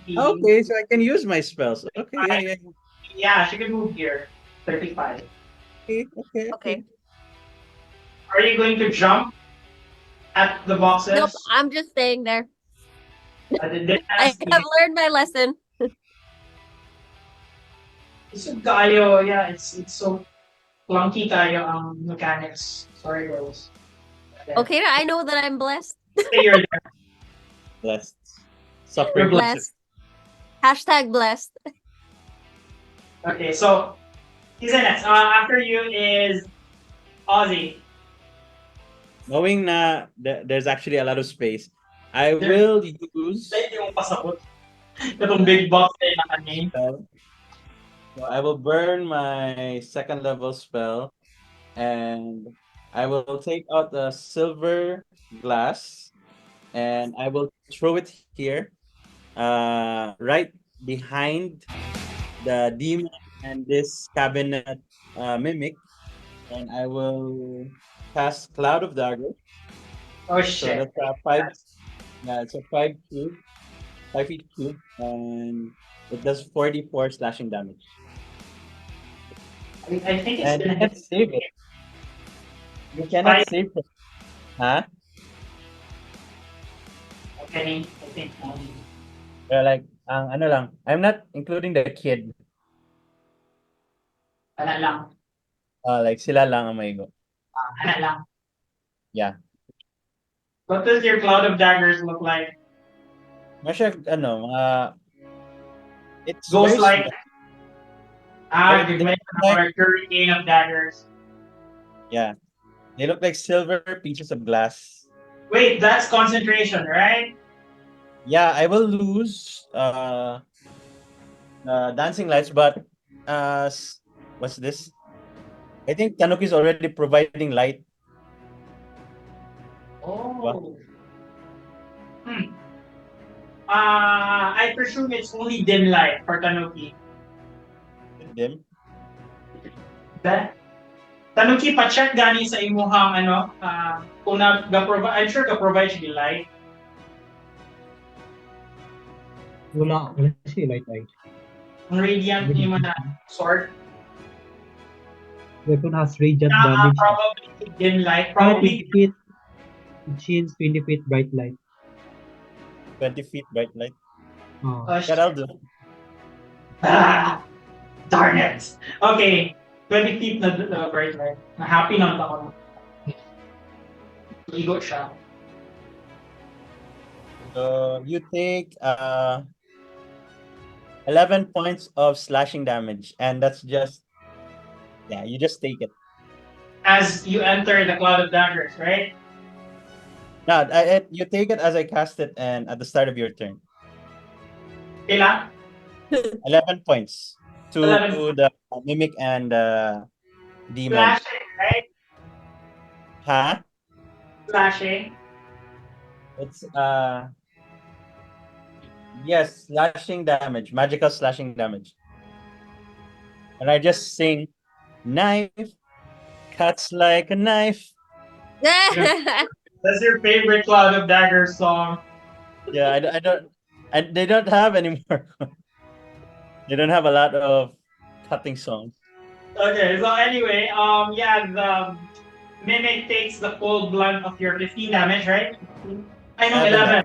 C: 20.
A: Okay, so I can use my spells. Okay, yeah.
C: Yeah, she can move here. 35.
B: Okay.
C: Are you going to jump at the boxes?
B: Nope, I'm just staying there. I
C: It's
B: have learned my lesson.
C: so tayo, yeah, it's so clunky tayo ang mechanics. Sorry, girls.
B: Okay, I know that I'm blessed.
C: You're there.
A: Blessed.
C: You're
A: Suffering.
B: Blessed. Hashtag blessed.
C: Okay, so he's next. After you is Ozzy.
A: Knowing na there's actually a lot of space, I will use.
C: Yung pasabot. Itong big box na naka-name.
A: So I will burn my second level spell, and I will take out the silver glass, and I will throw it here. right behind the demon and this cabinet mimic, and I will cast Cloud of Dagger.
C: Oh
A: So
C: shit.
A: that's a five. Yeah, it's a 5 cube, 5 feet cube, and it does 44 slashing damage.
C: I think it's
A: And you
C: gonna
A: can't
C: hit
A: save it. You cannot
C: five.
A: save it. Huh?
C: Okay, I think.
A: Like, ano lang, I'm not including the kid.
C: Wala lang.
A: Like, sila lang ang maigo.
C: Wala lang.
A: Yeah.
C: What does your cloud of daggers look like?
A: Masya, ano, it's
C: Ghost
A: very
C: like.
A: small.
C: You've
A: They
C: mentioned
A: look like,
C: our hurricane of daggers.
A: yeah, they look like silver pieces of glass.
C: Wait, that's concentration, right?
A: Yeah, I will lose dancing lights, but what's this? I think Tanuki is already providing light.
C: Oh. I presume it's only dim light for Tanuki.
A: Dim.
C: Tanuki, pa-check gani sa imuhang ano, kung provide, I'm sure ka-provide siya light.
F: Wala siya light light.
C: Ang radiant ni mo na sword.
F: Weapon has radiant damage.
C: Probably dim light.
F: 20
C: Probably
F: feet. It shines 20 feet bright light.
A: 20 feet bright light.
F: Oh.
A: That I'll do.
C: Darn it. Okay. 20 feet na bright light. Na-happy na ako. Igo siya.
A: So you take 11 points of slashing damage, and that's just, yeah, you just take it.
C: As you enter the cloud of daggers, right?
A: No, you take it as I cast it, and at the start of your turn.
C: Ilan?
A: 11 points to
C: 11.
A: the mimic and demon.
C: Slashing, right?
A: Huh?
C: Slashing.
A: It's yes, slashing damage, magical slashing damage. And I just sing, knife cuts like a knife.
C: That's your favorite Cloud of Daggers song.
A: Yeah, I don't, and they don't have anymore. They don't have a lot of cutting songs.
C: Okay, so anyway, yeah, the mimic takes the full blunt of your 15 damage, right? I know, 11.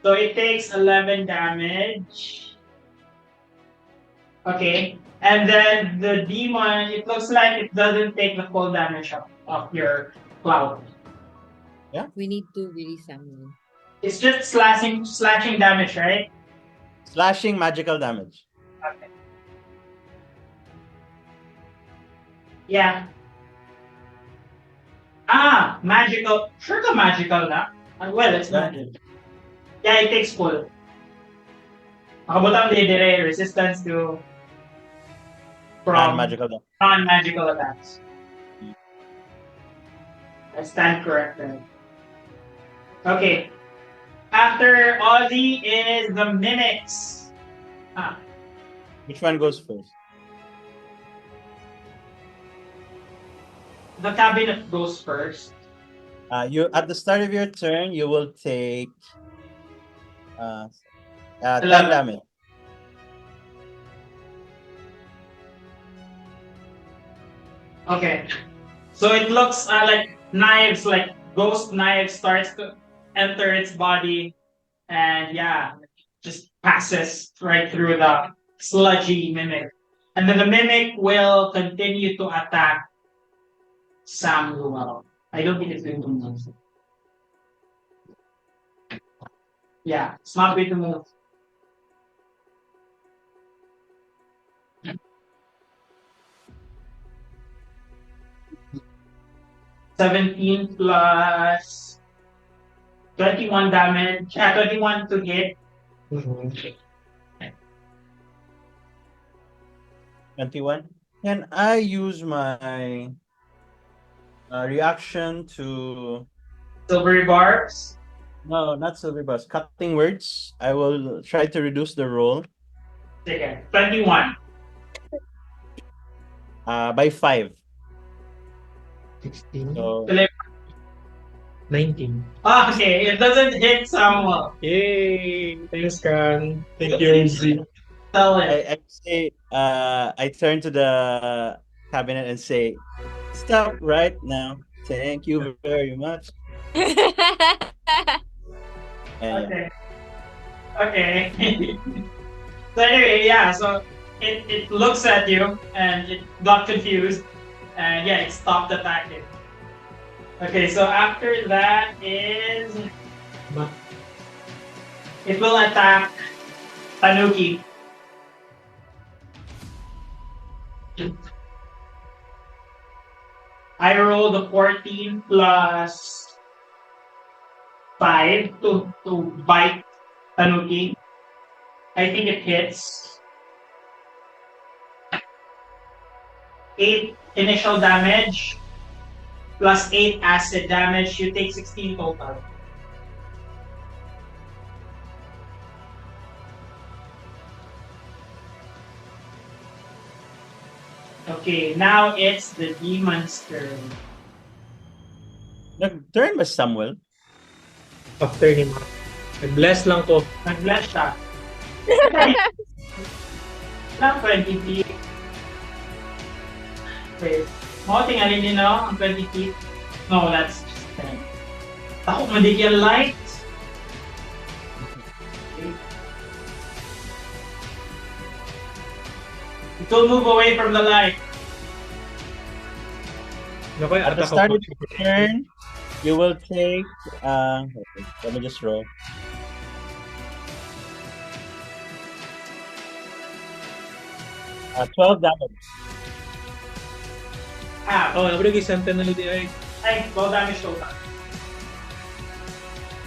C: So it takes 11 damage. Okay, and then the demon, it looks like it doesn't take the full damage of your cloud.
A: Yeah.
D: We need to release someone.
C: It's just slashing damage, right?
A: Slashing magical damage.
C: Okay. Yeah. Magical. Sure ka magical na? Well, it's magic. Yeah, it takes full. Makabutang dire resistance to from non-magical attacks. I stand corrected. Okay. After Ozzy is the mimics.
A: Which one goes first?
C: The cabinet goes first.
A: You at the start of your turn, you will take 10 damage.
C: Okay. So it looks like knives, like ghost knife starts to enter its body, and yeah, just passes right through the sludgy mimic. And then the mimic will continue to attack Samuel. I don't think it's going to move. Yeah, it's not going to move. $17 plus 21 damage. 21 to hit.
A: 21. Can I use my reaction to
C: Silvery barbs?
A: No, not silver bus. Cutting words. I will try to reduce the roll.
C: Sige. 21.
A: By 5.
E: 16.
A: So
E: 19.
C: Okay, it doesn't hit Samuel.
E: Yay! Thanks, Kan. Thank you, Z.
C: Tell it.
A: I say I turn to the cabinet and say, "Stop right now. Thank you very much." And yeah.
C: Okay. So anyway, yeah, so it looks at you and it got confused and yeah, it stopped attacking. Okay, so after that is
E: Ma-
C: it will attack Tanuki. I rolled a 14 plus 5 to bite Tanuki. I think it hits. 8 initial damage plus 8 acid damage. You take 16 total. Okay, now it's the demon's turn.
A: Nag-turn ba Samuel?
E: After him. Nag-bless lang to.
C: Nag-bless siya. Lang 20 feet. Wait. Mo, tingalin din no? Ang 20 feet. No, that's just 10. Ako, madigyan light. It will move away from the light.
E: Naku,
A: At the
E: attack
A: start
E: of
A: of your turn, you will take okay, let me just roll. Uh, 12 damage.
E: Oh, nabulog yung sentinel di ay.
C: Ay, 12 damage total.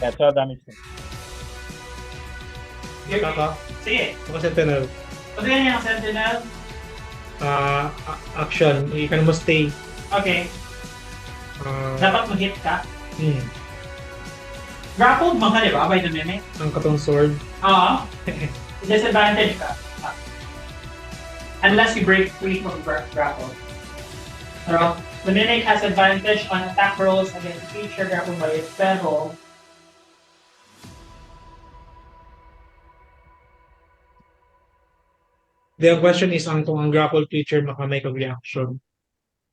A: Yeah, 12 damage.
E: Kaka.
C: Sige.
E: Mga sentinel.
C: Pag ganyan ang sentinel.
E: Action. You can must stay.
C: Okay. Dapat mag-hit ka. Grappled man ka, di ba? By the mimic.
E: Ang katong sword.
C: Oo. Disadvantage ka. Unless you break free from grapple. So, the mimic has advantage on attack rolls against creature grappled by its spell.
E: The question is ang kung ang grapple creature makamay kag reaction.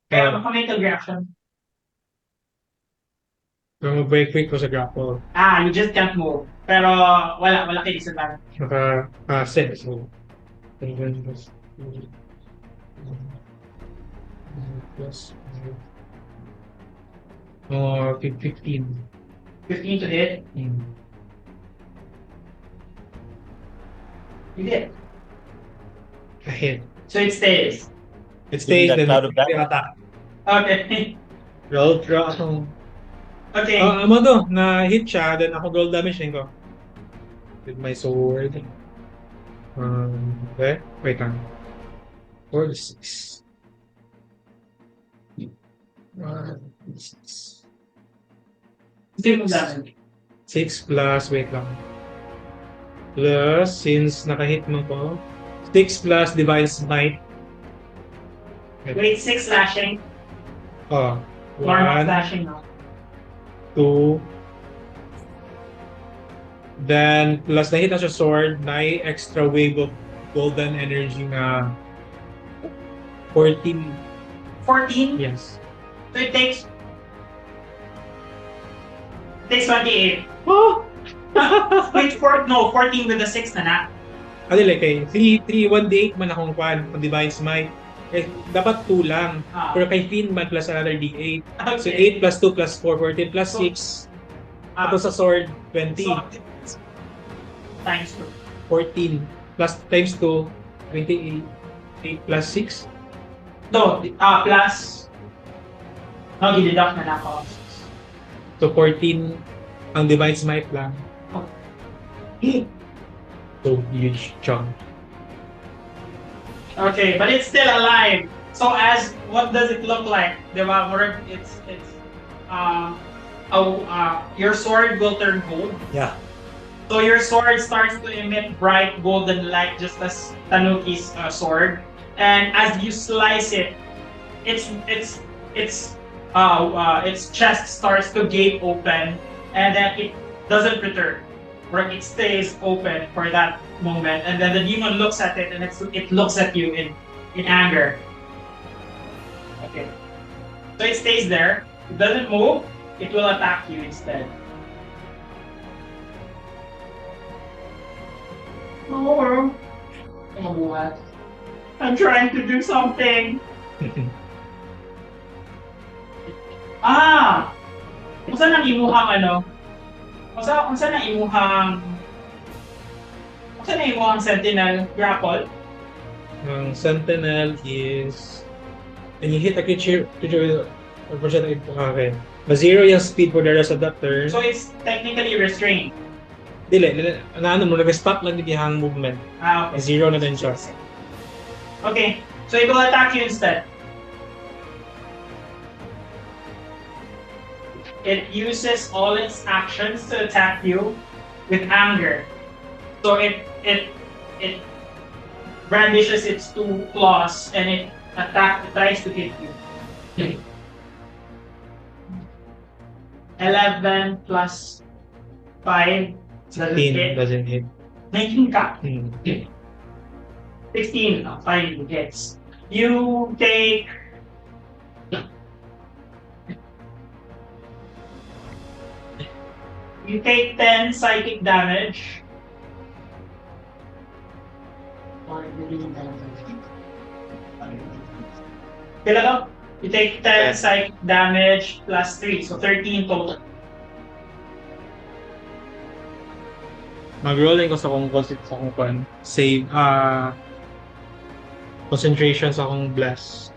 C: Kaya makamake a reaction.
E: Kung mag-break free ko sa grapple.
C: You just can't move. Pero wala kayo disadvantage.
E: Naka-set. So, plus 15.
C: 15 to hit. You did.
E: A hit.
C: So it stays.
E: It stays
A: that
E: then
A: cloud of
E: the
A: damage.
E: attack.
C: Okay.
E: Roll atong
C: Okay.
E: amo to, na hit siya, then ako roll damage din ko. With my sword. Okay, wait lang. 4 to 6.
C: 6 damage.
E: 6 plus, wait lang. Plus, since nakahit mo ko, 6 plus Divine Smite.
C: Wait, 6 slashing.
E: Oh,
C: Normal
E: 1,
C: slashing, no?
E: 2. Then, plus nahit na siya sword, na extra wave of golden energy na 14.
C: 14?
E: Yes.
C: So it takes 28.
E: Oh!
C: Wait, 14 with the 6 na.
E: Ano like kay 1d8 man akong kwan on Divine Smite. Eh, dapat 2 lang. Pero kay Finn man plus another d8. So 8 plus 2 plus 4, 14 plus 6. Tapos sa sword, 20.
C: So, times 2.
E: 14 plus times 2, 28. 8 plus 6.
C: No, plus. No, gideduct na ako.
E: So 14 ang Divine Smite lang. So huge chunk.
C: Okay, but it's still alive. So what does it look like? Diba? It's your sword will turn gold.
E: Yeah.
C: So your sword starts to emit bright golden light, just as Tanuki's sword. And as you slice it, its its its its chest starts to gape open, and then it doesn't return, or it stays open for that moment. And then the demon looks at it, and it looks at you in anger. Okay, so it stays there. It doesn't move. It will attack you instead. Oh, what? I'm trying to do something. Unsa nang imuhang ano? Unsa nang imuhang sentinel grapple?
E: Sentinel is when you hit a creature with a zero yung speed for the rest of that turn.
C: So it's technically restrained.
E: Dili, ano mo, nag-stop lang yung movement.
C: Okay.
E: Zero na din siya.
C: Okay, so it will attack you instead. It uses all its actions to attack you with anger. So it brandishes its two claws and it tries to hit you. 11 plus 5
E: doesn't hit.
C: 19 ka. 16, fine, hits. You take 10 psychic damage. Kailan ka? You take 10 psychic damage plus 3, so 13 total.
E: Mag-rolling ko sa kung save, concentration sa akong bless.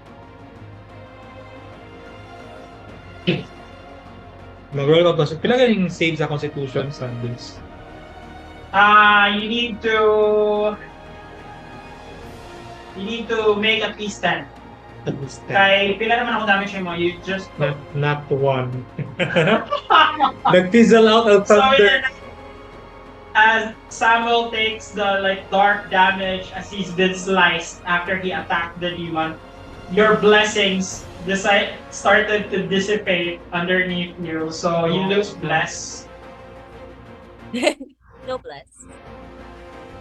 E: Mag-roll ko kasi pila ganing save sa constitution sa this.
C: You need to make at least 10.
E: At least 10.
C: Kay pila naman ako damage mo, you just
E: Not one. Nag-fizzle out of
C: so
E: thunder.
C: as Samuel takes the dark damage as he's been sliced after he attacked the demon, your blessings started to dissipate underneath you, so you lose bless.
B: No bless.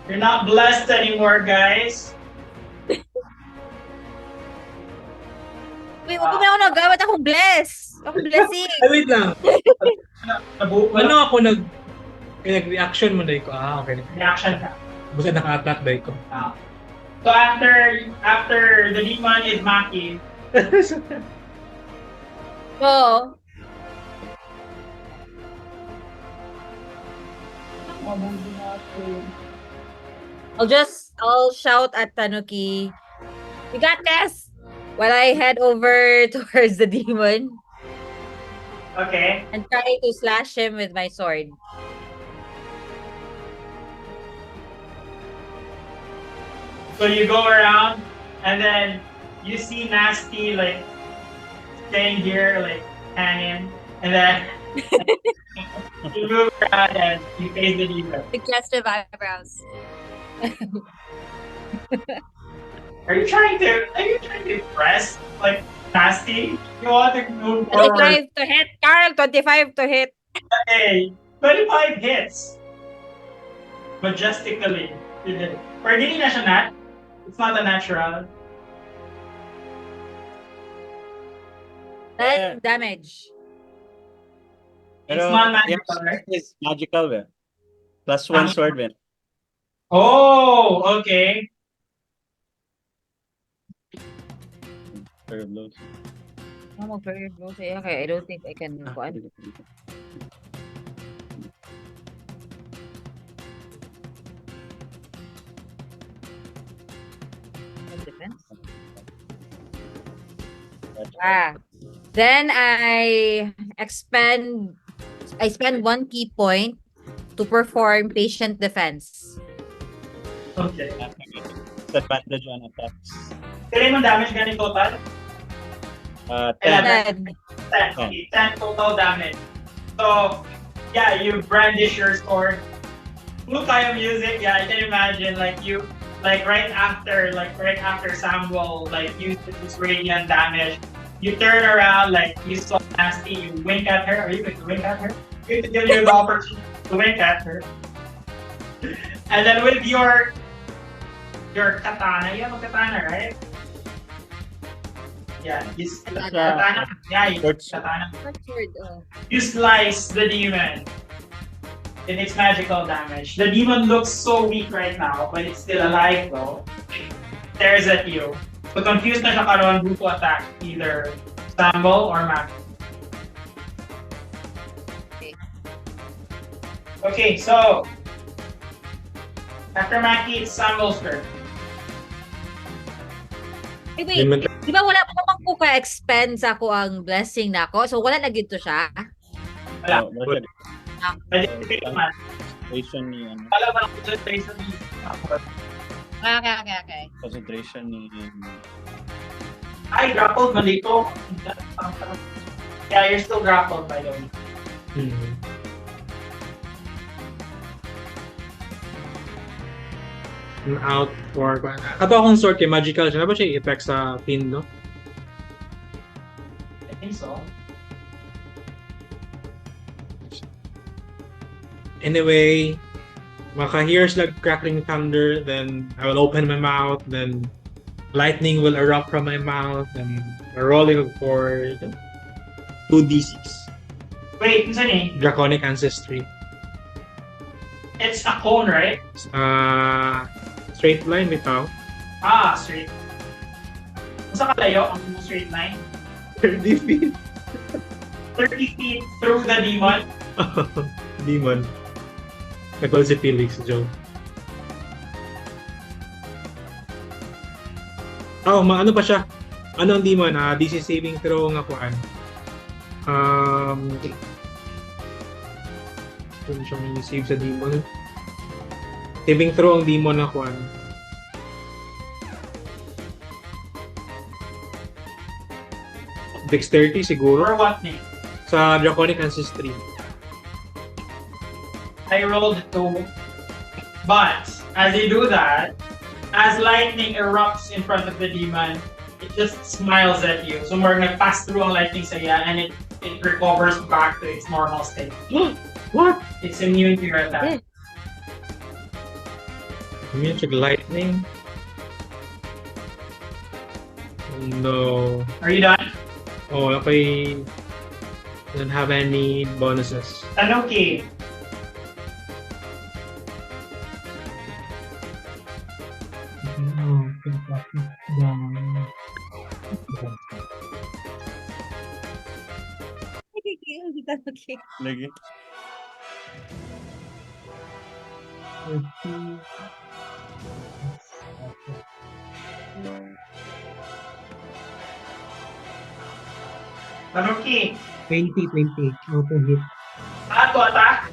C: You're not blessed anymore, guys.
D: Wait, huwag mo na ako nagawat akong bless. Akong blessing.
E: Ay, wait lang.
C: Ano
E: ako nag-reaction mo dahil ko? Okay.
C: reaction ka?
E: Basta naka-attack dahil ko.
C: So after the demon is Maki,
D: Oo. I'll shout at Tanuki, "You got this!" While I head over towards the demon
C: okay.
D: and try to slash him with my sword.
C: So you go around, and then you see Nasty staying here, hanging, and then you move around and you face the demon.
B: Suggestive eyebrows.
C: Are you trying to impress Nasty? You want to move forward?
D: 25 to hit, Carl! 25 to hit!
C: Hey, 25 hits. Majestically. You did it. Or hindi na siya nat. It's not a natural.
D: That's damage.
C: It's not magical,
A: yeah,
C: right?
A: it's magical, ba? Plus one sword, ba?
C: Oh, okay.
A: Third blows.
D: I'm okay, I don't think I can go on. Defense. Then I spend 1 key point to perform patient defense.
C: Okay.
A: Disadvantage on attacks.
C: Kailan mo damage ganun total?
A: 10.
C: 10. Okay, 10 total damage. So, yeah, you brandish your sword. Blue tayo music, yeah, I can imagine, like, right after Samuel, like, used this radiant damage, you turn around, like, you saw Nasty, you wink at her. Are you going to wink at her? You give you the opportunity to wink at her. And then with your katana, you have a katana, right? Yeah, katana. Yeah, you katana. You slice the demon. And its magical damage. The demon looks so weak right now, but it's still alive though. Stares at you. So confused na siya karon who to attack, either Samuel or Mac. Okay, so after Maki, it's Samuel's turn.
D: Wait, di ba wala pa ko ka-expend sa ako ang blessing na ako? So wala na gito siya?
C: Wala.
A: Concentration ni ano.
C: Wala ba concentration ni
D: Okay.
A: Concentration ni
C: Ay, grappled man dito. Yeah, you're still grappled by the way.
E: Out for... Ato akong sword kay magical siya. Ano ba siya i-effect sa pin, no?
C: I think so.
E: Anyway, maka-hears like crackling thunder, then I will open my mouth, then lightning will erupt from my mouth, and a rolling for 2d6.
C: Wait, what's ni?
E: Draconic Ancestry.
C: It's a cone, right?
E: Straight line bitaw.
C: Straight. Saan kalayo ang straight line?
E: 30 feet.
C: 30 feet through the demon.
E: Demon. Nag-call si Felix, Joe. Ano pa siya? Ano ang demon? DC saving throw nga kuan. Ano siyang i-save sa demon? Saving throw ang demon na kuan. Dexterity siguro?
C: Or what name?
E: Sa Draconic Ancestry.
C: I rolled 2. But, as you do that, as lightning erupts in front of the demon, it just smiles at you. So, more nag-pass through ang lightning sa iya and it recovers back to its normal state.
E: What?
C: It's immune to your attack.
E: Immune to lightning? No.
C: Are you done?
E: Okay. Don't have any bonuses.
C: Okay.
D: Okay.
A: lagi.
C: Okay.
F: 20. Auto hit.
C: To attack.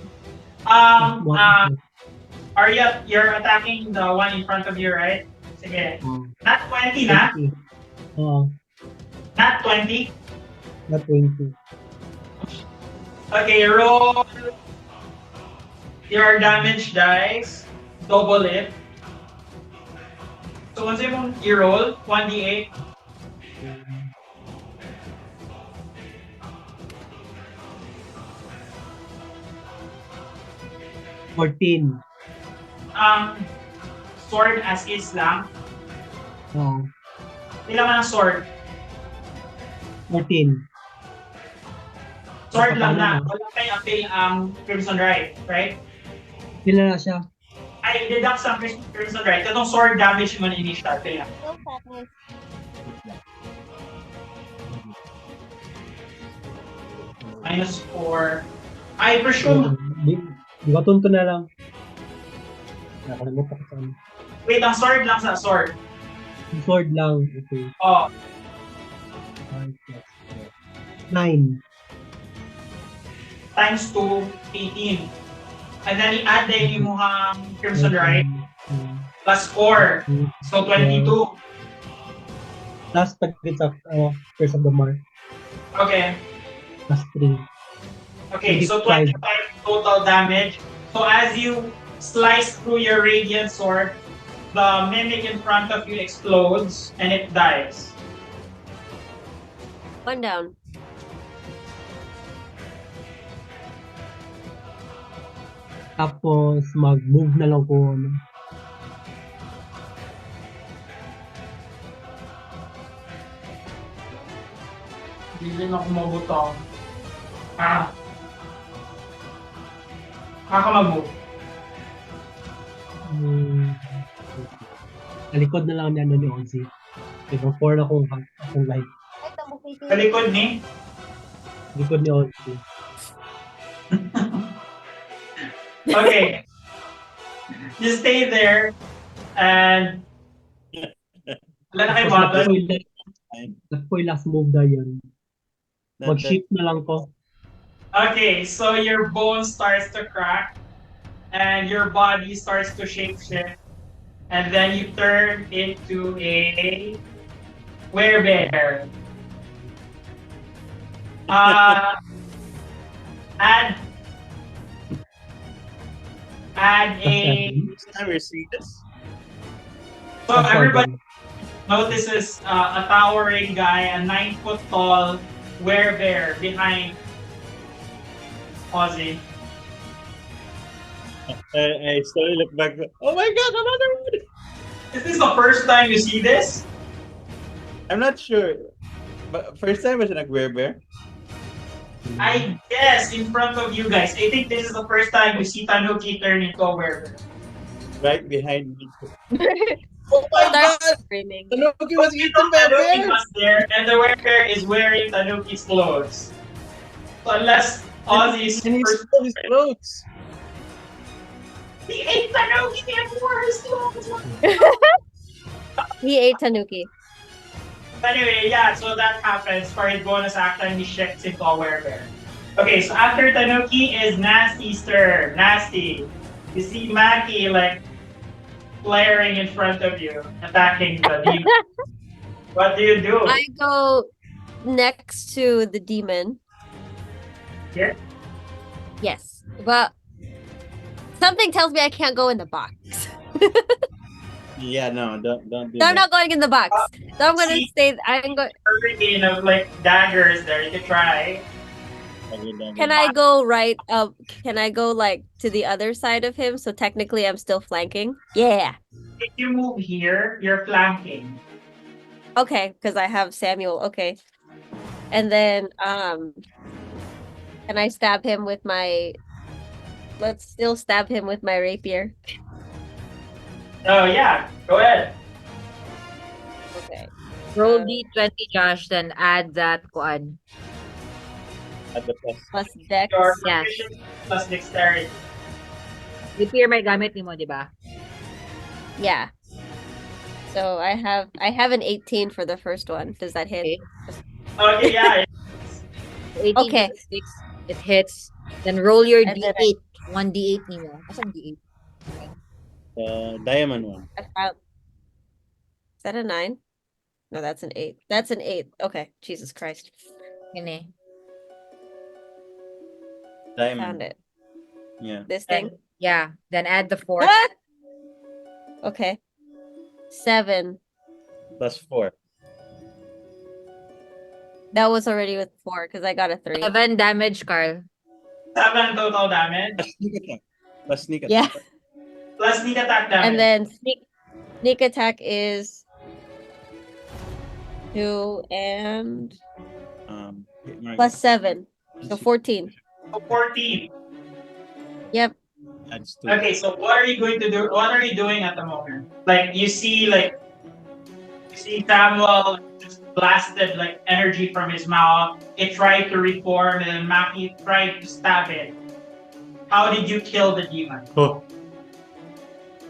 C: You're attacking the one in front of you, right? Sige. Not 20 na?
F: 20.
C: Not 20?
F: Not 20.
C: Okay, roll your damage dice. Double it. So once you roll, 1d8.
F: $14.
C: Sword as is lang. Ilan man ang sword?
F: 14.
C: Sword lang na. Wala kayo appeal ang Crimson Right?
F: Pila na siya?
C: Ay, deduct sa Crimson Right. Itong sword damage mo na initial. Pila. -4. I presume.
F: Di ko tunto na lang. Nakalimutan ko sa ano.
C: Wait, ang sword lang sa sword.
F: Sword lang. Okay. 9.
C: Times 2, 18. And then i-add na yung Crimson Right. Plus 4. So 22.
F: Last tagit sa Curse of the Mark.
C: Okay.
F: Plus 3.
C: Okay, so
F: 25.
C: 25 total damage. So as you slice through your radiant sword, the mimic in front of you explodes and it dies.
B: One down.
F: Tapos, mag-move na lang ko. Ano.
C: Hindi din ako mabutong. Ah. Kaka mag-move.
F: Sa likod na lang ni Ozzy. Diba, 4 na akong life.
C: Sa likod ni?
F: Likod ni Ozzy.
C: Okay. You stay there and wala na kayo button.
F: That's ko yung last move na yun. Mag-shift na lang ko.
C: Okay, so your bone starts to crack and your body starts to shape-shift and then you turn into a werebear. Add a...
A: First time we see this.
C: So everybody notices a towering guy, a 9-foot tall werebear behind Ozzy.
A: I slowly look back. Oh my god, another one!
C: Is this the first time you see this?
A: I'm not sure. But first time ba siya nag-werebear?
C: I guess in front of you guys. I think this is the first time you see Tanuki turn into a werebear.
A: Right behind me.
B: Oh
A: my God!
B: Screaming.
A: Tanuki was eaten by a
C: Tanuki
A: bear!
C: was there, and the werebear is wearing Tanuki's clothes. So unless Ozzy's
A: And he
C: first,
A: stole his clothes.
C: he ate Tanuki and wore his clothes.
B: He ate Tanuki.
C: Anyway, yeah, so that happens for his bonus action. He shifts into a werebear. Okay, so after Tanuki is Nasty's turn. Nasty. You see Maki like flaring in front of you, attacking the demon. What do you do?
B: I go next to the demon.
C: Here?
B: Yes, but something tells me I can't go in the box.
A: Yeah, no, don't do
B: So I'm
A: that.
B: not going in the box. So I'm gonna
C: See?
B: stay. I'm going.
C: Hurricane of like daggers there. You could try.
B: Can I go right? Can I go like to the other side of him? So technically, I'm still flanking. Yeah.
C: If you move here, you're flanking.
B: Okay, because I have Samuel. Okay, and then can I stab him with my? Let's still stab him with my rapier.
C: Oh yeah, go ahead.
B: Okay.
D: Roll D20, Josh, then add that kuan.
A: At the plus.
B: Plus dex.
C: Your
D: Yes.
C: proficiency plus dexterity.
D: Repair may gamit nimo, di ba?
B: Yeah. So I have an 18 for the first one. Does that hit?
D: Okay.
C: Okay, yeah.
D: 18
B: Okay.
D: plus 6, it hits. Then roll your
B: And then
D: D8. 1D8 nimo. Asan D8?
A: Diamond one.
B: I found. Is that a 9? No, that's an 8. That's an 8. Okay. Jesus Christ.
D: Kini.
A: Diamond.
B: Found it.
A: Yeah.
B: This thing.
D: Yeah. Then add the 4.
B: Ah! Okay. 7.
A: Plus 4.
B: That was already with 4 because I got a 3.
D: 7 damage, Carl.
C: 7 total damage.
A: Plus sneak attack. Plus sneak
B: Yeah.
A: attack.
C: Plus sneak attack damage.
B: And then sneak attack is 2 and plus 7. So 14.
C: So 14.
B: Yep.
A: Adds 2.
C: Okay, so what are you going to do? What are you doing at the moment? Like you see Samuel just blasted like energy from his mouth. It tried to reform, and then Maki tried to stab it. How did you kill the demon?
A: Oh.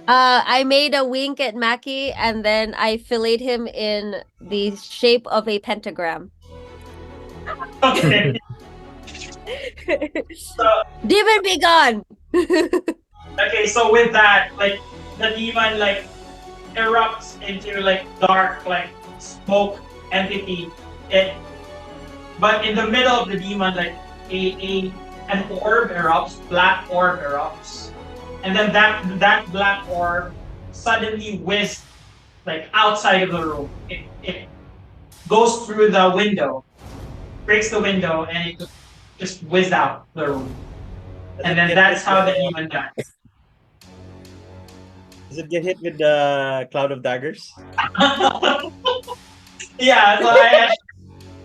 B: I made a wink at Maki and then I filleted him in the shape of a pentagram.
C: Okay. So
B: Demon be gone!
C: okay, so with that, like the demon like erupts into like dark like smoke entity. But in the middle of the demon, like a an orb erupts, black orb erupts, and then that black orb suddenly whizzed like outside of the room. It goes through the window, breaks the window, and it just whizzed out the room. And then that's how the demon dies.
A: Does it get hit with the cloud of daggers?
C: Yeah, so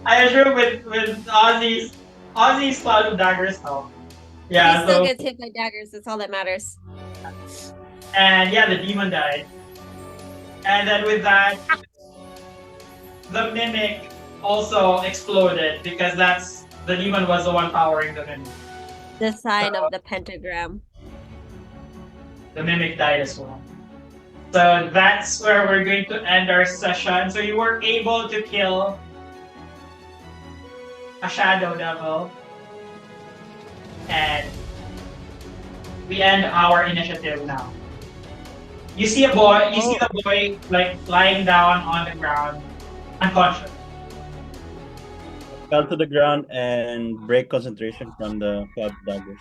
C: I assure with Ozzy's cloud of daggers help.
B: He
C: Yeah,
B: still
C: so
B: gets hit by daggers. That's all that matters.
C: and yeah, the demon died. And then with that, the mimic also exploded because the demon was the one powering the mimic.
B: The sign of the pentagram.
C: The mimic died as well. So that's where we're going to end our session. So you were able to kill a shadow devil. And we end our initiative now. You see the boy like lying down on the ground, unconscious.
A: Fell to the ground and break concentration from the cloud of daggers.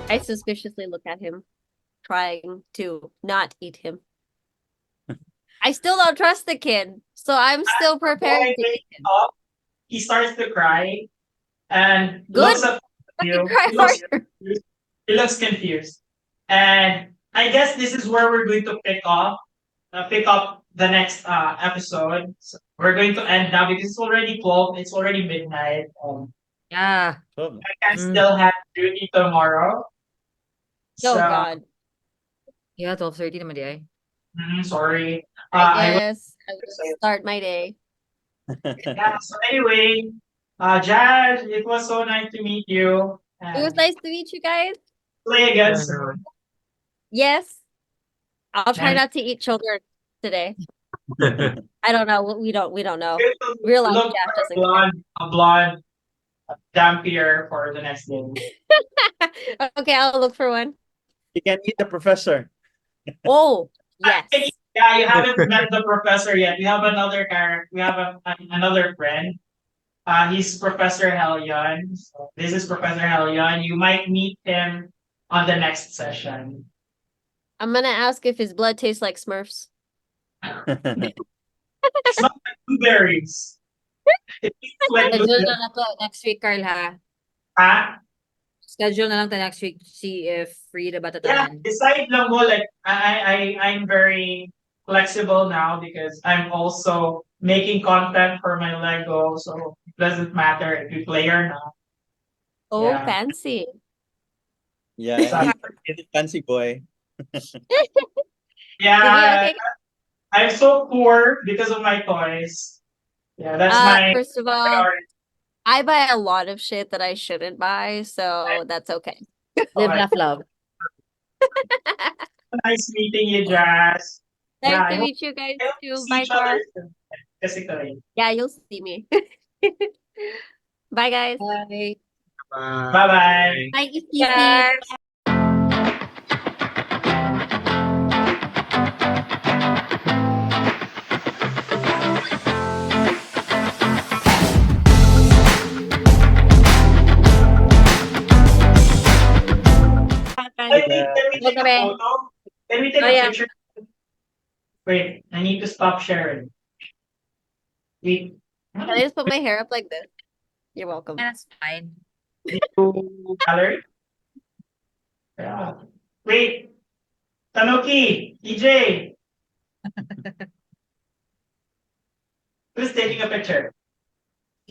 B: I suspiciously look at him, trying to not eat him. I still don't trust the kid, so I'm still prepared to eat him.
C: Up, he starts to cry and
B: Good.
C: looks at you.
B: Cry harder.
C: He looks confused. And I guess this is where we're going to pick up the next episode. So we're going to end now because it's already 12. It's already midnight.
D: Yeah.
A: Oh,
C: I can still have duty tomorrow.
B: Oh God.
D: Yeah, 12:30 naman di ay.
C: Sorry.
B: I guess I will start my day.
C: Yeah, so anyway, Jazz, it was so nice to meet you.
B: It was nice to meet you guys.
C: Play again soon.
B: Yes. I'll try
C: And-
B: not to eat children today. I don't know. We don't know.
C: We'll
B: Real life
C: look
B: Jack
C: for
B: doesn't care.
C: a blonde dampier for the next day.
B: Okay, I'll look for one.
A: you can eat the professor.
B: Oh, yes.
C: Yeah, you haven't met the professor yet. We have another character. We have another friend. He's Professor Helyon. So this is Professor Helyon. You might meet him on the next session.
B: I'm gonna ask if his blood tastes like Smurfs.
C: It's not like blueberries. It tastes like
D: Schedule
C: blueberries.
D: na lang to next week, Carl, ha?
C: Ah,
D: Schedule na lang to next week to see if free na ba
C: yeah,
D: tatanan.
C: decide lang mo, like, I'm very flexible now because I'm also making content for my Lego, so it doesn't matter if you play or not.
B: Oh,
C: Yeah.
B: fancy.
A: Yeah,
C: So-
A: he's a fancy boy.
C: Yeah,
B: Okay.
C: I'm so poor because of my toys. Yeah, that's my
B: First of all,
C: priority.
B: I buy a lot of shit that I shouldn't buy, so that's okay.
D: Live,
C: Okay.
D: laugh, love.
C: Nice meeting you, Jazz.
B: Nice
C: Yeah, I
B: to
C: hope-
B: meet you guys
C: I hope we
B: too.
C: see
B: Bye,
C: each other
B: Carl.
C: soon, physically.
B: Yeah, you'll see me. Bye, guys.
D: Bye.
C: Bye-bye.
B: Bye, Kiki.
D: Guys.
C: Can we take a
D: Okay.
C: photo? Can we take
D: Oh,
C: a
D: yeah.
C: picture? Wait, I need to stop sharing. Wait.
B: Can I just put my hair up like this? You're welcome.
D: That's fine.
C: Gallery? Yeah. Wait. Tanuki, EJ. Who's taking a picture?